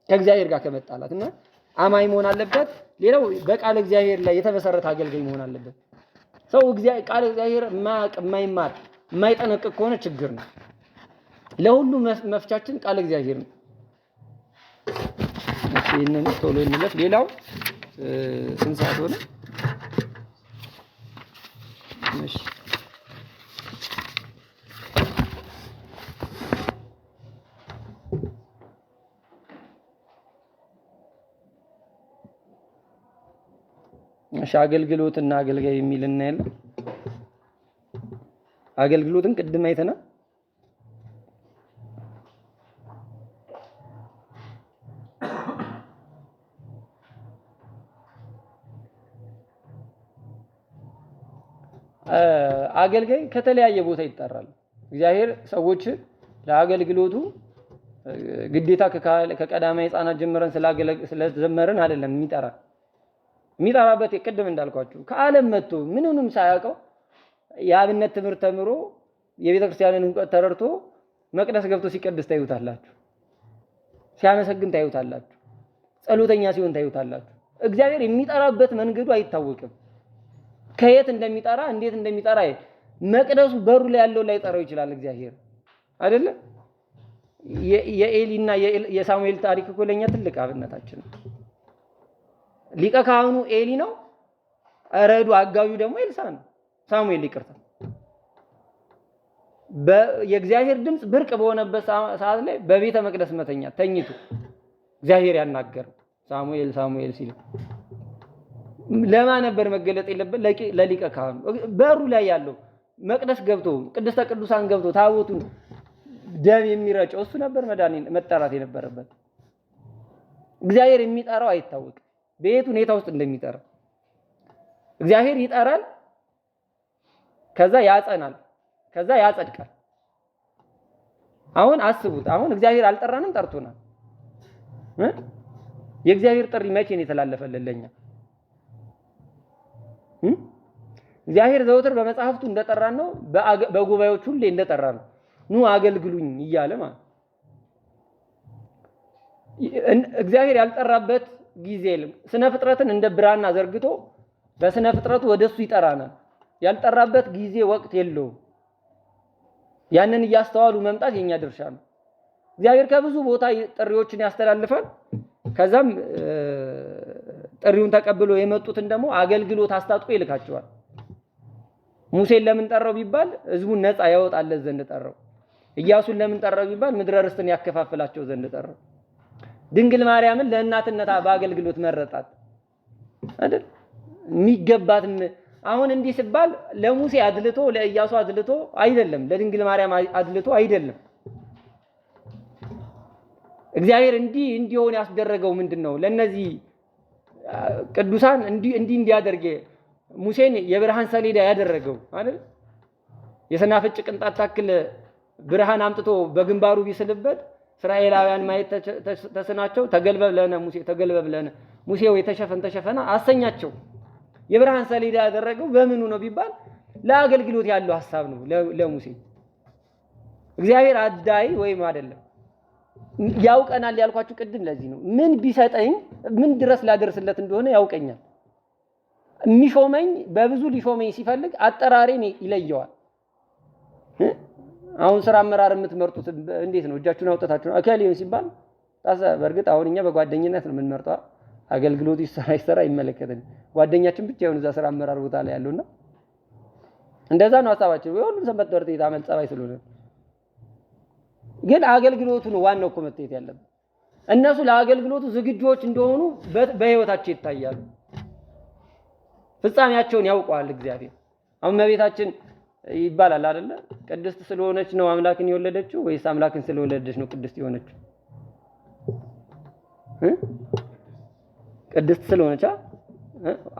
ከእግዚአብሔር ጋር ከመጣላት እና አማኝ መሆን አለበት። ሌላው በቃል እግዚአብሔር ላይ የተመሰረተ አገልጋይ መሆን አለበት። ሰው ቃል እግዚአብሔር ማቅ የማይማር የማይጠነቅቅ ከሆነ ችግር ነው። ለሁሉ መፍቻችን ቃል እግዚአብሔር ነው። ይሄንን ቶሎ እንለፍ። ሌላው ስንት ሰዓት ሆነ? እሺ አገልግሎትና አገልጋይ የሚል እናያለን። አገልግሎትን ቅድም አይተናል። አገልጋይ ከተለያየ ቦታ ይጠራል። እግዚአብሔር ሰዎች ለአገልግሎቱ ግዴታ ከቀዳማይ ሕፃናት ጀምረን ስለዘመርን አይደለም የሚጠራበት ቅድም እንዳልኳችሁ ከዓለም መጥቶ ምንንም ሳያውቀው የአብነት ትምህርት ተምሮ የቤተ ክርስቲያንን ዕውቀት ተረድቶ መቅደስ ገብቶ ሲቀድስ ታዩታላችሁ፣ ሲያመሰግን ታዩታላችሁ፣ ጸሎተኛ ሲሆን ታዩታላችሁ። እግዚአብሔር የሚጠራበት መንገዱ አይታወቅም። ከየት እንደሚጠራ እንዴት እንደሚጠራ መቅደሱ በሩ ላይ ያለው ላይ ጠራው ይችላል እግዚአብሔር አይደለ? የኤሊና የሳሙኤል ታሪክ እኮ ለኛ ትልቅ አብነታችን ነው። ሊቀ ካህኑ ኤሊ ነው፣ ረዱ አጋቢው ደግሞ ኤልሳ ነው። ሳሙኤል ይቅርታ የእግዚአብሔር ድምጽ ብርቅ በሆነበት ሰዓት ላይ በቤተ መቅደስ መተኛ ተኝቶ እግዚአብሔር ያናገረው ሳሙኤል ሳሙኤል ሲል ለማን ነበር መገለጥ የለበት? ለሊቀ ካህኑ። በሩ ላይ ያለው መቅደስ ገብቶ ቅድስተ ቅዱሳን ገብቶ ታቦቱን ደም የሚረጨው እሱ ነበር መጠራት የነበረበት። እግዚአብሔር የሚጠራው አይታወቅም በየት ሁኔታ ውስጥ እንደሚጠራ። እግዚአብሔር ይጠራል፣ ከዛ ያጸናል፣ ከዛ ያጸድቃል። አሁን አስቡት፣ አሁን እግዚአብሔር አልጠራንም ጠርቶናል። የእግዚአብሔር ጥሪ መቼ ነው የተላለፈልን ለኛ? እግዚአብሔር ዘውትር በመጽሐፍቱ እንደጠራን ነው፣ በጉባኤዎቹ ሁሌ እንደጠራን ነው። ኑ አገልግሉኝ እያለ ማለት እግዚአብሔር ያልጠራበት ጊዜ የለም። ስነ ፍጥረትን እንደ ብራና ዘርግቶ በስነ ፍጥረቱ ወደሱ ይጠራናል። ያልጠራበት ጊዜ ወቅት የለውም። ያንን እያስተዋሉ መምጣት የኛ ድርሻ ነው። እግዚአብሔር ከብዙ ቦታ ጥሪዎችን ያስተላልፋል። ከዛም ጥሪውን ተቀብሎ የመጡትን ደግሞ አገልግሎት አስታጥቆ ይልካቸዋል። ሙሴን ለምን ጠራው ቢባል ህዝቡን ነፃ ያወጣለት ዘንድ ጠራው። ኢያሱን ለምን ጠራው ቢባል ምድረ ርስትን ያከፋፍላቸው ዘንድ ጠራው። ድንግል ማርያምን ለእናትነት በአገልግሎት መረጣት አይደል? የሚገባት አሁን እንዲህ ሲባል ለሙሴ አድልቶ ለኢያሱ አድልቶ አይደለም፣ ለድንግል ማርያም አድልቶ አይደለም። እግዚአብሔር እንዲሆን ያስደረገው ምንድነው? ለነዚህ ቅዱሳን እንዲያደርግ ሙሴን የብርሃን ሰሌዳ ያደረገው አይደል? የሰናፍጭ ቅንጣት ታክል ብርሃን አምጥቶ በግንባሩ ቢስልበት እስራኤላውያን ማየት ተስናቸው ተገልበብ ለነ ሙሴ ተገልበብ ለነ ሙሴ ወይ ተሸፈና አሰኛቸው። የብርሃን ሰሌዳ ያደረገው በምኑ ነው ቢባል ለአገልግሎት ያለው ሐሳብ ነው ለሙሴ። እግዚአብሔር አዳይ ወይም አይደለም። ያውቀናል ያልኳችሁ ቅድም ለዚህ ነው። ምን ቢሰጠኝ ምን ድረስ ላደርስለት እንደሆነ ያውቀኛል። የሚሾመኝ በብዙ ሊሾመኝ ሲፈልግ አጠራሬን ይለየዋል። አሁን ስራ አመራር የምትመርጡት እንዴት ነው? እጃችሁን አውጥታችሁ አካሊው ሲባል በእርግጥ አሁን እኛ በጓደኝነት ነው የምንመርጠው። አገልግሎቱ ይሰራ ይመለከተን ጓደኛችን ብቻ የሆነ እዛ ስራ አመራር ቦታ ላይ ያለውና እንደዛ ነው ሐሳባችን። ሁሉም ሰንበት ትምህርት ቤት አመል ጸባይ ስለሆነ ግን አገልግሎቱ ነው ዋናው እኮ መታየት ያለበት። እነሱ ለአገልግሎቱ ዝግጁዎች እንደሆኑ በህይወታቸው ይታያሉ። ፍጻሜያቸውን ያውቀዋል እግዚአብሔር። አሁን እመቤታችን ይባላል አይደለ? ቅድስት ስለሆነች ነው አምላክን የወለደችው ወይስ አምላክን ስለወለደች ነው ቅድስት የሆነችው? ቅድስት ስለሆነች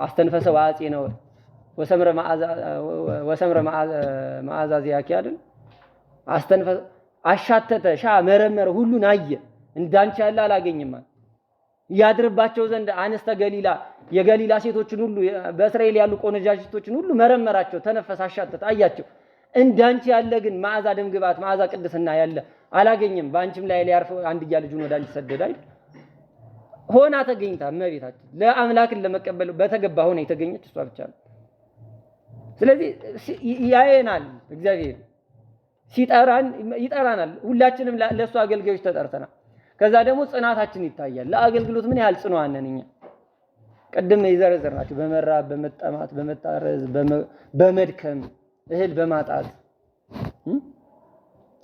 አስተንፈሰ ዋጼ ነው ወሰምረ መዓዛ ዚያኪ አይደል? አስተንፈሰ አሻተተ መረመረ ሁሉን አየ እንዳንቺ ያለ አላገኝም። ያድርባቸው ዘንድ አንስተ ገሊላ የገሊላ ሴቶችን ሁሉ በእስራኤል ያሉ ቆነጃጅቶችን ሁሉ መረመራቸው፣ ተነፈሰ፣ አሻተተ፣ አያቸው። እንዳንቺ ያለ ግን መዓዛ ደምግባት መዓዛ ቅድስና ያለ አላገኝም። በአንቺም ላይ ሊያርፍ አንድያ ልጁን ወደ አንቺ ሰደደ አይደል? ሆና ተገኝታ እመቤታችን ለአምላክን ለመቀበል በተገባ ሆነ የተገኘች እሷ ብቻ ነው። ስለዚህ ያየናል እግዚአብሔር ሲጠራን ይጠራናል። ሁላችንም ለእሱ አገልጋዮች ተጠርተናል። ከዛ ደግሞ ጽናታችን ይታያል። ለአገልግሎት ምን ያህል ጽኑዓን ነን እኛ። ቅድም የዘረዘርናቸው በመራብ በመጠማት በመታረዝ በመድከም እህል በማጣት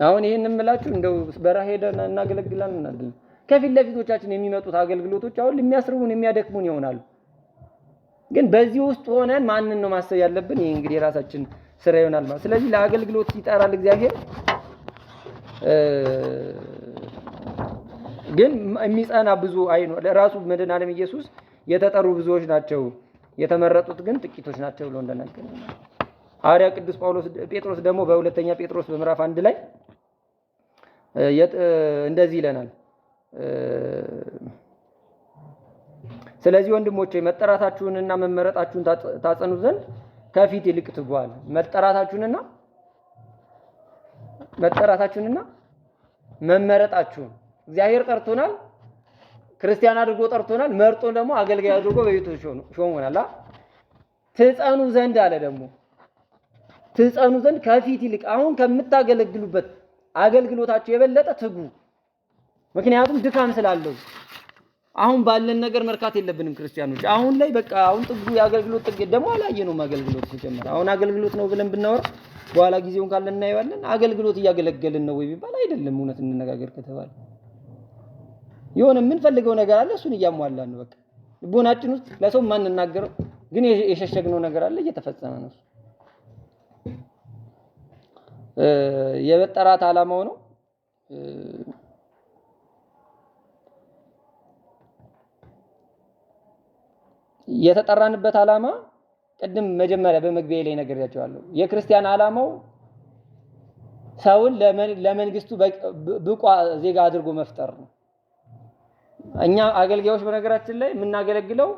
አሁን ይሄን እንምላችሁ እንደው በረሃ ሄደን እናገለግላለን እናድል ከፊት ለፊቶቻችን የሚመጡት አገልግሎቶች አሁን የሚያስርቡን የሚያደክሙን ይሆናሉ። ግን በዚህ ውስጥ ሆነን ማንን ነው ማሰብ ያለብን? ይሄ እንግዲህ የራሳችን ስራ ይሆናል ማለት። ስለዚህ ለአገልግሎት ይጠራል እግዚአብሔር። ግን የሚጸና ብዙ አይኖር ለራሱ መድኃኔ ዓለም ኢየሱስ የተጠሩ ብዙዎች ናቸው፣ የተመረጡት ግን ጥቂቶች ናቸው ብሎ እንደነገረ ሐዋርያ ቅዱስ ጴጥሮስ ደግሞ በሁለተኛ ጴጥሮስ በምዕራፍ 1 ላይ እንደዚህ ይለናል። ስለዚህ ወንድሞቼ መጠራታችሁንና መመረጣችሁን ታጸኑ ዘንድ ከፊት ይልቅ ትጓል። መጠራታችሁንና መመረጣችሁን እግዚአብሔር ጠርቶናል፣ ክርስቲያን አድርጎ ጠርቶናል። መርጦ ደግሞ አገልጋይ አድርጎ በቤቱ ሾሞናል። ትጸኑ ዘንድ አለ ደግሞ ትጸኑ ዘንድ ከፊት ይልቅ አሁን ከምታገለግሉበት አገልግሎታችሁ የበለጠ ትጉ። ምክንያቱም ድካም ስላለው አሁን ባለን ነገር መርካት የለብንም ክርስቲያኖች። አሁን ላይ በቃ አሁን ጥጉ የአገልግሎት ጥግ ደግሞ አላየነውም። አገልግሎት ሲጀመር አሁን አገልግሎት ነው ብለን ብናወራ በኋላ ጊዜውን ካለ እናየዋለን። አገልግሎት እያገለገልን ነው ወይ ቢባል አይደለም። እውነት እንነጋገር ከተባለ የሆነ የምንፈልገው ነገር አለ፣ እሱን እያሟላን ነው። በቃ ልቦናችን ውስጥ ለሰው ማንናገረው ግን የሸሸግነው ነገር አለ፣ እየተፈጸመ ነው። የመጠራት ዓላማው ነው። የተጠራንበት ዓላማ ቅድም መጀመሪያ በመግቢያ ላይ ነግሬያቸዋለሁ። የክርስቲያን ዓላማው ሰውን ለመንግስቱ ብቁ ዜጋ አድርጎ መፍጠር ነው። እኛ አገልጋዮች በነገራችን ላይ የምናገለግለው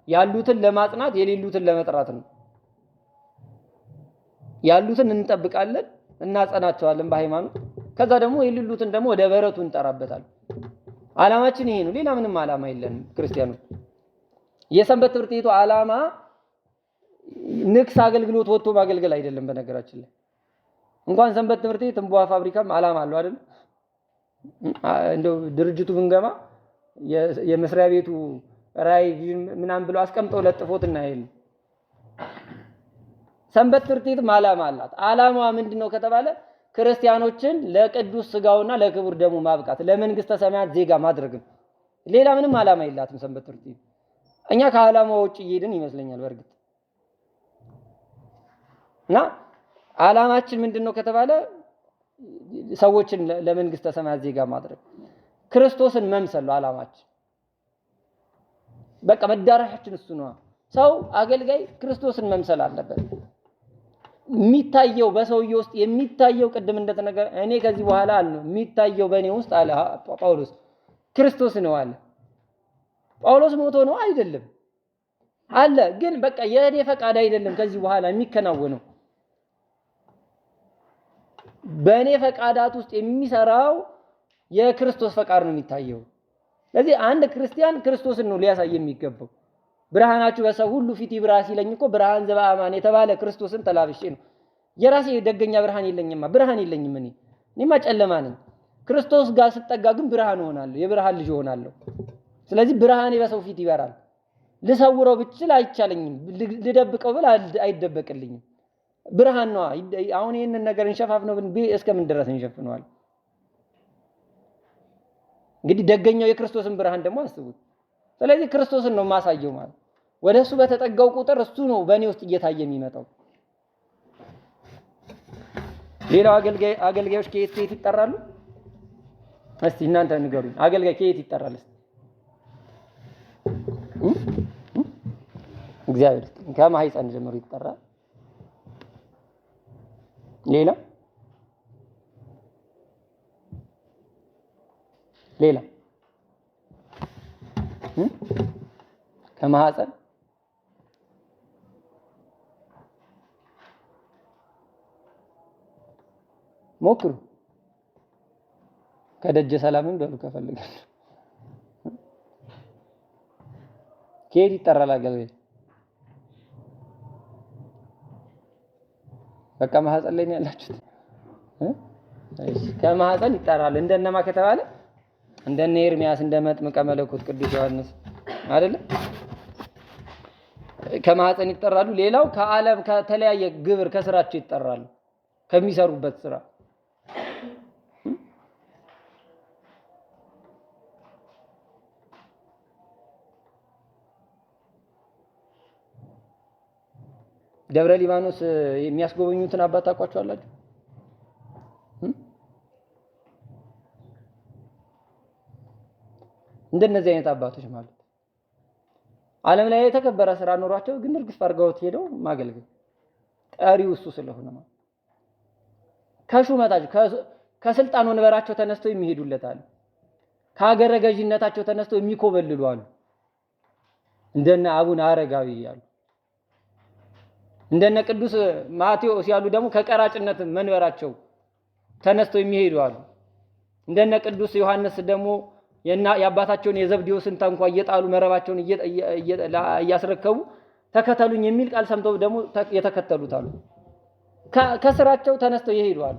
ያሉትን ለማጽናት የሌሉትን ለመጥራት ነው። ያሉትን እንጠብቃለን፣ እናጸናቸዋለን በሃይማኖት። ከዛ ደግሞ የሌሉትን ደግሞ ወደ በረቱ እንጠራበታለን። ዓላማችን ይሄ ነው። ሌላ ምንም ዓላማ የለንም ክርስቲያኖች። የሰንበት ትምህርት ቤቱ ዓላማ ንክስ አገልግሎት ወጥቶ ማገልገል አይደለም። በነገራችን ላይ እንኳን ሰንበት ትምህርት ቤት እንቧ ፋብሪካም ዓላማ አለው አይደል? እንደው ድርጅቱ ብንገማ የመስሪያ ቤቱ ራዕይ ምናምን ብሎ አስቀምጠው ለጥፎት እናይል። ሰንበት ትምህርት ቤትም ዓላማ አላት። ዓላማዋ ምንድነው ከተባለ ክርስቲያኖችን ለቅዱስ ስጋውና ለክቡር ደሙ ማብቃት፣ ለመንግስተ ሰማያት ዜጋ ማድረግ ነው። ሌላ ምንም ዓላማ የላትም ሰንበት ትምህርት ቤት። እኛ ከዓላማው ውጭ እየሄድን ይመስለኛል በእርግጥ። እና ዓላማችን ምንድነው ከተባለ ሰዎችን ለመንግስተ ሰማያት ዜጋ ማድረግ፣ ክርስቶስን መምሰል ነው ዓላማችን። በቃ መዳረሻችን እሱ ነው። ሰው አገልጋይ ክርስቶስን መምሰል አለበት። የሚታየው በሰውየው ውስጥ የሚታየው ቅድም እንደተነገረ እኔ ከዚህ በኋላ አለ የሚታየው በእኔ ውስጥ አለ ጳውሎስ ክርስቶስ ነው አለ። ጳውሎስ ሞቶ ነው አይደለም አለ። ግን በቃ የእኔ ፈቃድ አይደለም ከዚህ በኋላ የሚከናወነው በእኔ ፈቃዳት ውስጥ የሚሰራው የክርስቶስ ፈቃድ ነው የሚታየው። ስለዚህ አንድ ክርስቲያን ክርስቶስን ነው ሊያሳይ የሚገባው። ብርሃናችሁ በሰው ሁሉ ፊት ይብራ ሲለኝ እኮ ብርሃን ዘበአማን የተባለ ክርስቶስን ተላብሼ ነው። የራሴ ደገኛ ብርሃን የለኝማ፣ ብርሃን የለኝም። እኔማ ጨለማ ነኝ። ክርስቶስ ጋር ስጠጋ ግን ብርሃን ሆናለሁ፣ የብርሃን ልጅ ሆናለሁ። ስለዚህ ብርሃኔ በሰው ፊት ይበራል። ልሰውረው ብችል አይቻለኝም፣ ልደብቀው ብል አይደበቅልኝም። ብርሃን ነው። አሁን ይሄንን ነገር እንሸፋፍነው ብን እስከምን ድረስ እንሸፍነዋል? እንግዲህ ደገኛው የክርስቶስን ብርሃን ደግሞ አስቡት። ስለዚህ ክርስቶስን ነው ማሳየው ማለት ወደሱ በተጠጋው ቁጥር እሱ ነው በእኔ ውስጥ እየታየ የሚመጣው። ሌላው አገልጋዮች ከየት ይጠራሉ? እስቲ እናንተ ንገሩኝ። አገልጋይ ከየት ይጠራል? እስቲ እግዚአብሔር ከማህፀን ጀምሮ ይጠራል። ሌላ ከማህፀን ሞክሩ። ከደጀ ሰላምን በሉ ከፈለጋችሁ። ከየት ይጠራል አገልጋይ? በቃ ማህፀን ላይ ነው ያላችሁት። ከማህፀን ይጠራል። እንደነማ ከተባለ እንደነ ኤርሚያስ፣ እንደ መጥምቀ መለኮት ቅዱስ ዮሐንስ አይደለ? ከማህፀን ይጠራሉ። ሌላው ከዓለም ከተለያየ ግብር ከስራቸው ይጠራሉ፣ ከሚሰሩበት ስራ። ደብረ ሊባኖስ የሚያስጎበኙትን አባት ታውቋቸዋላችሁ? እንደነዚህ አይነት አባቶች ማለት ዓለም ላይ የተከበረ ስራ ኖሯቸው ግን እርግፍ አድርገውት ሄደው ማገልገል ጠሪው እሱ ስለሆነ ማለት ከሹመታቸው ከስልጣን ወንበራቸው ተነስተው የሚሄዱለታል። ከሀገረ ገዥነታቸው ተነስተው የሚኮበልሉ አሉ። እንደነ አቡነ አረጋዊ ያሉ፣ እንደነ ቅዱስ ማቴዎስ ያሉ ደግሞ ከቀራጭነት መንበራቸው ተነስተው የሚሄዱ አሉ። እንደነ ቅዱስ ዮሐንስ ደግሞ የአባታቸውን የዘብዴዎስን ታንኳ እየጣሉ መረባቸውን እያስረከቡ ተከተሉኝ የሚል ቃል ሰምተው ደግሞ የተከተሉት አሉ። ከስራቸው ተነስተው ይሄዳሉ፣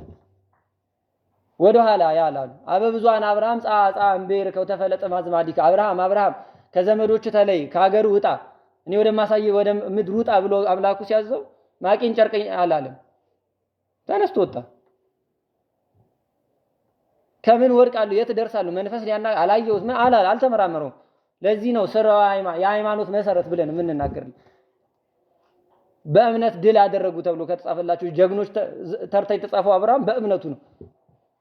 ወደ ኋላ ያላሉ። አበብዙአን አብርሃም ጻጻ እንበይር ከተፈለጠ ማዝማዲካ አብርሃም ከዘመዶች ተለይ ከሀገሩ ውጣ እኔ ወደ ማሳየ ወደ ምድር ውጣ ብሎ አምላኩ ሲያዘው ማቂን ጨርቀኝ አላለም። ተነስቶ ወጣ። ከምን ወርቃሉ የት ደርሳሉ መንፈስ ሊያና አላየውት ምን አልተመራመረውም። ለዚህ ነው ስራው የሃይማኖት መሰረት ብለን የምንናገርልን። በእምነት ድል ያደረጉ ተብሎ ከተጻፈላቸው ጀግኖች ተርታ የተጻፈው አብርሃም በእምነቱ ነው።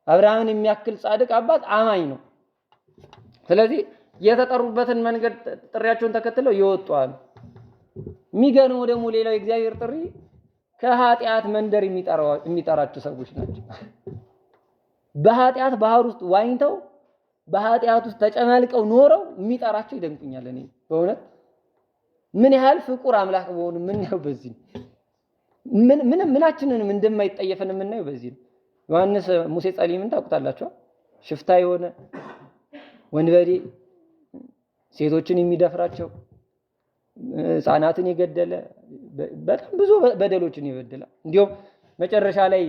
አብርሃምን የሚያክል ጻድቅ አባት አማኝ ነው። ስለዚህ የተጠሩበትን መንገድ ጥሪያቸውን ተከትለው ይወጣሉ። የሚገርመው ደግሞ ሌላው የእግዚአብሔር ጥሪ ከኃጢአት መንደር የሚጠራቸው ሰዎች ናቸው። በኃጢአት ባህር ውስጥ ዋኝተው በኃጢአት ውስጥ ተጨማልቀው ኖረው የሚጠራቸው ይደንቁኛል። እኔ በእውነት ምን ያህል ፍቁር አምላክ መሆኑ ምን ነው በዚህ ምናችንንም እንደማይጠየፈን የምናየው በዚህ ነው። ዮሐንስ ሙሴ ጸሊምን ታውቁታላችሁ? ሽፍታ የሆነ ወንበዴ፣ ሴቶችን የሚደፍራቸው፣ ህፃናትን የገደለ በጣም ብዙ በደሎችን የበደለ እንዲሁም መጨረሻ ላይ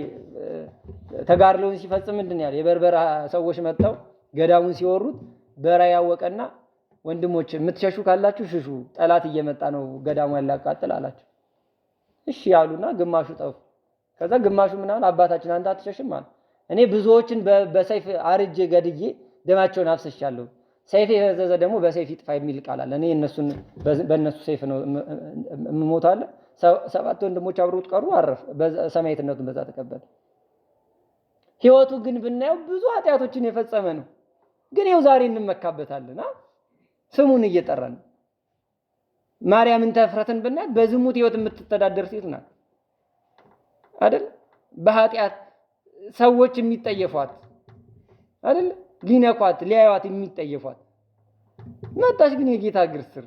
ተጋድሎውን ሲፈጽም ምንድን ያለ የበርበራ ሰዎች መጥተው ገዳሙን ሲወሩት በራእይ ያወቀና ወንድሞች የምትሸሹ ካላችሁ ሽሹ፣ ጠላት እየመጣ ነው ገዳሙ ያላቃጥል አላቸው። እሺ ያሉና ግማሹ ጠፉ። ከዛ ግማሹ ምናምን አባታችን አንተ አትሸሽም አለ። እኔ ብዙዎችን በሰይፍ አርጄ ገድዬ ደማቸውን አፍስሻለሁ፣ ሰይፍ የፈዘዘ ደግሞ በሰይፍ ይጥፋ የሚል ቃል አለ። እኔ በእነሱ ሰይፍ ነው እሞታለሁ። 7 ወንድሞች አብረውት ቀሩ፣ አረፈ፣ ሰማዕትነቱን በዛ ተቀበለ። ህይወቱ ግን ብናየው ብዙ ኃጢአቶችን የፈጸመ ነው። ግን ይኸው ዛሬ እንመካበታለን። ስሙን እየጠራን ማርያምን ተፍረትን ብናያት በዝሙት ህይወት የምትተዳደር ሴት ናት አይደል? በኃጢአት ሰዎች የሚጠየፏት አይደል? ሊነኳት ሊያዩት የሚጠየፏት መጣች። ግን የጌታ እግር ስር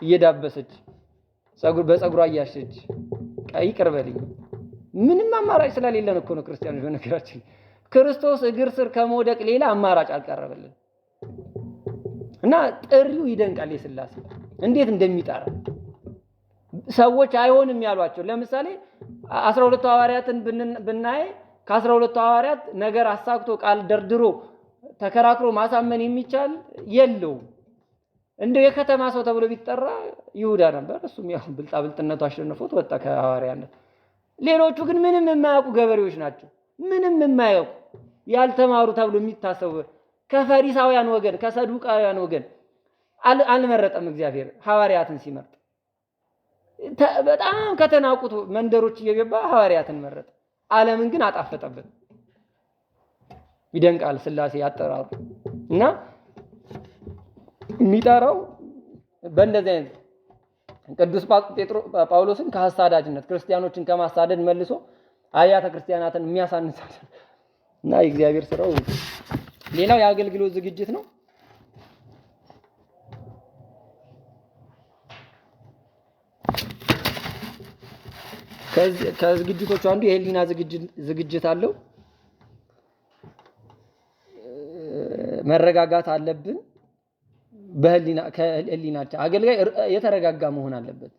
እየዳበሰች በፀጉሯ እያሸች ይቅር በልኝ ምንም አማራጭ ስለሌለን እኮ ነው ክርስቲያኖች። በነገራችን ክርስቶስ እግር ስር ከመውደቅ ሌላ አማራጭ አልቀረበልን እና ጥሪው ይደንቃል። የሥላሴ እንዴት እንደሚጠራ ሰዎች አይሆንም ያሏቸው። ለምሳሌ 12 ሐዋርያትን ብናይ ከ12 ሐዋርያት ነገር አሳክቶ ቃል ደርድሮ ተከራክሮ ማሳመን የሚቻል የለውም። እንደው የከተማ ሰው ተብሎ ቢጠራ ይሁዳ ነበር። እሱም ያው ብልጣብልጥነቱ አሸንፎት ወጣ ከሐዋርያነት። ሌሎቹ ግን ምንም የማያውቁ ገበሬዎች ናቸው። ምንም የማያውቁ ያልተማሩ ተብሎ የሚታሰቡ ከፈሪሳውያን ወገን ከሰዱቃውያን ወገን አልመረጠም እግዚአብሔር ሐዋርያትን ሲመርጥ። በጣም ከተናቁት መንደሮች እየገባ ሐዋርያትን መረጠ። ዓለምን ግን አጣፈጠበት። ይደንቃል ሥላሴ ያጠራሩ እና የሚጠራው በእንደዚህ አይነት ቅዱስ ጳውሎስን ከሐሳዳጅነት ክርስቲያኖችን ከማሳደድ መልሶ አብያተ ክርስቲያናትን የሚያሳንሳል እና የእግዚአብሔር ስራው ሌላው የአገልግሎት ዝግጅት ነው። ከዝግጅቶቹ አንዱ የህሊና ዝግጅት አለው። መረጋጋት አለብን። ከህሊናችን አገልጋይ የተረጋጋ መሆን አለበት።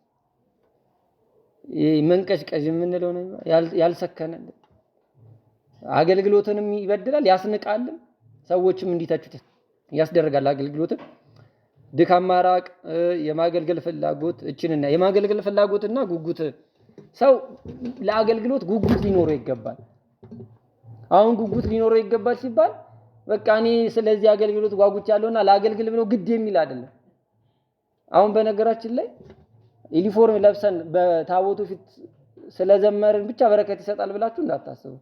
መንቀጭቀጭ የምንለው ነው ያልሰከነ አገልግሎትንም ይበድላል፣ ያስንቃልም፣ ሰዎችም እንዲተቹት ያስደርጋል። አገልግሎትን ድካም ማራቅ፣ የማገልገል ፍላጎት እችንና የማገልገል ፍላጎትና ጉጉት። ሰው ለአገልግሎት ጉጉት ሊኖረው ይገባል። አሁን ጉጉት ሊኖረው ይገባል ሲባል በቃ እኔ ስለዚህ አገልግሎት ጓጉቻለሁና ለአገልግል ብሎ ግድ የሚል አይደለም። አሁን በነገራችን ላይ ዩኒፎርም ለብሰን በታቦቱ ፊት ስለዘመርን ብቻ በረከት ይሰጣል ብላችሁ እንዳታስቡ።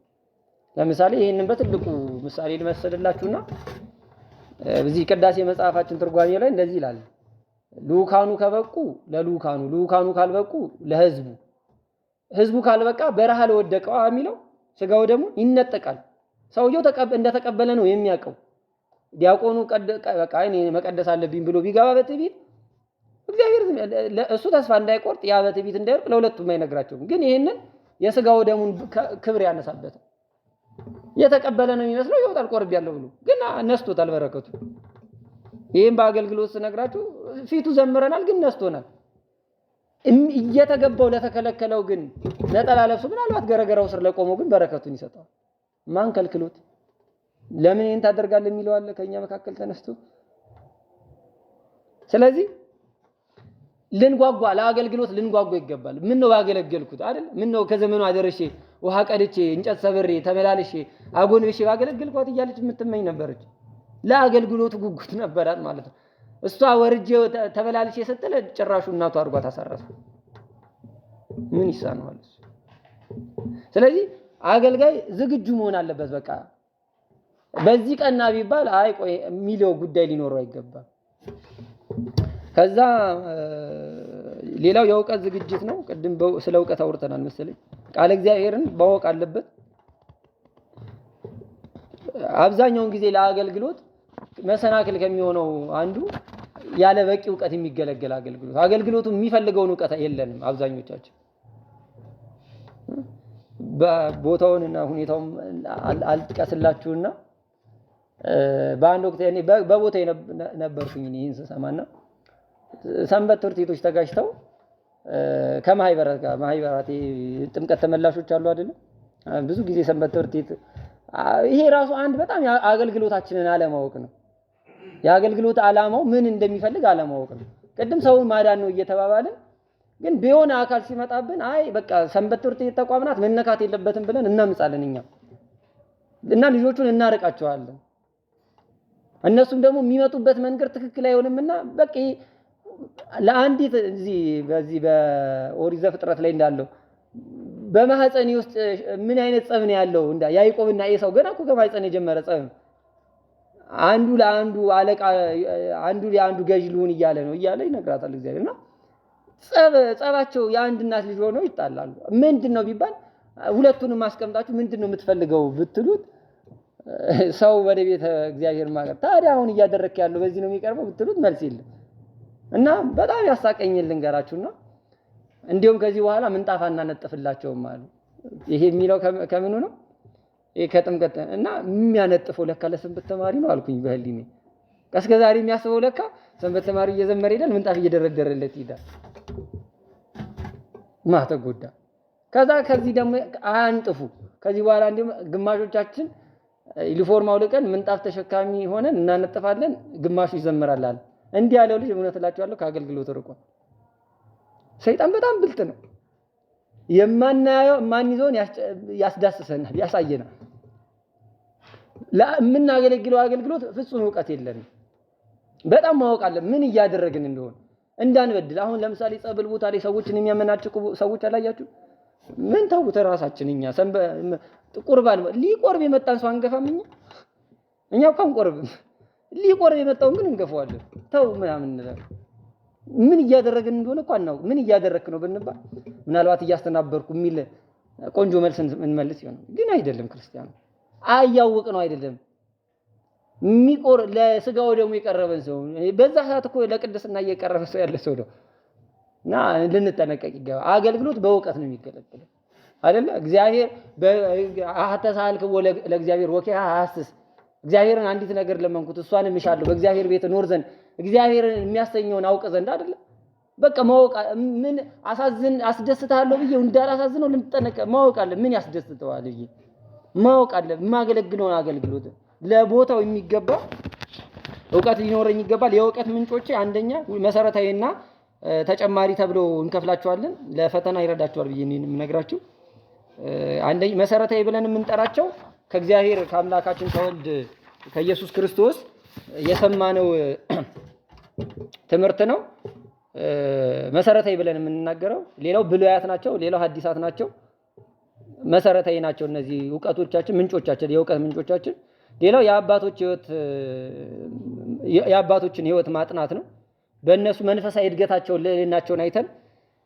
ለምሳሌ ይሄንን በትልቁ ምሳሌ ልመስልላችሁና በዚህ ቅዳሴ መጽሐፋችን ትርጓሜ ላይ እንደዚህ ይላል። ልኡካኑ ከበቁ ለልኡካኑ፣ ልኡካኑ ካልበቁ ለህዝቡ፣ ህዝቡ ካልበቃ በረሃ ለወደቀው የሚለው ስጋው ደግሞ ይነጠቃል። ሰውየው እንደተቀበለ ነው የሚያውቀው። ዲያቆኑ በቃ እኔ መቀደስ አለብኝ ብሎ ቢገባ በትዕቢት እግዚአብሔር እሱ ተስፋ እንዳይቆርጥ ያ በትዕቢት እንዳይወርቅ ለሁለቱም አይነግራቸውም። ግን ይሄንን የስጋው ደሙን ክብር ያነሳበት የተቀበለ ነው የሚመስለው ይወጣል ቆርቤያለሁ ብሎ ግን ነስቶታል በረከቱ። ይሄን በአገልግሎት ስነግራችሁ ፊቱ ዘምረናል ግን ነስቶናል። እየተገባው ለተከለከለው ግን ነጠላ ለብሶ ምናልባት ገረገራው ስር ለቆመው ግን በረከቱን ይሰጣል። ማን ከልክሎት? ለምን ይሄን ታደርጋለህ የሚለው አለ ከኛ መካከል ተነስቶ። ስለዚህ ልንጓጓ ለአገልግሎት ልንጓጓ ይገባል። ምን ነው ባገለገልኩት አይደል? ምን ነው ከዘመኑ አደረሼ ውሃ ቀድቼ እንጨት ሰብሬ ተመላልሼ አጎንብሼ ባገለገልኳት እያለች የምትመኝ ነበረች። ለአገልግሎት ጉጉት ነበራት ማለት ነው። እሷ ወርጄ ተመላልሼ ስትል ጭራሹ እናቷ አድርጓት አሳረፈ። ምን ይሳነዋል? ስለዚህ አገልጋይ ዝግጁ መሆን አለበት። በቃ በዚህ ቀና ቢባል አይ ቆይ የሚለው ጉዳይ ሊኖረው አይገባም። ከዛ ሌላው የእውቀት ዝግጅት ነው። ቅድም ስለ እውቀት አውርተናል መሰለኝ። ቃል እግዚአብሔርን ማወቅ አለበት። አብዛኛውን ጊዜ ለአገልግሎት መሰናክል ከሚሆነው አንዱ ያለ በቂ እውቀት የሚገለገል አገልግሎቱ የሚፈልገውን እውቀት የለንም አብዛኞቻችን። በቦታውንና ሁኔታውን አልጥቀስላችሁና በአንድ ወቅት እኔ በቦታዬ ነበርኩኝ። ይሄን ሰማና ሰንበት ትምህርት ቤቶች ተጋጭተው ከማህበራት ጋር ማህበራት ጥምቀት ተመላሾች አሉ አይደል? ብዙ ጊዜ ሰንበት ትምህርት ቤት ይሄ ራሱ አንድ በጣም አገልግሎታችንን አለማወቅ ነው። የአገልግሎት ዓላማው ምን እንደሚፈልግ አለማወቅ ነው። ቅድም ሰውን ማዳን ነው እየተባባልን ግን ቢሆን አካል ሲመጣብን አይ በቃ ሰንበት ትምህርት ቤት ተቋምናት መነካት የለበትም ብለን እናምጻለን እኛ እና ልጆቹን እናርቃቸዋለን። እነሱም ደግሞ የሚመጡበት መንገድ ትክክል አይሆንምና በቃ ለአንዲት በዚህ በኦሪት ዘፍጥረት ላይ እንዳለው በማህፀን ውስጥ ምን አይነት ጸብ ነው ያለው እንዳ ያዕቆብና ኤሳው ገና እኮ ከማህፀን የጀመረ ጸብ አንዱ ለአንዱ አለቃ አንዱ ለአንዱ ገዥ ሊሆን እያለ ይነግራታል እግዚአብሔርና ጸባቸው የአንድ እናት ልጅ ሆነው ይጣላሉ። ምንድነው ቢባል ሁለቱንም አስቀምጣችሁ ምንድነው የምትፈልገው ብትሉት ሰው ወደ ቤተ እግዚአብሔር ማለት ታዲያ አሁን እያደረክ ያለው በዚህ ነው የሚቀርበው ብትሉት መልስ የለም። እና በጣም ያሳቀኝ ልንገራችሁና እንዲሁም ከዚህ በኋላ ምንጣፍ አናነጥፍላቸውም አሉ። ይሄ የሚለው ከምኑ ነው? ይሄ ከጥምቀት እና የሚያነጥፈው ለካ ለሰንበት ተማሪ ነው አልኩኝ በህሊኔ። እስከ ዛሬ የሚያስበው ለካ ሰንበት ተማሪ እየዘመረ ይሄዳል፣ ምንጣፍ እየደረደረለት ይሄዳል። ማተጎዳ። ከዚህ ደግሞ አንጥፉ። ከዚህ በኋላ እንደም ግማሾቻችን ዩኒፎርም አውልቀን ምንጣፍ ተሸካሚ ሆነን እናነጥፋለን፣ ግማሹ ይዘምራል አለ። እንዲህ ያለው ልጅ እውነት እላችኋለሁ ከአገልግሎት ርቋል። ሰይጣን በጣም ብልጥ ነው። የማናየው ማንይዘውን ያስዳስሰናል፣ ያሳየናል። ለምናገለግለው አገልግሎት ፍጹም ዕውቀት የለንም። በጣም ማወቅ አለ ምን እያደረግን እንደሆነ እንዳንበድል። አሁን ለምሳሌ ጸበል ቦታ ላይ ሰዎችን የሚያመናጭቁ ሰዎች አላያችሁ? ምን ተውት፣ ራሳችን እኛ ቁርባን ሊቆርብ የመጣን ሰው አንገፋም። እኛ እኮ አንቆርብም። ሊቆርብ የመጣውን ግን እንገፋዋለን። ተው ምናምን እንላለን። ምን እያደረግን እንደሆነ እኮ አናውቅ። ምን እያደረክ ነው ብንባል ምናልባት እያስተናበርኩ የሚል ቆንጆ መልስ እንመልስ ይሆናል። ግን አይደለም። ክርስቲያኑ አያውቅ ነው አይደለም። ለስጋው ደግሞ የቀረበን ሰው በዛ ሰዓት እኮ ለቅድስና እየቀረበ ሰው ያለ ሰው ነው። እና ልንጠነቀቅ ይገባል። አገልግሎት በእውቀት ነው የሚገለግለው አይደለ? እግዚአብሔር አተሳልክ ለእግዚአብሔር ወኪያ አስስ እግዚአብሔርን አንዲት ነገር ለመንኩት እሷንም እሻለሁ በእግዚአብሔር ቤት ኖር ዘንድ እግዚአብሔርን የሚያሰኘውን አውቅ ዘንድ አይደለ? በቃ ማወቅ ምን አስደስታለሁ ብዬ እንዳላሳዝነው ልንጠነቀቅ ማወቅ አለ። ምን ያስደስተዋል ብዬ ማወቅ አለ። የማገለግለውን አገልግሎት ለቦታው የሚገባ ዕውቀት ሊኖረኝ ይገባል። የዕውቀት ምንጮቼ አንደኛ መሰረታዊና ተጨማሪ ተብሎ እንከፍላቸዋለን። ለፈተና ይረዳቸዋል ብዬ የምነግራችሁ አንደኛ መሰረታዊ ብለን የምንጠራቸው ከእግዚአብሔር ከአምላካችን ከወልድ ከኢየሱስ ክርስቶስ የሰማነው ትምህርት ነው። መሰረታዊ ብለን የምንናገረው ሌላው ብሉያት ናቸው፣ ሌላው ሐዲሳት ናቸው። መሰረታዊ ናቸው እነዚህ ዕውቀቶቻችን፣ ምንጮቻችን፣ የዕውቀት ምንጮቻችን። ሌላው የአባቶችን ሕይወት ማጥናት ነው። በእነሱ መንፈሳዊ እድገታቸውን ልዕልናቸውን አይተን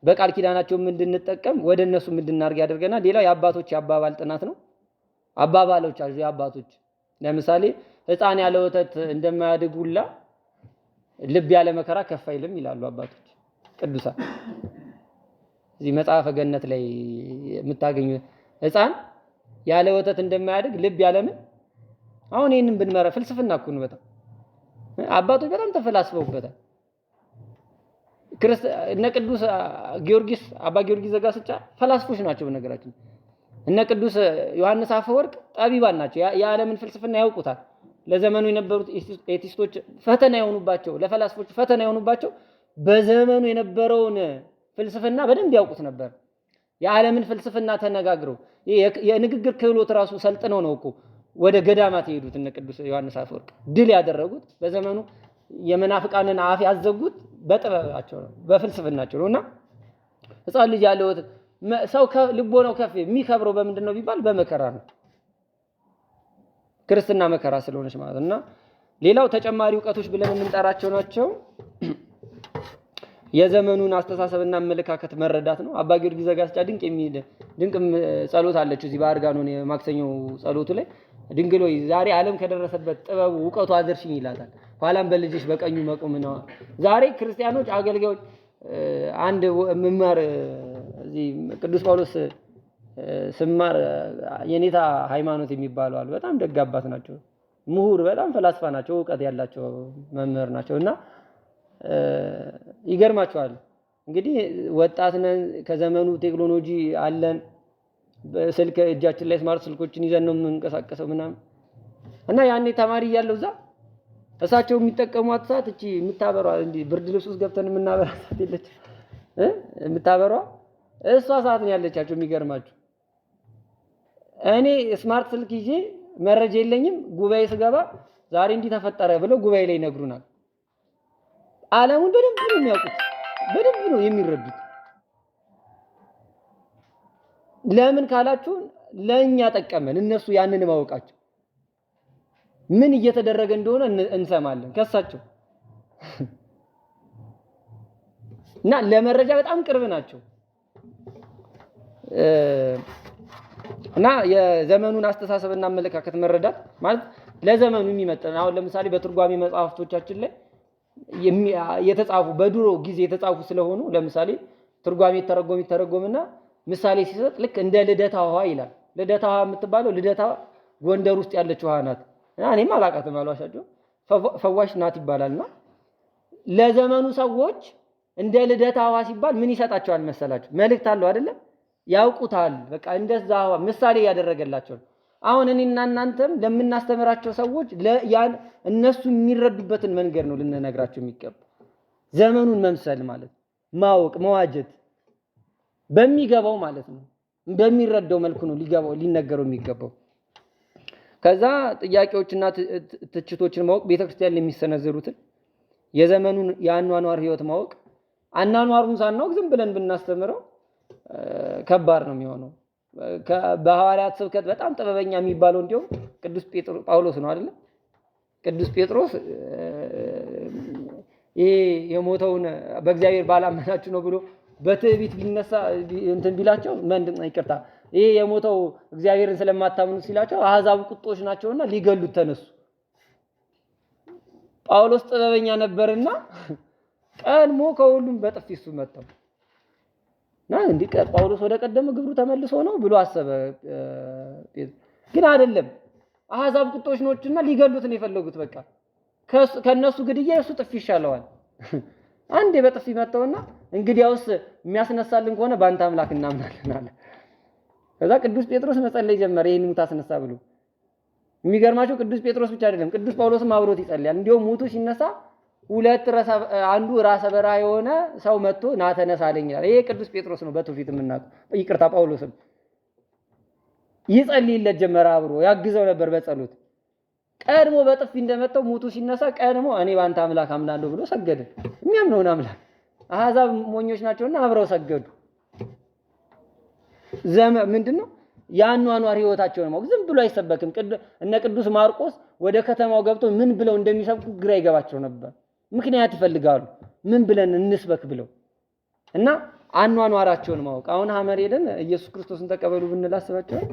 በቃል ኪዳናቸውም እንድንጠቀም ወደ እነሱም እንድናርግ ያደርገናል። ሌላው የአባቶች የአባባል ጥናት ነው። አባባሎች አሉ የአባቶች። ለምሳሌ ሕፃን ያለ ወተት እንደማያድግ ሁላ ልብ ያለ መከራ ከፍ አይልም ይላሉ አባቶች ቅዱሳን። እዚህ መጽሐፈ ገነት ላይ የምታገኙ ሕፃን ያለ ወተት እንደማያድግ ልብ ያለ ምን አሁን ይሄንን ብንመራ ፍልስፍና እኮ ነው። በጣም አባቶች በጣም ተፈላስፈውበታል። እነ ቅዱስ ጊዮርጊስ አባ ጊዮርጊስ ዘጋስጫ ፈላስፎች ናቸው። በነገራችን እነ ቅዱስ ዮሐንስ አፈወርቅ ጠቢባን ናቸው። የዓለምን ፍልስፍና ያውቁታል። ለዘመኑ የነበሩት ኤቲስቶች ፈተና የሆኑባቸው፣ ለፈላስፎች ፈተና የሆኑባቸው በዘመኑ የነበረውን ፍልስፍና በደንብ ያውቁት ነበር። የዓለምን ፍልስፍና ተነጋግረው የንግግር ክህሎት ራሱ ሰልጥነው ነው እኮ ወደ ገዳማት የሄዱት። እነ ቅዱስ ዮሐንስ አፈወርቅ ድል ያደረጉት በዘመኑ የመናፍቃንን አፍ ያዘጉት በጥበባቸው ነው፣ በፍልስፍናቸው ነውና ሕፃን ልጅ ያለው ሰው ልቦናው ከፍ የሚከብረው በምንድን ነው ቢባል በመከራ ነው። ክርስትና መከራ ስለሆነች ማለት እና ሌላው ተጨማሪ ዕውቀቶች ብለን የምንጠራቸው ናቸው። የዘመኑን አስተሳሰብና አመለካከት መረዳት ነው። አባ ጊዮርጊስ ዘጋስጫ ድንቅ ጸሎት አለችው እዚህ በአርጋኖን የማክሰኞው ጸሎቱ ላይ ድንግል ሆይ ዛሬ ዓለም ከደረሰበት ጥበቡ ዕውቀቱ አድርሽኝ ይላታል። ኋላም በልጅሽ በቀኙ መቆም ነው። ዛሬ ክርስቲያኖች አገልጋዮች አንድ መማር እዚህ ቅዱስ ጳውሎስ ስማር የኔታ ሃይማኖት የሚባሉ አሉ። በጣም ደግ አባት ናቸው። ምሁር፣ በጣም ፈላስፋ ናቸው። ዕውቀት ያላቸው መምህር ናቸው እና ይገርማቸዋል። እንግዲህ ወጣት ነን፣ ከዘመኑ ቴክኖሎጂ አለን። በስልክ እጃችን ላይ ስማርት ስልኮችን ይዘን ነው የምንቀሳቀሰው ምናምን እና ያኔ ተማሪ እያለሁ እዛ እሳቸው የሚጠቀሟት ሰዓት እቺ የምታበሯ እንዲ ብርድ ልብስ ውስጥ ገብተን የምናበራ ሰዓት የለች የምታበሯ እሷ ሰዓት ነው ያለቻቸው። የሚገርማችሁ እኔ ስማርት ስልክ ይዤ መረጃ የለኝም። ጉባኤ ስገባ ዛሬ እንዲህ ተፈጠረ ብለው ጉባኤ ላይ ይነግሩናል። ዓለሙን በደንብ ነው የሚያውቁት፣ በደንብ ነው የሚረዱት። ለምን ካላችሁ ለኛ ጠቀመን። እነሱ ያንን ማወቃቸው ምን እየተደረገ እንደሆነ እንሰማለን ከሳቸው እና ለመረጃ በጣም ቅርብ ናቸው እና የዘመኑን አስተሳሰብና አመለካከት መረዳት ማለት ለዘመኑ የሚመጥን አሁን ለምሳሌ በትርጓሜ መጽሐፍቶቻችን ላይ የተጻፉ በድሮ ጊዜ የተጻፉ ስለሆኑ ለምሳሌ ትርጓሜ ይተረጎምና ምሳሌ ሲሰጥ ልክ እንደ ልደታ ውሃ ይላል። ልደታ ውሃ የምትባለው ልደታ ጎንደር ውስጥ ያለች ውሃ ናት። እና እኔም አላውቃትም አልዋሻቸውም፣ ፈዋሽ ናት ይባላልና ለዘመኑ ሰዎች እንደ ልደታ ውሃ ሲባል ምን ይሰጣቸዋል መሰላችሁ? መልእክት አለው አይደለ? ያውቁታል። በቃ እንደዛ ምሳሌ ያደረገላቸው። አሁን እኔና እናንተም ለምናስተምራቸው ሰዎች ያን እነሱ የሚረዱበትን መንገድ ነው ልንነግራቸው የሚገባ። ዘመኑን መምሰል ማለት ማወቅ፣ መዋጀት በሚገባው ማለት ነው። በሚረዳው መልኩ ነው ሊነገረው የሚገባው። ከዛ ጥያቄዎችና ትችቶችን ማወቅ፣ ቤተክርስቲያን የሚሰነዘሩትን የዘመኑን የአኗኗር ህይወት ማወቅ። አኗኗሩን ሳናውቅ ዝም ብለን ብናስተምረው ከባድ ነው የሚሆነው። በሐዋርያት ስብከት በጣም ጥበበኛ የሚባለው እንዲያውም ቅዱስ ጳውሎስ ነው አይደል? ቅዱስ ጴጥሮስ ይሄ የሞተውን በእግዚአብሔር ባላመናችሁ ነው ብሎ በትዕቢት ቢነሳ እንትን ቢላቸው ይቅርታ፣ ይሄ የሞተው እግዚአብሔርን ስለማታምኑ ሲላቸው አሕዛብ ቁጦች ናቸውና ሊገሉት ተነሱ። ጳውሎስ ጥበበኛ ነበርና ቀድሞ ከሁሉም በጥፊ እሱ መታው። እንዲህ ጳውሎስ ወደ ቀደመ ግብሩ ተመልሶ ነው ብሎ አሰበ። ግን አይደለም፣ አሕዛብ ቁጦች ነውና ሊገሉት ነው የፈለጉት። በቃ ከነሱ ግድያ እሱ ጥፊ ይሻለዋል። አንዴ በጥፊ መታውና እንግዲያውስ የሚያስነሳልን ከሆነ በአንተ አምላክ እናምናለን አለ። ከዛ ቅዱስ ጴጥሮስ መጸለይ ጀመረ፣ ይሄን ሙት አስነሳ ብሎ። የሚገርማቸው ቅዱስ ጴጥሮስ ብቻ አይደለም፣ ቅዱስ ጳውሎስም አብሮት ይጸልያል። እንዲያውም ሙቱ ሲነሳ አንዱ ራሰ በራ የሆነ ሰው መጥቶ ና ተነሳ አለኝ ይላል። ይሄ ቅዱስ ጴጥሮስ ነው በትውፊት የምናውቀው። ይቅርታ ጳውሎስም ይጸልይለት ጀመረ፣ አብሮ ያግዘው ነበር በጸሎት። ቀድሞ በጥፊ እንደመጣው ሙቱ ሲነሳ ቀድሞ እኔ በአንተ አምላክ አምናለሁ ብሎ ሰገደ። የሚያምነውን አምላክ። አሕዛብ ሞኞች ናቸውና አብረው ሰገዱ። ምንድነው የአኗኗር ህይወታቸውን ማወቅ። ዝም ብሎ አይሰበክም። እነ ቅዱስ ማርቆስ ወደ ከተማው ገብተው ምን ብለው እንደሚሰብኩ ግራ ይገባቸው ነበር። ምክንያት ይፈልጋሉ፣ ምን ብለን እንስበክ ብለው እና አኗኗራቸውን ማወቅ። አሁን ሐመር ሄደን ኢየሱስ ክርስቶስን ተቀበሉ ብንል አስባቸዋል?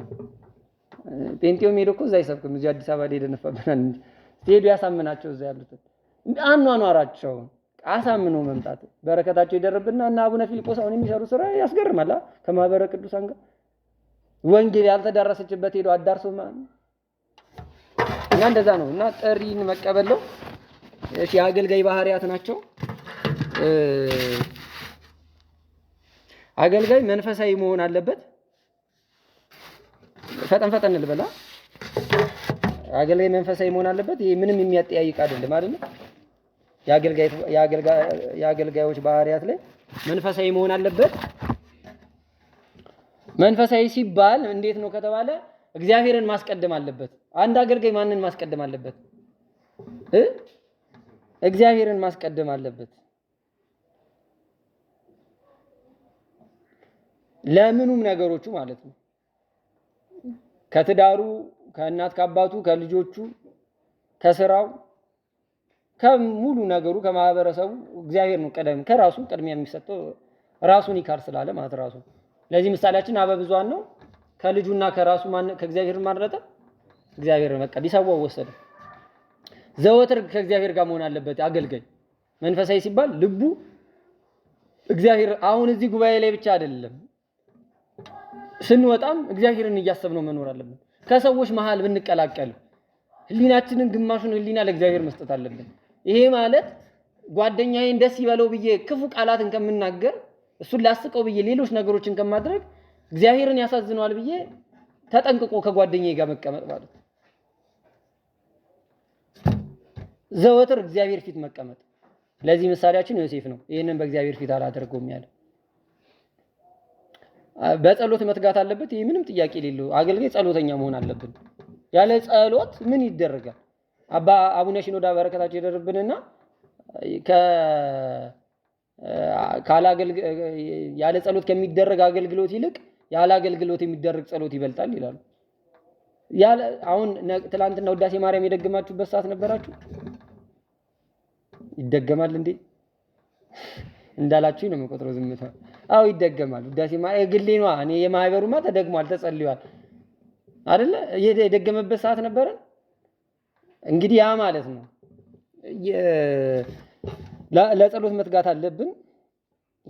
ጴንጤው ሄዶ እኮ እዛ አይሰብክም። እዚህ አዲስ አበባ ሄደን እንፈበናል እንጂ ሄዱ ያሳምናቸው እዛ ያሉትን አኗኗራቸውን አሳምኖ መምጣት። በረከታቸው ይደረብና እና አቡነ ፊልጶስ አሁን የሚሰሩ ስራ ያስገርማል። ከማህበረ ቅዱሳን ጋር ወንጌል ያልተዳረሰችበት ሄዶ አዳርሶ እና እንደዛ ነው። እና ጥሪን መቀበለው እሺ፣ አገልጋይ ባህሪያት ናቸው። አገልጋይ መንፈሳዊ መሆን አለበት። ፈጠን ልበላ። አገልጋይ መንፈሳዊ መሆን አለበት። ይሄ ምንም የሚያጠያይቅ አይደለም አይደል? የአገልጋዮች ባህሪያት ላይ መንፈሳዊ መሆን አለበት። መንፈሳዊ ሲባል እንዴት ነው ከተባለ እግዚአብሔርን ማስቀደም አለበት። አንድ አገልጋይ ማንን ማስቀደም አለበት? እግዚአብሔርን ማስቀደም አለበት። ለምኑም ነገሮቹ ማለት ነው። ከትዳሩ፣ ከእናት ከአባቱ፣ ከልጆቹ፣ ከስራው፣ ከሙሉ ነገሩ፣ ከማህበረሰቡ እግዚአብሔር ነው ከራሱ ቅድሚያ የሚሰጠው። ራሱን ይካር ስላለ ማለት ራሱ። ለዚህ ምሳሌያችን አበብዙኃን ነው። ከልጁና ከራሱ ከእግዚአብሔር ማረጠ እግዚአብሔር በቃ ሊሰዋው ወሰደ። ዘወትር ከእግዚአብሔር ጋር መሆን አለበት አገልጋይ። መንፈሳዊ ሲባል ልቡ እግዚአብሔር። አሁን እዚህ ጉባኤ ላይ ብቻ አይደለም፣ ስንወጣም እግዚአብሔርን እያሰብነው መኖር አለብን። ከሰዎች መሃል ብንቀላቀል ህሊናችንን ግማሹን ህሊና ለእግዚአብሔር መስጠት አለብን። ይሄ ማለት ጓደኛዬን ደስ ይበለው ብዬ ክፉ ቃላትን ከምናገር፣ እሱን ላስቀው ብዬ ሌሎች ነገሮችን ከማድረግ እግዚአብሔርን ያሳዝነዋል ብዬ ተጠንቅቆ ከጓደኛዬ ጋር መቀመጥ ማለት ነው። ዘወትር እግዚአብሔር ፊት መቀመጥ። ለዚህ ምሳሌያችን ዮሴፍ ነው። ይሄንን በእግዚአብሔር ፊት አላደርገውም ያለ። በጸሎት መትጋት አለበት። ይሄ ምንም ጥያቄ የሌለው አገልጋይ ጸሎተኛ መሆን አለብን። ያለ ጸሎት ምን ይደረጋል? አቡነ ሽኖዳ በረከታቸው ይደርብንና ያለ ጸሎት ከሚደረግ አገልግሎት ይልቅ ያለ አገልግሎት የሚደረግ ጸሎት ይበልጣል ይላሉ። አሁን ትላንትና ውዳሴ ማርያም የደገማችሁበት ሰዓት ነበራችሁ? ይደገማል እንዴ እንዳላችሁ ነው የምቆጥረው። ዝምታ። አዎ ይደገማል። ውዳሴ ማርያም ግሌ ነው። እኔ የማህበሩማ ተደግሟል፣ ተጸልዩዋል አይደለ? የደገመበት ሰዓት ነበረ። እንግዲህ ያ ማለት ነው ለጸሎት መትጋት አለብን።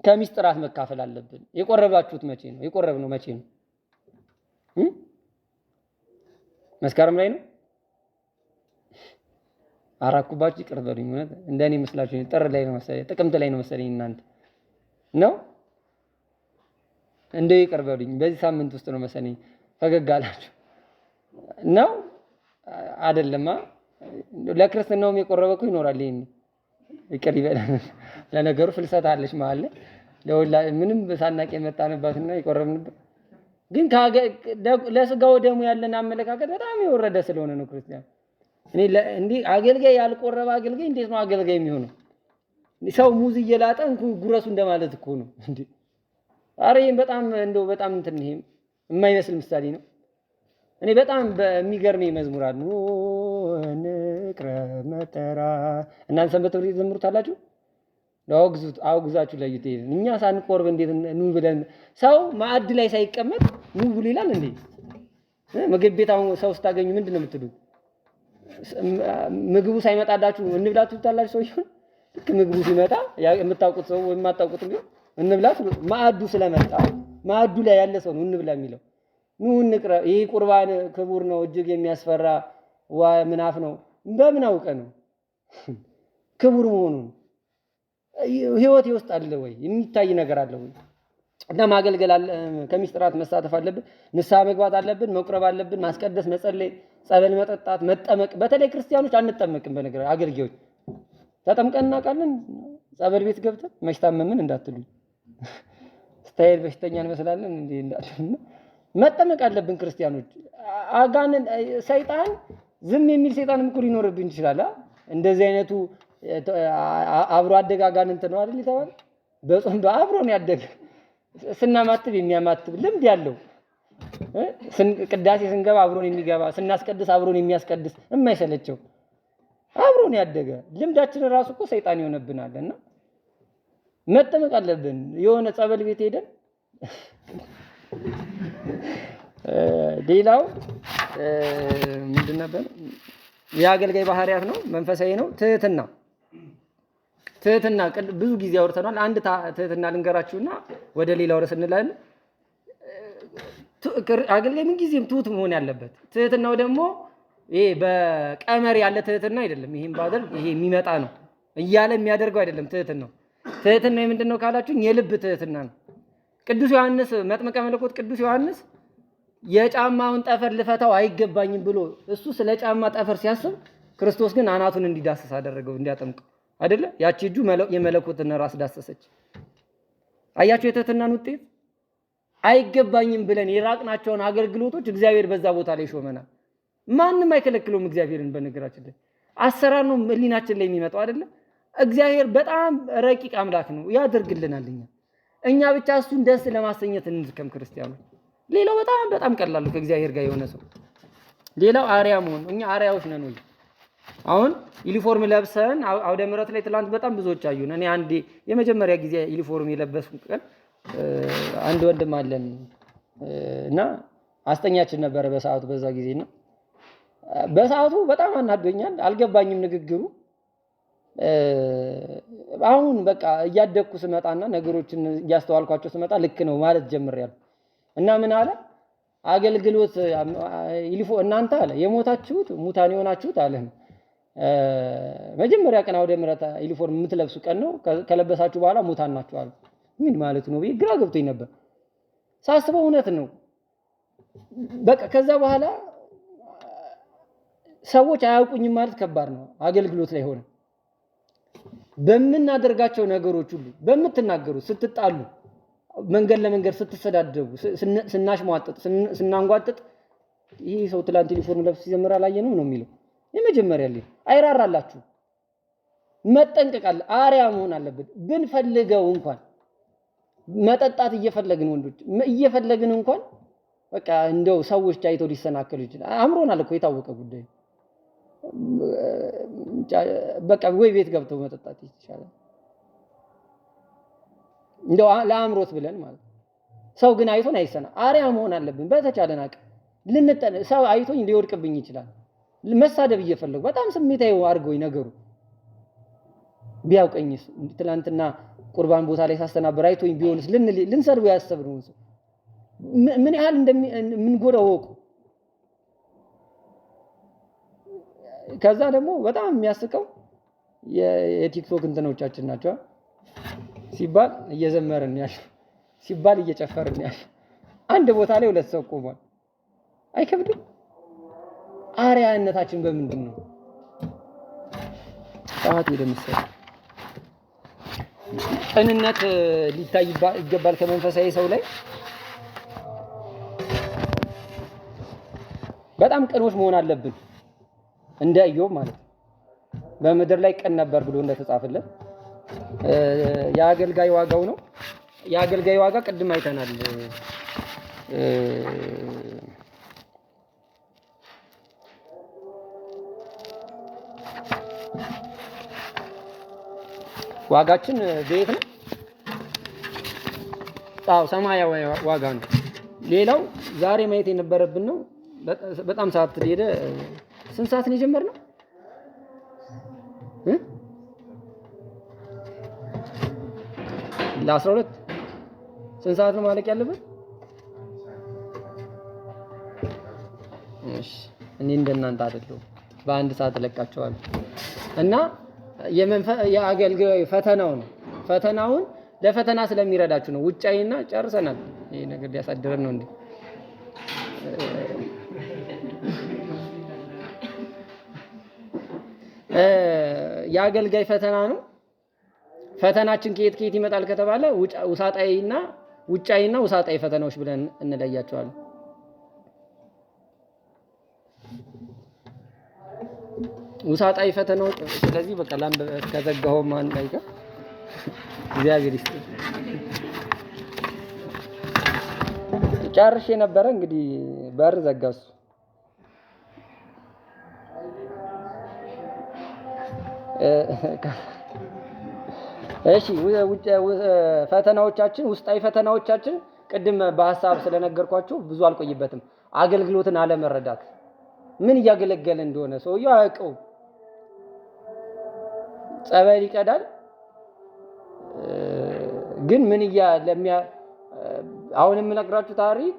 ከምስጢራት መካፈል አለብን። የቆረባችሁት መቼ ነው? የቆረብነው መቼ ነው? መስከረም ላይ ነው? አራኩባችሁ ይቅር በሉኝ። ማለት እንደኔ መስላችሁ ጥር ላይ ነው መሰለኝ፣ ጥቅምት ላይ ነው መሰለኝ እናንተ ነው እንደ ይቅር በሉኝ። በዚህ ሳምንት ውስጥ ነው መሰለኝ ፈገግ አላችሁ ነው አይደለማ? ለክርስትናውም የቆረበኩ ይኖራል። ይሄን ይቅር ይበላል። ለነገሩ ፍልሰት አለች ማለት ለወላ ምንም ሳናቅ የመጣንባትና የቆረብንበት ግን ለስጋው ደሙ ያለን አመለካከት በጣም የወረደ ስለሆነ ነው ክርስቲያን። እኔ እንዴ አገልጋይ ያልቆረበ አገልጋይ እንዴት ነው አገልጋይ የሚሆነው? ሰው ሙዝ እየላጠ እንኩ ጉረሱ እንደማለት እኮ ነው እንዴ። ኧረ ይሄን በጣም እንደው በጣም እንትን ይሄ የማይመስል ምሳሌ ነው። እኔ በጣም በሚገርመኝ መዝሙር አለ ንቅረ መጠራ እናንተ ሰንበት ትምህርት ዘምሩታላችሁ። አውግዛችሁ ለይቴ እኛ ሳንቆርብ እንዴት ኑ ብለን ሰው ማዕድ ላይ ሳይቀመጥ ኑ ብሎ ይላል እንዴ? ምግብ ቤት አሁን ሰው ስታገኙ ምንድን ነው የምትሉት? ምግቡ ሳይመጣላችሁ እንብላችሁ ታላችሁ ሰው ይሁን ልክ ምግቡ ሲመጣ የምታውቁት ሰው ወይ የማታውቁት ቢሆን እንብላችሁ ማዕዱ ስለመጣ ማዕዱ ላይ ያለ ሰው ነው እንብላ የሚለው። ኑ እንቅረ ይሄ ቁርባን ክቡር ነው እጅግ የሚያስፈራ ምናፍ ነው። በምን አውቀ ነው ክቡር መሆኑን? ህይወት ውስጥ አለ ወይ? የሚታይ ነገር አለ ወይ? እና ማገልገል አለ። ከምስጢራት መሳተፍ አለብን። ንስሐ መግባት አለብን። መቁረብ አለብን። ማስቀደስ፣ መጸለይ፣ ጸበል መጠጣት፣ መጠመቅ። በተለይ ክርስቲያኖች አንጠመቅም። በነገር አገልጋዮች ተጠምቀን እናውቃለን። ጸበል ቤት ገብተን መሽታመምን እንዳትሉኝ ስታይል በሽተኛ እንመስላለን እንዴ እንዳትሉ። መጠመቅ አለብን ክርስቲያኖች። አጋንን ሰይጣን ዝም የሚል ሰይጣንም እኮ ሊኖርብን ይችላል። እንደዚህ አይነቱ አብሮ አደግ አጋንንት ነው አይደል ይተዋል። በጾም አብሮ ነው ያደገ። ስናማትብ የሚያማትብ ልምድ ያለው ቅዳሴ ስንገባ አብሮን የሚገባ ስናስቀድስ አብሮን የሚያስቀድስ የማይሰለቸው አብሮን ያደገ ልምዳችን ራሱ እኮ ሰይጣን ይሆነብናልና መጠመቅ አለብን። የሆነ ጸበል ቤት ሄደን ሌላው ምንድን ነበር? የአገልጋይ ባህሪያት ነው፣ መንፈሳዊ ነው። ትህትና ብዙ ጊዜ አውርተናል። አንድ ትህትና ልንገራችሁና ወደ ሌላው ርዕስ እንላለን። አገልጋይ ምን ጊዜም ትሁት መሆን ያለበት። ትህትናው ደግሞ ይሄ በቀመር ያለ ትህትና አይደለም። ይሄን ባደርግ ይሄ የሚመጣ ነው እያለ የሚያደርገው አይደለም። ትህትናው ምንድነው ካላችሁኝ የልብ ትህትና ነው። ቅዱስ ዮሐንስ መጥምቀ መለኮት ቅዱስ ዮሐንስ የጫማውን ጠፈር ልፈታው አይገባኝም ብሎ እሱ ስለ ጫማ ጠፈር ሲያስብ ክርስቶስ ግን አናቱን እንዲዳስስ አደረገው፣ እንዲያጠምቀው አይደለ? ያቺ እጁ የመለኮትን ራስ ዳሰሰች። አያችሁ የትህትናን ውጤት። አይገባኝም ብለን የራቅናቸውን አገልግሎቶች እግዚአብሔር በዛ ቦታ ላይ ሾመናል። ማንም አይከለክለውም እግዚአብሔርን። በነገራችን ላይ አሰራር ነው ህሊናችን ላይ የሚመጣው አይደለ? እግዚአብሔር በጣም ረቂቅ አምላክ ነው፣ ያደርግልናል። እኛ ብቻ እሱን ደስ ለማሰኘት እንድከም ክርስቲያኖች። ሌላው በጣም ቀላል ነው ከእግዚአብሔር ጋር የሆነ ሰው። ሌላው አርያ መሆን። እኛ አርያዎች ነን ወይ? አሁን ዩኒፎርም ለብሰን አውደ ምሕረት ላይ ትላንት በጣም ብዙዎች አዩን። እኔ አንዴ የመጀመሪያ ጊዜ ዩኒፎርም የለበስኩ ቀን አንድ ወንድም አለን እና አስጠኛችን ነበረ በሰዓቱ በዛ ጊዜና በሰዓቱ በጣም አናዶኛል፣ አልገባኝም ንግግሩ። አሁን በቃ እያደግኩ ስመጣና ነገሮችን እያስተዋልኳቸው ስመጣ ልክ ነው ማለት ጀምሬያለሁ። እና ምን አለ አገልግሎት እናንተ አለ የሞታችሁት ሙታን የሆናችሁት አለ መጀመሪያ ቀን አውደ ምሕረት ዩኒፎርም የምትለብሱ ቀን ነው፣ ከለበሳችሁ በኋላ ሙታን ናችሁ አለ። ምን ማለት ነው? ግራ ገብቶኝ ነበር ሳስበው፣ እውነት ነው። በቃ ከዛ በኋላ ሰዎች አያውቁኝም ማለት ከባድ ነው። አገልግሎት ላይ ሆነ በምናደርጋቸው ነገሮች ሁሉ በምትናገሩት፣ ስትጣሉ፣ መንገድ ለመንገድ ስትሰዳደቡ፣ ስናሽሟጥጥ፣ ስናንጓጥጥ ይሄ ሰው ትላንት ዩኒፎርም ለብሶ ሲዘምር አላየንም ነው የሚለው። የመጀመሪያ ላይ አይራራላችሁ፣ መጠንቀቃል። አርያ መሆን አለበት። ብንፈልገው እንኳን መጠጣት እየፈለግን ወንዶች እየፈለግን እንኳን በቃ እንደው ሰዎች አይተው ሊሰናከሉ ይችላል። አምሮናል እኮ የታወቀ ጉዳይ። በቃ ወይ ቤት ገብተው መጠጣት ይችላል እንደው ለአምሮት ብለን ማለት። ሰው ግን አይቶን አይሰና። አርያ መሆን አለብን በተቻለን አቅም። ሰው አይቶኝ ሊወድቅብኝ ይችላል። መሳደብ እየፈለጉ በጣም ስሜታዊ አድርጎኝ ነገሩ ቢያውቀኝስ ትላንትና ቁርባን ቦታ ላይ ሳስተናበር አይቶኝ ቢሆንስ ልንሰርቡ ያሰብነው ሰው ምን ያህል እንደምንጎዳው ወቁ። ከዛ ደግሞ በጣም የሚያስቀው የቲክቶክ እንትኖቻችን ናቸው ሲባል እየዘመርን ያለ ሲባል እየጨፈርን ያለ አንድ ቦታ ላይ ሁለት ሰው ቆሟል። አይከብድም? አርያነታችን በምንድን ነው? ሰዓት ይደምሰል ቅንነት ሊታይ ይገባል ከመንፈሳዊ ሰው ላይ። በጣም ቅኖች መሆን አለብን እንደ ኢዮብ ማለት ነው። በምድር ላይ ቅን ነበር ብሎ እንደተጻፈለት የአገልጋይ ዋጋው ነው። የአገልጋይ ዋጋ ቅድም አይተናል። ዋጋችን ቤት ነው። አዎ ሰማያዊ ዋጋ ነው። ሌላው ዛሬ ማየት የነበረብን ነው። በጣም ሰዓት ሄደ። ስንት ሰዓት ነው የጀመርነው? ለ12 ስንት ሰዓት ነው ማለቅ ያለበት? እሺ እኔ እንደናንተ አይደለሁም። በአንድ ሰዓት እለቃቸዋለሁ እና የአገልጋይ ፈተናውን ለፈተና ስለሚረዳችሁ ነው። ውጫይና ጨርሰናል። ይሄ ነገር ሊያሳድረን ነው እንዴ? የአገልጋይ ፈተና ነው። ፈተናችን ከየት ይመጣል ከተባለ ውጫይና ውሳጣዊ ፈተናዎች ብለን እንለያቸዋለን። ውሳጣዊ ፈተናዎች ስለዚህ በቃ ከዘጋው ማን ላይ ጋር እግዚአብሔር ይስጥ ጨርሼ ነበረ። እንግዲህ በር ዘጋሱ። እሺ ፈተናዎቻችን ውስጣዊ ፈተናዎቻችን ቅድም በሐሳብ ስለነገርኳችሁ ብዙ አልቆይበትም። አገልግሎትን አለመረዳት ምን እያገለገለ እንደሆነ ሰውየው አያውቀው። ጸበል ይቀዳል ግን ምን አሁን የምነግራችሁ ታሪክ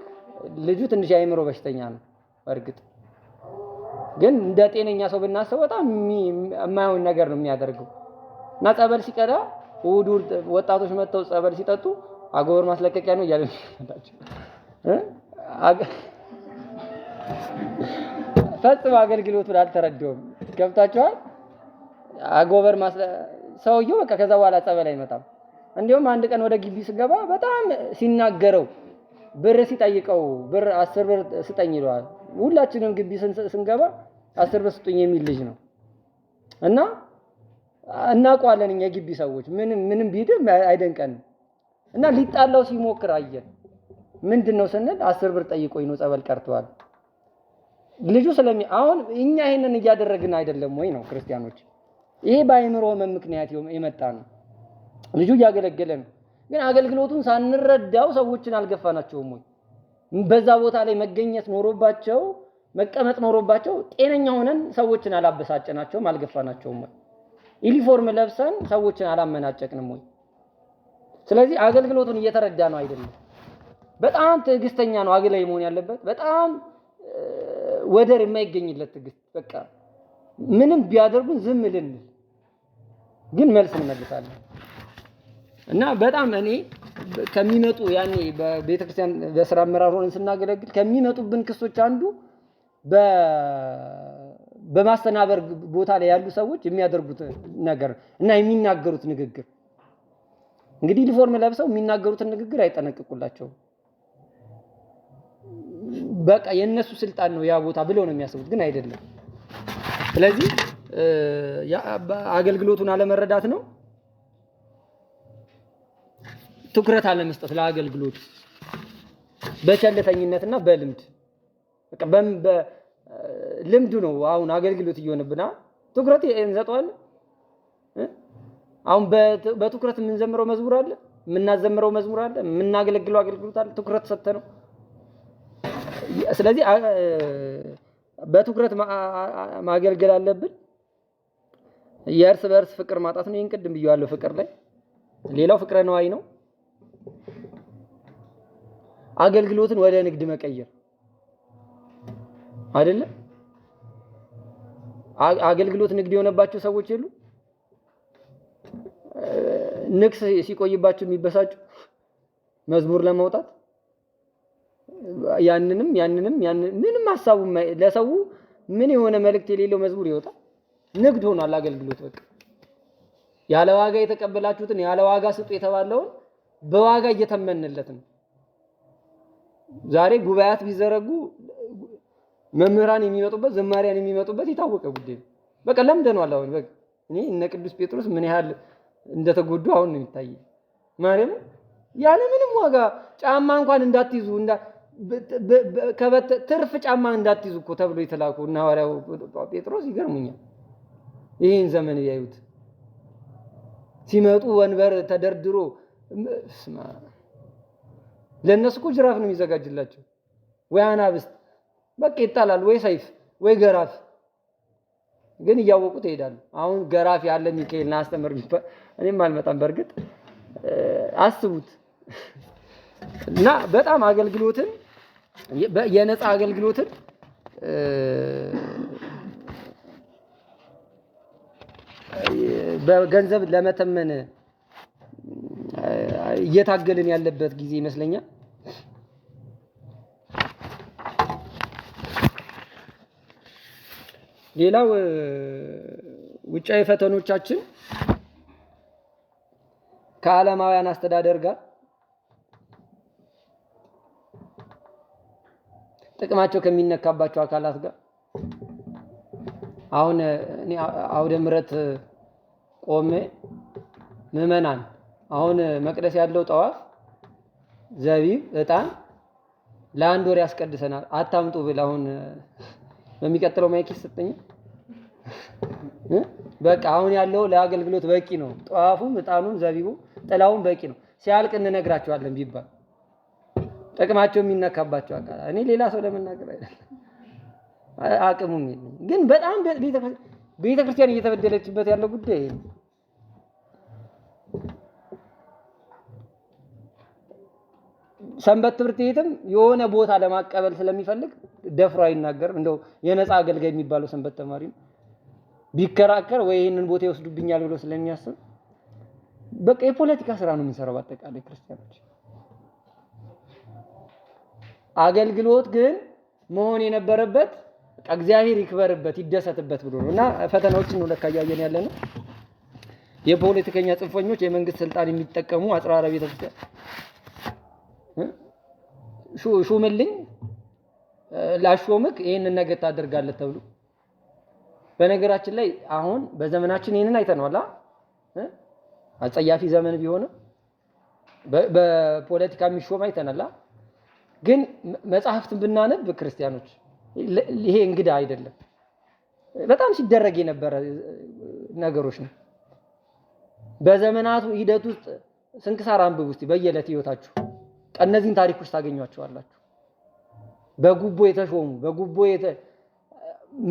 ልጁ ትንሽ የአእምሮ በሽተኛ ነው። እርግጥ ግን እንደ ጤነኛ ሰው ብናስበው በጣም የማይሆን ነገር ነው የሚያደርገው። እና ጸበል ሲቀዳ እሑድ ወጣቶች መጥተው ጸበል ሲጠጡ አጎበር ማስለቀቂያ ነው እያለ ነው ፈጽሞ አገልግሎቱን አልተረዳውም። ገብታችኋል? አጎበር ሰውየው በቃ ከዛ በኋላ ጸበል አይመጣም። እንዲሁም አንድ ቀን ወደ ግቢ ስገባ በጣም ሲናገረው ብር ሲጠይቀው ብር 10 ብር ስጠኝ ይለዋል። ሁላችንም ግቢ ስንገባ 10 ብር ስጡኝ የሚል ልጅ ነው እና እናውቀዋለን እኛ የግቢ ሰዎች ምንም ቢድም አይደንቀንም። እና ሊጣላው ሲሞክር አየን። ምንድነው ስንል 10 ብር ጠይቆኝ ነው ጸበል ቀርቷል ልጁ አሁን እኛ ይሄንን እያደረግን አይደለም ወይ ነው ክርስቲያኖች? ይሄ በአእምሮ ህመም ምክንያት የመጣ ነው። ልጁ እያገለገለ ነው ግን አገልግሎቱን ሳንረዳው ሰዎችን አልገፋናቸውም ወይ? በዛ ቦታ ላይ መገኘት ኖሮባቸው መቀመጥ ኖሮባቸው ጤነኛ ሆነን ሰዎችን አላበሳጨናቸውም፣ አልገፋናቸውም ወይ? ዩኒፎርም ለብሰን ሰዎችን አላመናጨቅንም ወይ? ስለዚህ አገልግሎቱን እየተረዳ ነው አይደለም። በጣም ትዕግስተኛ ነው አገልጋይ መሆን ያለበት። በጣም ወደር የማይገኝለት ትዕግስት። በቃ ምንም ቢያደርጉን ዝም ልንል ግን መልስ እንመልሳለን። እና በጣም እኔ ከሚመጡ ያኔ በቤተክርስቲያን በስራ አመራር ሆነን ስናገለግል ከሚመጡብን ክሶች አንዱ በማስተናበር ቦታ ላይ ያሉ ሰዎች የሚያደርጉት ነገር እና የሚናገሩት ንግግር። እንግዲህ ዩኒፎርም ለብሰው የሚናገሩትን ንግግር አይጠነቅቁላቸውም። በቃ የነሱ ስልጣን ነው ያ ቦታ ብለው ነው የሚያስቡት፣ ግን አይደለም። ስለዚህ አገልግሎቱን አለመረዳት ነው። ትኩረት አለመስጠት ለአገልግሎት በቸልተኝነትና በልምድ በቃ ልምዱ ነው አሁን አገልግሎት እየሆነብና ትኩረት እንሰጠዋለን። አሁን በትኩረት የምንዘምረው መዝሙር አለ፣ የምናዘምረው መዝሙር አለ፣ የምናገለግለው አገልግሎት አለ። ትኩረት ሰጥተነው ስለዚህ በትኩረት ማገልገል አለብን። የእርስ በእርስ ፍቅር ማጣት ነው። ይሄን ቅድም ብያለሁ። ፍቅር ላይ ሌላው ፍቅረ ነዋይ ነው። አገልግሎትን ወደ ንግድ መቀየር አይደለ? አገልግሎት ንግድ የሆነባቸው ሰዎች የሉ? ንግስ ሲቆይባቸው የሚበሳጩ መዝሙር ለማውጣት ያንንም ምንም ሐሳቡ ለሰው ምን የሆነ መልእክት የሌለው መዝሙር ይወጣል። ንግድ ሆኗል አገልግሎት። በቃ ያለ ዋጋ የተቀበላችሁትን ያለ ዋጋ ስጡ የተባለውን በዋጋ እየተመነለት ነው። ዛሬ ጉባኤያት ቢዘረጉ መምህራን የሚመጡበት ዘማሪያን የሚመጡበት የታወቀ ጉዳይ ነው። በቃ ለምደናል። አሁን በቃ እኔ እነ ቅዱስ ጴጥሮስ ምን ያህል እንደተጎዱ አሁን ነው የሚታየው። ማርያም ያለ ምንም ዋጋ ጫማ እንኳን እንዳትይዙ ትርፍ ጫማ እንዳትይዙ እኮ ተብሎ የተላኩ እና ሐዋርያው ጴጥሮስ ይገርሙኛል። ይሄን ዘመን ያዩት ሲመጡ ወንበር ተደርድሮ ለነሱ እኮ ጅራፍ ነው የሚዘጋጅላቸው፣ ወይ አናብስት በቃ ይጣላል፣ ወይ ሰይፍ ወይ ገራፊ። ግን እያወቁት ይሄዳሉ። አሁን ገራፊ ያለ ሚካኤልና አስተምር ቢባል እኔም አልመጣም። በርግጥ አስቡት። እና በጣም አገልግሎትን የነፃ አገልግሎትን በገንዘብ ለመተመን እየታገልን ያለበት ጊዜ ይመስለኛል። ሌላው ውጫዊ ፈተኖቻችን ከዓለማውያን አስተዳደር ጋር ጥቅማቸው ከሚነካባቸው አካላት ጋር አሁን እኔ አውደ ምሕረት ቆሜ ምዕመናን አሁን መቅደስ ያለው ጠዋፍ ዘቢብ ዕጣን ለአንድ ወር ያስቀድሰናል አታምጡ ብል አሁን በሚቀጥለው ማይክ ይሰጠኝ በቃ አሁን ያለው ለአገልግሎት በቂ ነው። ጠዋፉም ዕጣኑም ዘቢቡ ጥላውን በቂ ነው። ሲያልቅ እንነግራቸዋለን ቢባል ጥቅማቸው የሚነካባቸው አካል እኔ ሌላ ሰው ለመናገር አይደለም አቅሙም የለም። ግን በጣም ቤተክርስቲያን እየተበደለችበት ያለው ጉዳይ ነው። ሰንበት ትምህርት ቤትም የሆነ ቦታ ለማቀበል ስለሚፈልግ ደፍሮ አይናገርም። እንደው የነፃ አገልጋይ የሚባለው ሰንበት ተማሪ ቢከራከር ወይ ይሄንን ቦታ ይወስዱብኛል ብሎ ስለሚያስብ በቃ የፖለቲካ ስራ ነው የሚሰራው። በአጠቃላይ ክርስቲያኖች አገልግሎት ግን መሆን የነበረበት እግዚአብሔር ይክበርበት ይደሰትበት ብሎ ነውና ፈተናዎችን ነው ለካ ያያየን ያለነው። የፖለቲከኛ ጽንፈኞች የመንግስት ስልጣን የሚጠቀሙ አጽራረ ቤተክርስቲያን ሹምልኝ ላሾምክ ይሄንን ነገር ታደርጋለህ ተብሎ በነገራችን ላይ አሁን በዘመናችን ይሄንን አይተናል። አጸያፊ ዘመን ቢሆንም በፖለቲካ የሚሾም አይተናል። ግን መጽሐፍትን ብናነብ ክርስቲያኖች ይሄ እንግዳ አይደለም። በጣም ሲደረግ የነበረ ነገሮች ነው። በዘመናቱ ሂደት ውስጥ ስንክሳር አንብቡ እስቲ በየዕለት ህይወታችሁ እነዚህን ታሪኮች ታገኟቸዋላችሁ። በጉቦ የተሾሙ በጉቦ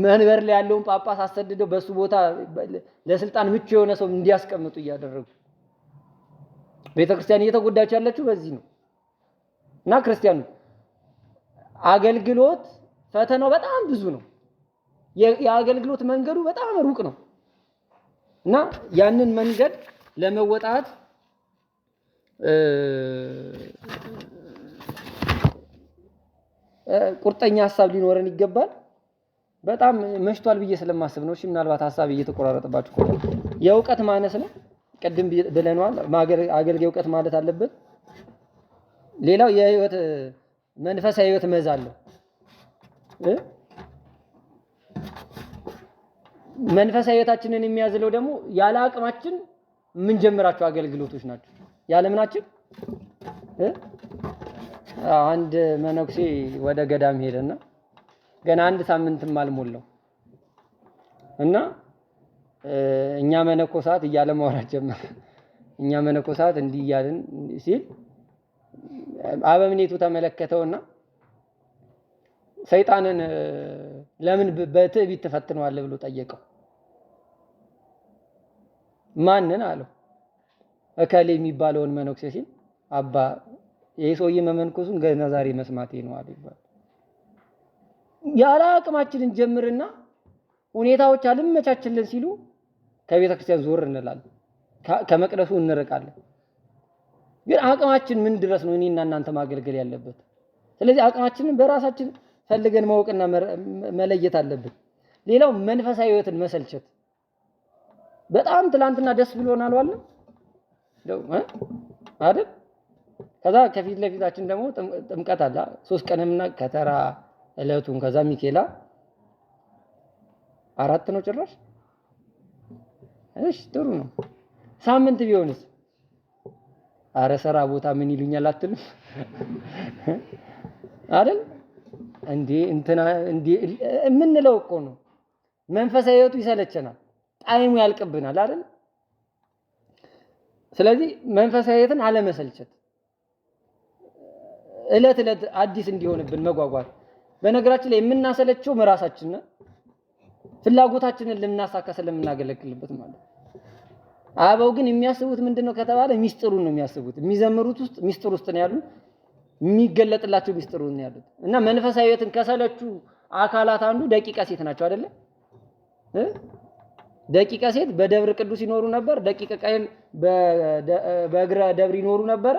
መንበር ላይ ያለውን ጳጳስ አሰድደው በሱ ቦታ ለስልጣን ምቹ የሆነ ሰው እንዲያስቀምጡ እያደረጉ ቤተክርስቲያን እየተጎዳች ያለችው በዚህ ነው። እና ክርስቲያኑ አገልግሎት ፈተናው በጣም ብዙ ነው። የአገልግሎት መንገዱ በጣም ሩቅ ነው። እና ያንን መንገድ ለመወጣት ቁርጠኛ ሐሳብ ሊኖረን ይገባል። በጣም መሽቷል ብዬ ስለማስብ ነው። እሺ ምናልባት ሐሳብ እየተቆራረጠባችሁ ከሆነ የእውቀት ማነስ ነው። ቀደም ብለናል። አገልጋይ እውቀት ማለት አለበት። ሌላው የህይወት መንፈሳዊ ህይወት መዛለው መንፈሳዊ ህይወታችንን የሚያዝለው ደግሞ ያለ አቅማችን ምን ጀምራቸው አገልግሎቶች ናቸው። ያለ ምናችን አንድ መነኩሴ ወደ ገዳም ሄደና ገና አንድ ሳምንትም አልሞላው እና እኛ መነኮሳት እያለ ማውራት ጀመረ። እኛ መነኮሳት እንዲህ እያልን ሲል አበምኔቱ ተመለከተውና ሰይጣንን ለምን በትዕቢት ተፈትነዋለህ ብሎ ጠየቀው። ማንን አለው? እከሌ የሚባለውን መነኩሴ ሲል አባ ይሄ ሰውዬ መመንኮሱን ገና ዛሬ መስማቴ ነው አለ ይባላል። ያለ አቅማችንን ጀምርና ሁኔታዎች አልመቻችልን ሲሉ ከቤተ ክርስቲያን ዞር እንላለን፣ ከመቅደሱ እንርቃለን። ግን አቅማችን ምን ድረስ ነው እኔና እናንተ ማገልገል ያለበት? ስለዚህ አቅማችንን በራሳችን ፈልገን ማወቅና መለየት አለብን። ሌላው መንፈሳዊ ሕይወትን መሰልቸት። በጣም ትላንትና ደስ ብሎናል ዋለ አይደል? ከዛ ከፊት ለፊታችን ደግሞ ጥምቀት አለ 3 ቀንምና ከተራ እለቱን ከዛ ሚኬላ 4 ነው ጭራሽ። እሺ ጥሩ ነው። ሳምንት ቢሆንስ? አረ ሰራ ቦታ ምን ይሉኛል አትልም አይደል? እንትና የምንለው እኮ ነው። መንፈሳዊ ሕይወቱ ይሰለቸናል፣ ጣዕሙ ያልቅብናል አይደል? ስለዚህ መንፈሳዊ ሕይወትን አለመሰልቸት፣ እለት እለት አዲስ እንዲሆንብን መጓጓት። በነገራችን ላይ የምናሰለቸው ራሳችንን ፍላጎታችንን ልናሳካ ስለምናገለግልበት ማለት። አበው ግን የሚያስቡት ምንድነው ከተባለ ሚስጥሩን ነው የሚያስቡት። የሚዘምሩት ውስጥ ሚስጥር ውስጥ ነው ያሉት፣ የሚገለጥላቸው ሚስጥሩን ነው ያሉት። እና መንፈሳዊ ሕይወትን ከሰለቹ አካላት አንዱ ደቂቀ ሴት ናቸው አይደለ? ደቂቀ ሴት በደብረ ቅዱስ ይኖሩ ነበር። ደቂቀ ቃየል በእግረ ደብር ይኖሩ ነበር።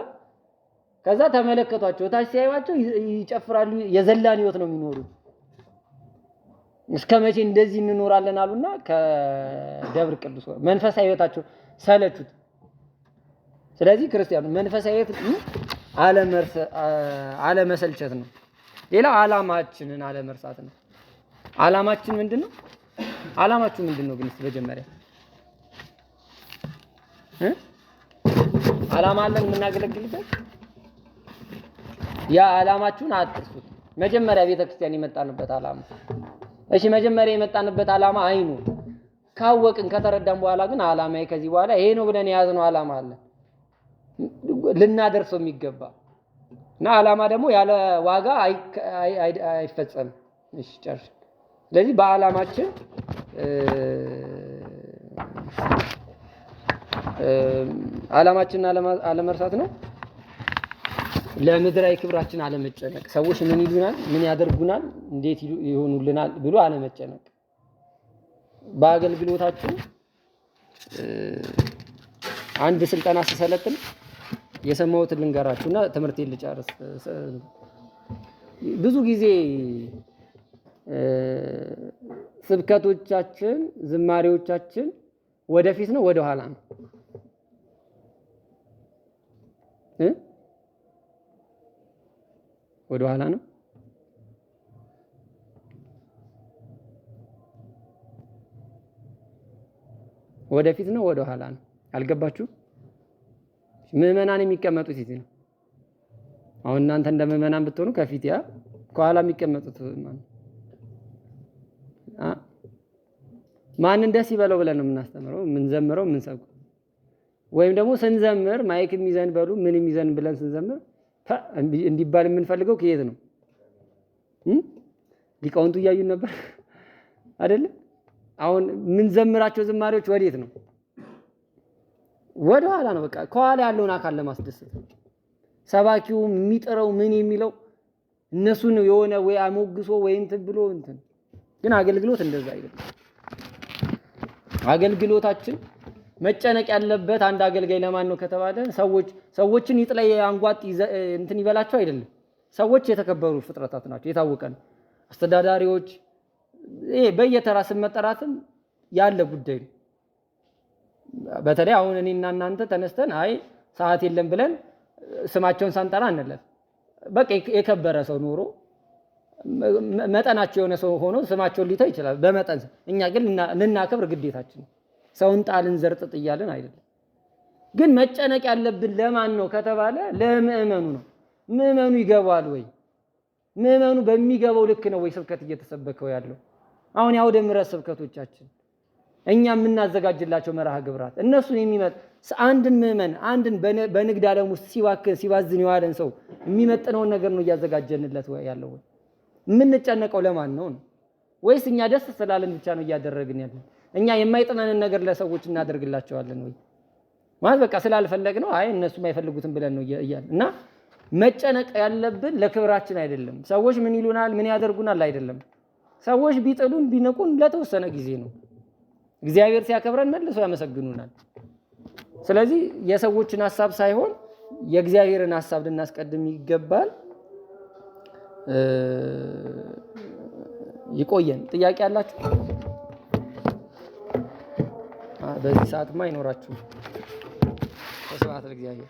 ከዛ ተመለከቷቸው፣ ታች ሲያዩዋቸው ይጨፍራሉ። የዘላን ሕይወት ነው የሚኖሩ። እስከ መቼ እንደዚህ እንኖራለን አሉና ከደብረ ቅዱስ መንፈሳዊ ሕይወታቸው ሰለቹት። ስለዚህ ክርስቲያኑ መንፈሳዊ ሕይወት አለመሰልቸት ነው። ሌላው ዓላማችንን አለመርሳት ነው። ዓላማችን ምንድነው? ዓላማችሁ ምንድነው? ግን መጀመሪያ ዓላማ አለን የምናገለግልበት። ያ ዓላማችሁን አትርሱት። መጀመሪያ ቤተክርስቲያን የመጣንበት ዓላማ እሺ፣ መጀመሪያ የመጣንበት ዓላማ አይኑ ካወቅን ከተረዳን በኋላ ግን ዓላማዬ ከዚህ በኋላ ይሄ ነው ብለን የያዝነው ዓላማ አለ ልናደርሰው የሚገባ እና ዓላማ ደግሞ ያለ ዋጋ አይፈጸምም። እሺ ጨርሽ። ስለዚህ በዓላማችን ዓላማችንን አለመርሳት ነው። ለምድራዊ ክብራችን አለመጨነቅ፣ ሰዎች ምን ይሉናል፣ ምን ያደርጉናል፣ እንዴት ይሆኑልናል ብሎ አለመጨነቅ። በአገልግሎታችን አንድ ስልጠና ስሰለጥን የሰማሁትን ልንገራችሁና ትምህርቴን ልጨርስ። ብዙ ጊዜ ስብከቶቻችን፣ ዝማሬዎቻችን ወደፊት ነው ወደ ኋላ ነው? ወደ ኋላ ነው? ወደፊት ነው ወደ ኋላ ነው? አልገባችሁ? ምዕመናን የሚቀመጡት የት ነው? አሁን እናንተ እንደ ምዕመናን ብትሆኑ ከፊት ያ ከኋላ የሚቀመጡት ማንን ደስ ይበለው ብለን ነው የምናስተምረው፣ የምንዘምረው፣ የምንሰብከው። ወይም ደግሞ ስንዘምር ማይክ የሚዘን በሉ ምን የሚዘን ብለን ስንዘምር እንዲባል የምንፈልገው ከየት ነው? ሊቃውንቱ እያዩን ነበር አይደለ? አሁን የምንዘምራቸው ዝማሬዎች ወዴት ነው? ወደ ኋላ ነው። በቃ ከኋላ ያለውን አካል ለማስደሰት ሰባኪው የሚጥረው ምን የሚለው እነሱ ነው የሆነ ወይ አሞግሶ ወይ እንትን ብሎ እንትን። ግን አገልግሎት እንደዛ አይደለም። አገልግሎታችን መጨነቅ ያለበት አንድ አገልጋይ ለማን ነው ከተባለ ሰዎችን ይጥላይ አንጓጥ እንትን ይበላቸው አይደለም። ሰዎች የተከበሩ ፍጥረታት ናቸው፣ የታወቀ ነው። አስተዳዳሪዎች በየተራ ስም መጠራትም ያለ ጉዳይ ነው። በተለይ አሁን እኔና እናንተ ተነስተን አይ ሰዓት የለም ብለን ስማቸውን ሳንጠራ አንለፍ። በቃ የከበረ ሰው ኖሮ መጠናቸው የሆነ ሰው ሆኖ ስማቸውን ሊተው ይችላል በመጠን። እኛ ግን ልናከብር ግዴታችን። ሰውን ጣልን ዘርጥጥ እያልን አይደለም። ግን መጨነቅ ያለብን ለማን ነው ከተባለ ለምእመኑ ነው። ምእመኑ ይገባል ወይ? ምእመኑ በሚገባው ልክ ነው ወይ ስብከት እየተሰበከው ያለው? አሁን የአውደ ምሕረት ስብከቶቻችን እኛ የምናዘጋጅላቸው መርሃ ግብራት እነሱን የሚመጥ አንድን ምእመን አንድን በንግድ ዓለም ውስጥ ሲባዝን የዋለን ሰው የሚመጥነውን ነገር ነው እያዘጋጀንለት ያለው ወይ? የምንጨነቀው ለማን ነው? ወይስ እኛ ደስ ስላለን ብቻ ነው እያደረግን ያለን? እኛ የማይጥመንን ነገር ለሰዎች እናደርግላቸዋለን ወይ? ማለት በቃ ስላልፈለግ ነው አይ እነሱም አይፈልጉትም ብለን ነው እያልን እና መጨነቅ ያለብን ለክብራችን አይደለም። ሰዎች ምን ይሉናል ምን ያደርጉናል አይደለም። ሰዎች ቢጥሉን ቢነቁን ለተወሰነ ጊዜ ነው። እግዚአብሔር ሲያከብረን መልሶ ያመሰግኑናል። ስለዚህ የሰዎችን ሐሳብ ሳይሆን የእግዚአብሔርን ሐሳብ ልናስቀድም ይገባል። ይቆየን። ጥያቄ አላችሁ? በዚህ ሰዓትማ አይኖራችሁም። ስብሐት ለእግዚአብሔር።